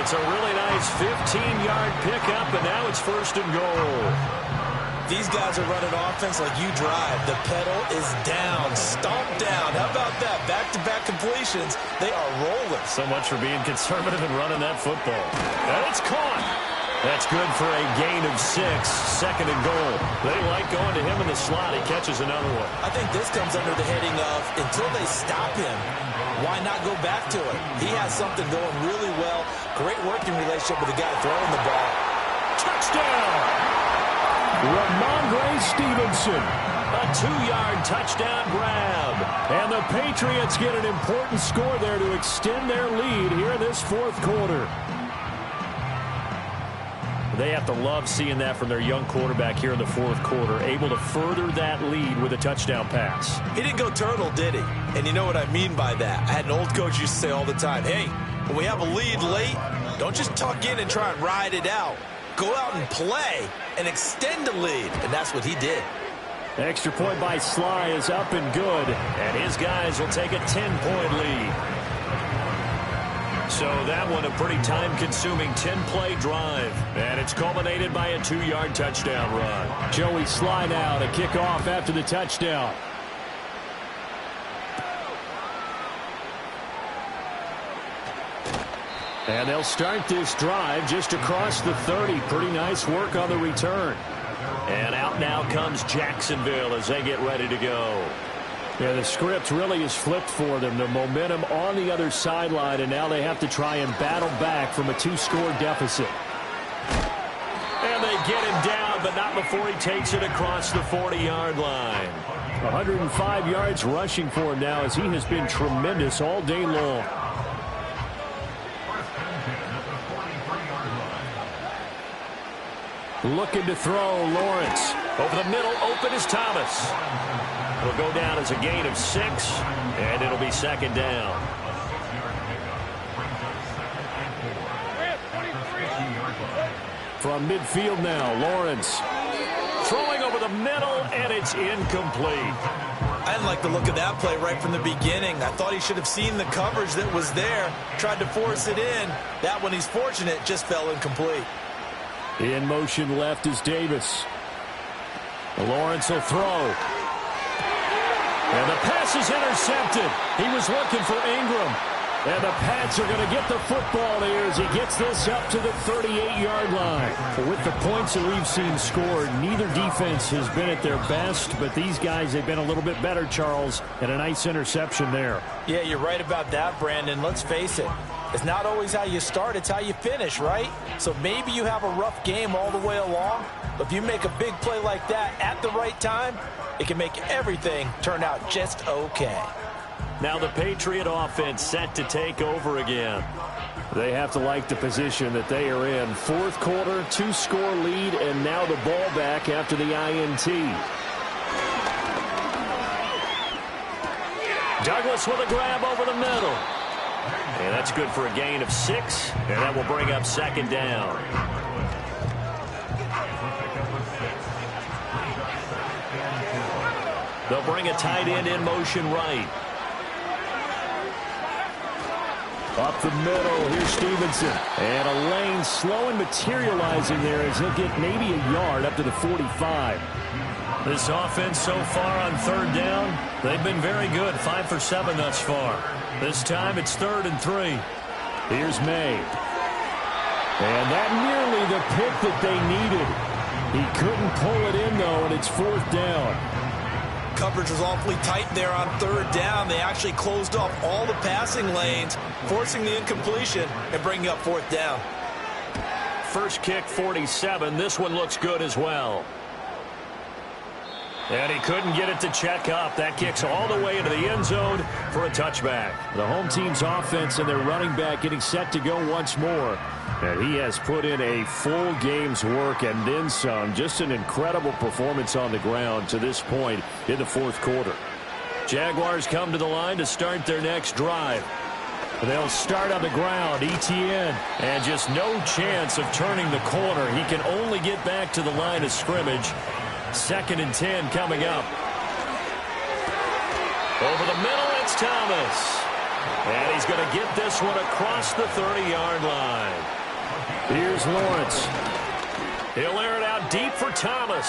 Speaker 11: It's a really nice 15-yard pickup, and now it's first and goal.
Speaker 12: These guys are running offense like you drive. The pedal is down, stomp down. How about that? Back-to-back completions. They are rolling.
Speaker 11: So much for being conservative and running that football. And it's caught. That's good for a gain of 6, second and goal. They like going to him in the slot. He catches another one.
Speaker 12: I think this comes under the heading of, until they stop him, why not go back to it? He has something going really well. Great working relationship with the guy throwing the ball.
Speaker 11: Touchdown! Ramondre Stevenson. A 2-yard touchdown grab. And the Patriots get an important score there to extend their lead here in this fourth quarter. They have to love seeing that from their young quarterback here in the fourth quarter, able to further that lead with a touchdown pass.
Speaker 12: He didn't go turtle, did he? And you know what I mean by that. I had an old coach used to say all the time, hey, when we have a lead late, don't just tuck in and try and ride it out. Go out and play and extend the lead. And that's what he did.
Speaker 11: Extra point by Sly is up and good. And his guys will take a 10-point lead. So that one a pretty time-consuming 10-play drive. And it's culminated by a 2-yard touchdown run. Joey Sly now to kick off after the touchdown. And they'll start this drive just across the 30. Pretty nice work on the return. And out now comes Jacksonville as they get ready to go. Yeah, the script really is flipped for them. The momentum on the other sideline, and now they have to try and battle back from a 2-score deficit. And they get him down, but not before he takes it across the 40-yard line. 105 yards rushing for him now as he has been tremendous all day long. Looking to throw, Lawrence. Over the middle, open is Thomas. It'll go down as a gain of 6, and it'll be second down. From midfield now, Lawrence. Throwing over the middle, and it's incomplete.
Speaker 12: I didn't like the look of that play right from the beginning. I thought he should have seen the coverage that was there, tried to force it in. That one, he's fortunate, just fell incomplete.
Speaker 11: In motion left is Davis. Lawrence will throw. And the pass is intercepted. He was looking for Ingram. And the Pats are going to get the football there as he gets this up to the 38-yard line. With the points that we've seen scored, neither defense has been at their best, but these guys have been a little bit better, Charles, and a nice interception there.
Speaker 12: Yeah, you're right about that, Brandon. Let's face it. It's not always how you start, it's how you finish, right? So maybe you have a rough game all the way along, but if you make a big play like that at the right time, it can make everything turn out just okay.
Speaker 11: Now the Patriot offense set to take over again. They have to like the position that they are in. Fourth quarter, 2-score lead, and now the ball back after the INT. Douglas with a grab over the middle. And that's good for a gain of 6, and that will bring up second down. They'll bring a tight end in motion right. Up the middle, here's Stevenson. And a lane slow and materializing there as he'll get maybe a yard up to the 45. This offense so far on third down, they've been very good, 5 for 7 thus far. This time it's 3rd and 3. Here's May. And that nearly the pick that they needed. He couldn't pull it in, though, and it's 4th down.
Speaker 12: Coverage was awfully tight there on 3rd down. They actually closed off all the passing lanes, forcing the incompletion and bringing up 4th down.
Speaker 11: First kick, 47. This one looks good as well. And he couldn't get it to check up. That kicks all the way into the end zone for a touchback. The home team's offense and their running back getting set to go once more. And he has put in a full game's work and then some. Just an incredible performance on the ground to this point in the fourth quarter. Jaguars come to the line to start their next drive. They'll start on the ground. Etienne, and just no chance of turning the corner. He can only get back to the line of scrimmage. 2nd and 10 coming up. Over the middle, it's Thomas. And he's going to get this one across the 30-yard line. Here's Lawrence. He'll air it out deep for Thomas.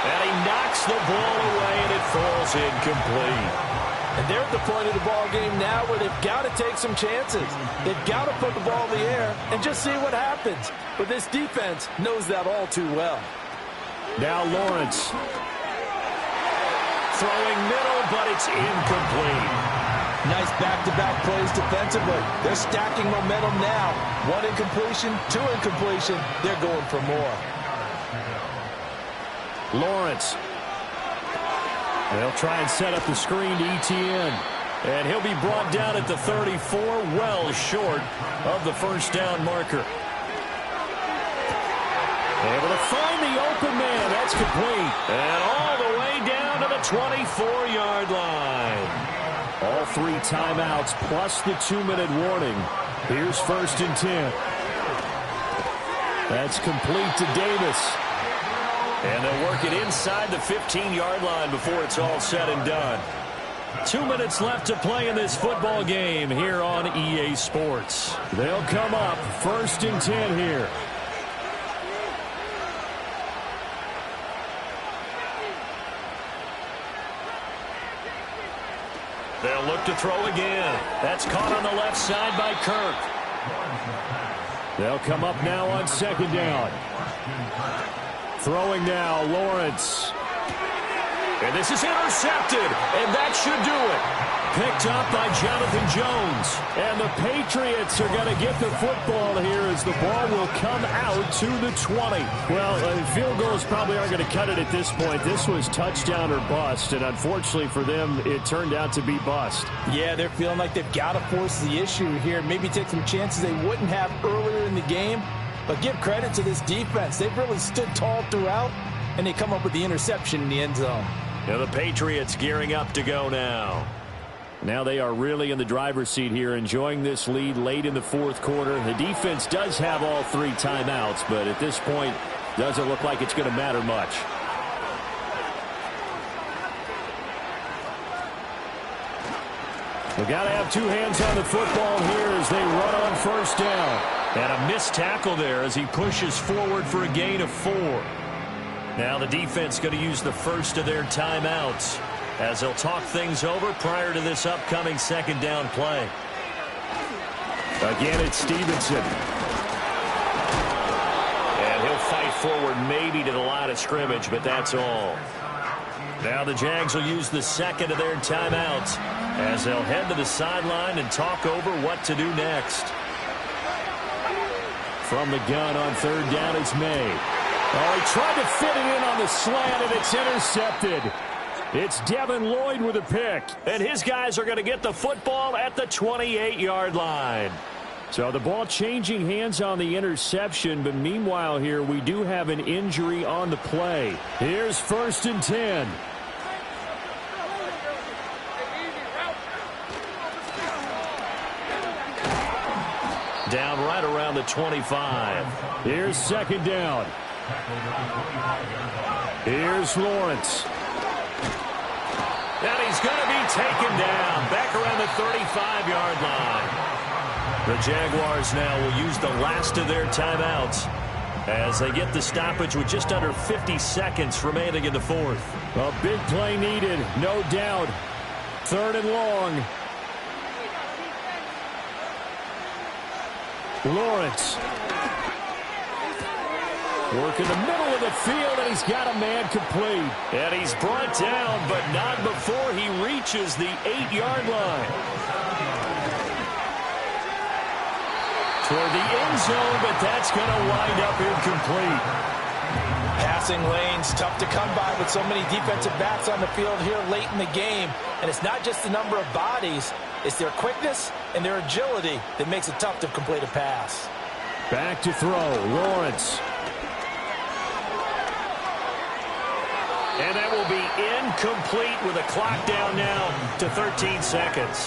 Speaker 11: And he knocks the ball away, and it falls incomplete.
Speaker 12: And they're at the point of the ball game now where they've got to take some chances. They've got to put the ball in the air and just see what happens. But this defense knows that all too well.
Speaker 11: Now Lawrence. Throwing middle, but it's incomplete.
Speaker 12: Nice back-to-back plays defensively. They're stacking momentum now. 1 incompletion, 2 incompletion. They're going for more.
Speaker 11: Lawrence. They'll try and set up the screen to Etienne. And he'll be brought down at the 34, well short of the first down marker. Able to find the open man. That's complete. And all the way down to the 24-yard line. All 3 timeouts plus the 2-minute warning. Here's 1st and 10. That's complete to Davis. And they'll work it inside the 15-yard line before it's all said and done. 2 minutes left to play in this football game here on EA Sports. They'll come up 1st and 10 here. They'll look to throw again. That's caught on the left side by Kirk. They'll come up now on 2nd down. Throwing now, Lawrence. And this is intercepted, and that should do it. Picked up by Jonathan Jones. And the Patriots are going to get the football here as the ball will come out to the 20. Well, field goals probably aren't going to cut it at this point. This was touchdown or bust, and unfortunately for them, it turned out to be bust.
Speaker 12: Yeah, they're feeling like they've got to force the issue here. Maybe take some chances they wouldn't have earlier in the game. But give credit to this defense. They've really stood tall throughout, and they come up with the interception in the end zone.
Speaker 11: Now the Patriots gearing up to go now. Now they are really in the driver's seat here, enjoying this lead late in the fourth quarter. The defense does have all 3 timeouts, but at this point, doesn't look like it's going to matter much. We've got to have 2 hands on the football here as they run on 1st down. And a missed tackle there as he pushes forward for a gain of 4. Now the defense going to use the first of their timeouts as they'll talk things over prior to this upcoming 2nd down play. Again, it's Stevenson. And he'll fight forward maybe to the line of scrimmage, but that's all. Now the Jags will use the 2nd of their timeouts as they'll head to the sideline and talk over what to do next. From the gun on 3rd down, it's May. Oh, he tried to fit it in on the slant, and it's intercepted. It's Devin Lloyd with a pick. And his guys are going to get the football at the 28-yard line. So the ball changing hands on the interception, but meanwhile here we do have an injury on the play. Here's 1st and 10. Down right around the 25. Here's 2nd down. Here's Lawrence. And he's going to be taken down back around the 35-yard line. The Jaguars now will use the last of their timeouts as they get the stoppage with just under 50 seconds remaining in the fourth. A big play needed, no doubt. 3rd and long. Lawrence. Work in the middle of the field, and he's got a man complete. And he's brought down, but not before he reaches the 8-yard line. Toward the end zone, but that's going to wind up incomplete.
Speaker 12: Passing lanes, tough to come by with so many defensive backs on the field here late in the game. And it's not just the number of bodies, It's their quickness and their agility that makes it tough to complete a pass.
Speaker 11: Back to throw, Lawrence. And that will be incomplete with a clock down now to 13 seconds.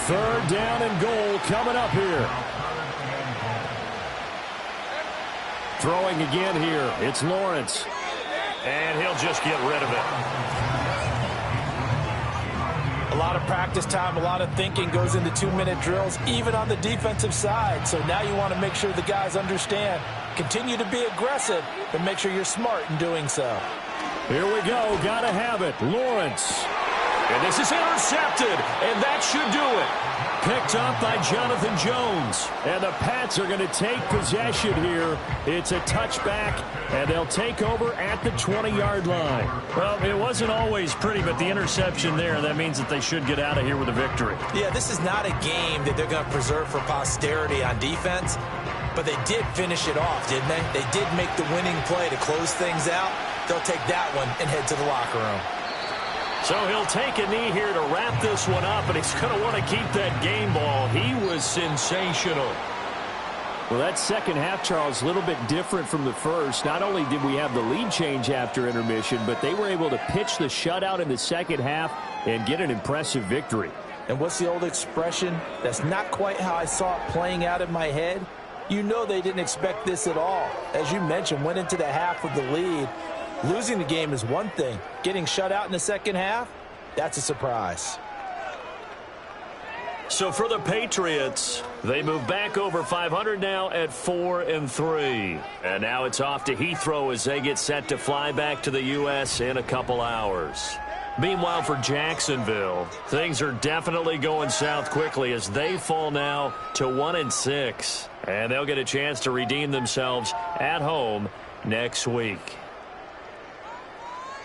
Speaker 11: Third down and goal coming up here. Throwing again here. It's Lawrence. And he'll just get rid of it.
Speaker 12: A lot of practice time, a lot of thinking goes into 2-minute drills, even on the defensive side. So now you want to make sure the guys understand. Continue to be aggressive, but make sure you're smart in doing so.
Speaker 11: Here we go. Got to have it. Lawrence. And this is intercepted, and that should do it. Picked up by Jonathan Jones. And the Pats are going to take possession here. It's a touchback, and they'll take over at the 20-yard line.
Speaker 10: Well, it wasn't always pretty, but the interception there, that means that they should get out of here with a victory.
Speaker 12: Yeah, this is not a game that they're going to preserve for posterity on defense, but they did finish it off, didn't they? They did make the winning play to close things out. They'll take that one and head to the locker room.
Speaker 10: So he'll take a knee here to wrap this one up, and he's going to want to keep that game ball. He was sensational.
Speaker 11: Well, that second half, Charles, a little bit different from the first. Not only did we have the lead change after intermission, but they were able to pitch the shutout in the second half and get an impressive victory.
Speaker 12: And what's the old expression? That's not quite how I saw it playing out in my head. You know they didn't expect this at all. As you mentioned, went into the half with the lead. Losing the game is one thing. Getting shut out in the second half, that's a surprise.
Speaker 10: So for the Patriots, they move back over 500 now at 4-3. And now it's off to Heathrow as they get set to fly back to the U.S. in a couple hours. Meanwhile, for Jacksonville, things are definitely going south quickly as they fall now to 1-6. And they'll get a chance to redeem themselves at home next week.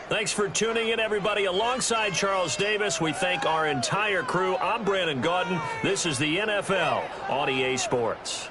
Speaker 10: Thanks for tuning in, everybody. Alongside Charles Davis, we thank our entire crew. I'm Brandon Gaudin. This is the NFL on EA Sports.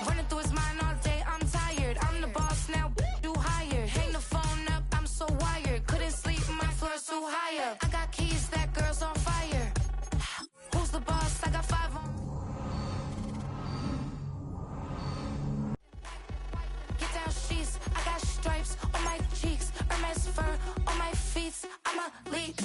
Speaker 15: Running through his mind all day, I'm tired. I'm the boss now, do higher. Hang the phone up, I'm so wired. Couldn't sleep, my floor's too high up. I got keys, that girl's on fire. Who's the boss? I got 5 on. Get down sheets, I got stripes on my cheeks. Hermes fur on my feet, I'm a lead.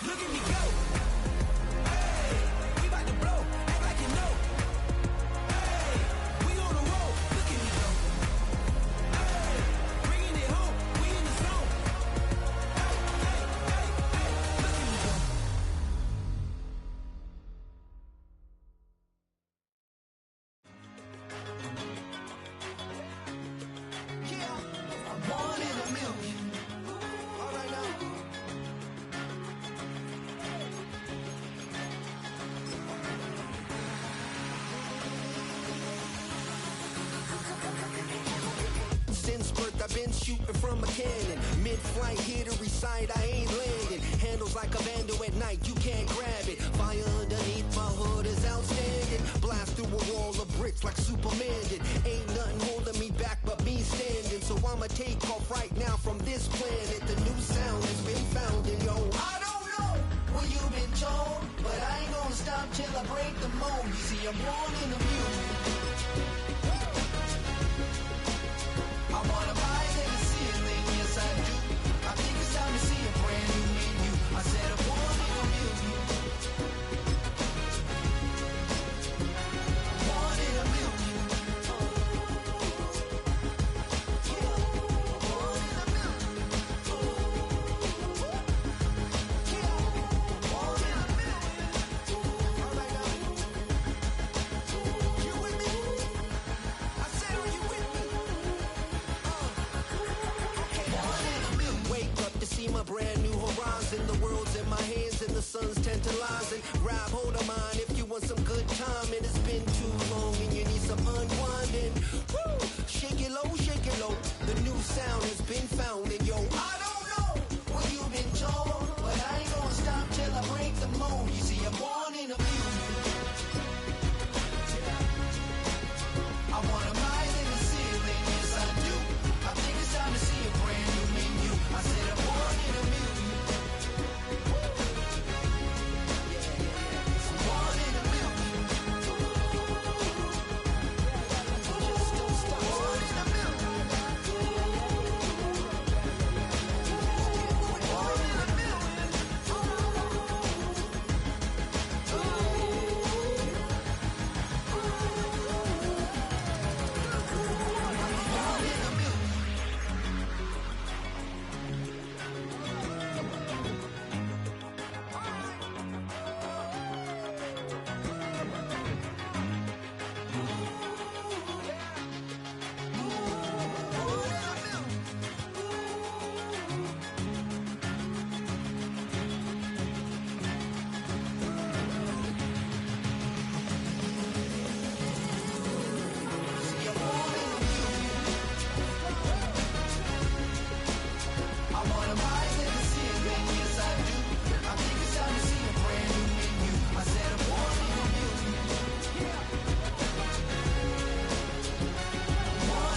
Speaker 7: Look at me go. Hey, we about to
Speaker 18: man shooting from a cannon. Mid-flight, here to recite, I ain't landing. Handles like a vandal at night, you can't grab it. Fire underneath my hood is outstanding. Blast through a wall of bricks like Superman did. Ain't nothing holding me back but me standing. So I'ma take off right now from this planet. The new sound has been found in yo. I don't know what you've been told, but I ain't gonna stop till I break the mold. You see, I'm born in the music. I wanna rise in the ceiling, yes I do. I think it's time to see a brand new menu. I said I'm born in the music. Born in a million. My brand new horizon, the world's in my hands and the sun's tantalizing. Grab hold of mine if you want some good time, and it's been too long and you need some unwinding. Woo! Shake it low, the new sound has been found, and yo, I don't know what you've been told, but I ain't gonna stop till I break the mold. You see, I'm born in a music. I wanna rise in the ceiling, yes I do. I think it's time to see a brand new menu. I said I'm born in a million. Born in a million. Born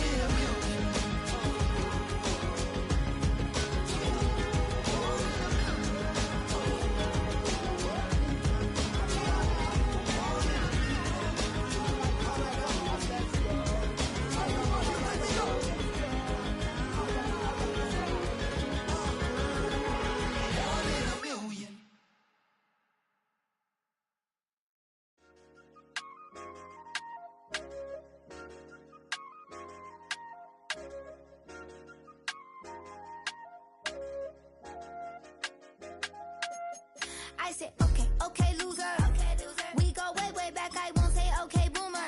Speaker 18: in a million.
Speaker 15: I said, okay, loser. We go way back, I won't say okay, boomer.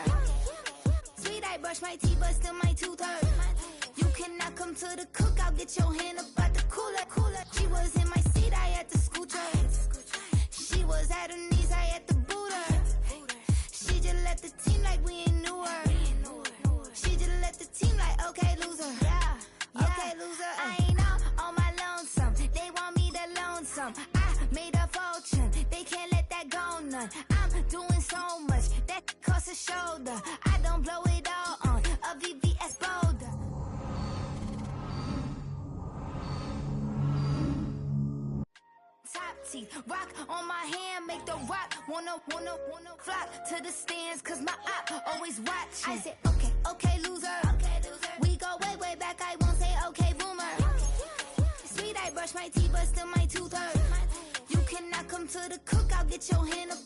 Speaker 15: Sweet, I brush my teeth, but still my tooth hurt. You cannot come to the cookout, get your hand up at the cooler. She was in my seat, I had to scoot her. She was at her knees, I had to boot her. She just left the team like we ain't knew her. She just left the team like, okay, loser. Yeah, okay, loser. I ain't out on my lonesome. They want me to loan some. I made a fortune. They can't let that go none. I'm doing so much that costs a shoulder. I don't blow it all on a VVS Boulder. Top teeth, rock on my hand, make the rock wanna flock to the stands, cause my op always watching. I said, okay, loser. We go way back, I won't say okay, boomer. Sweet, I brush my teeth, but still my tooth hurt. You cannot come to the cookout, get your hand up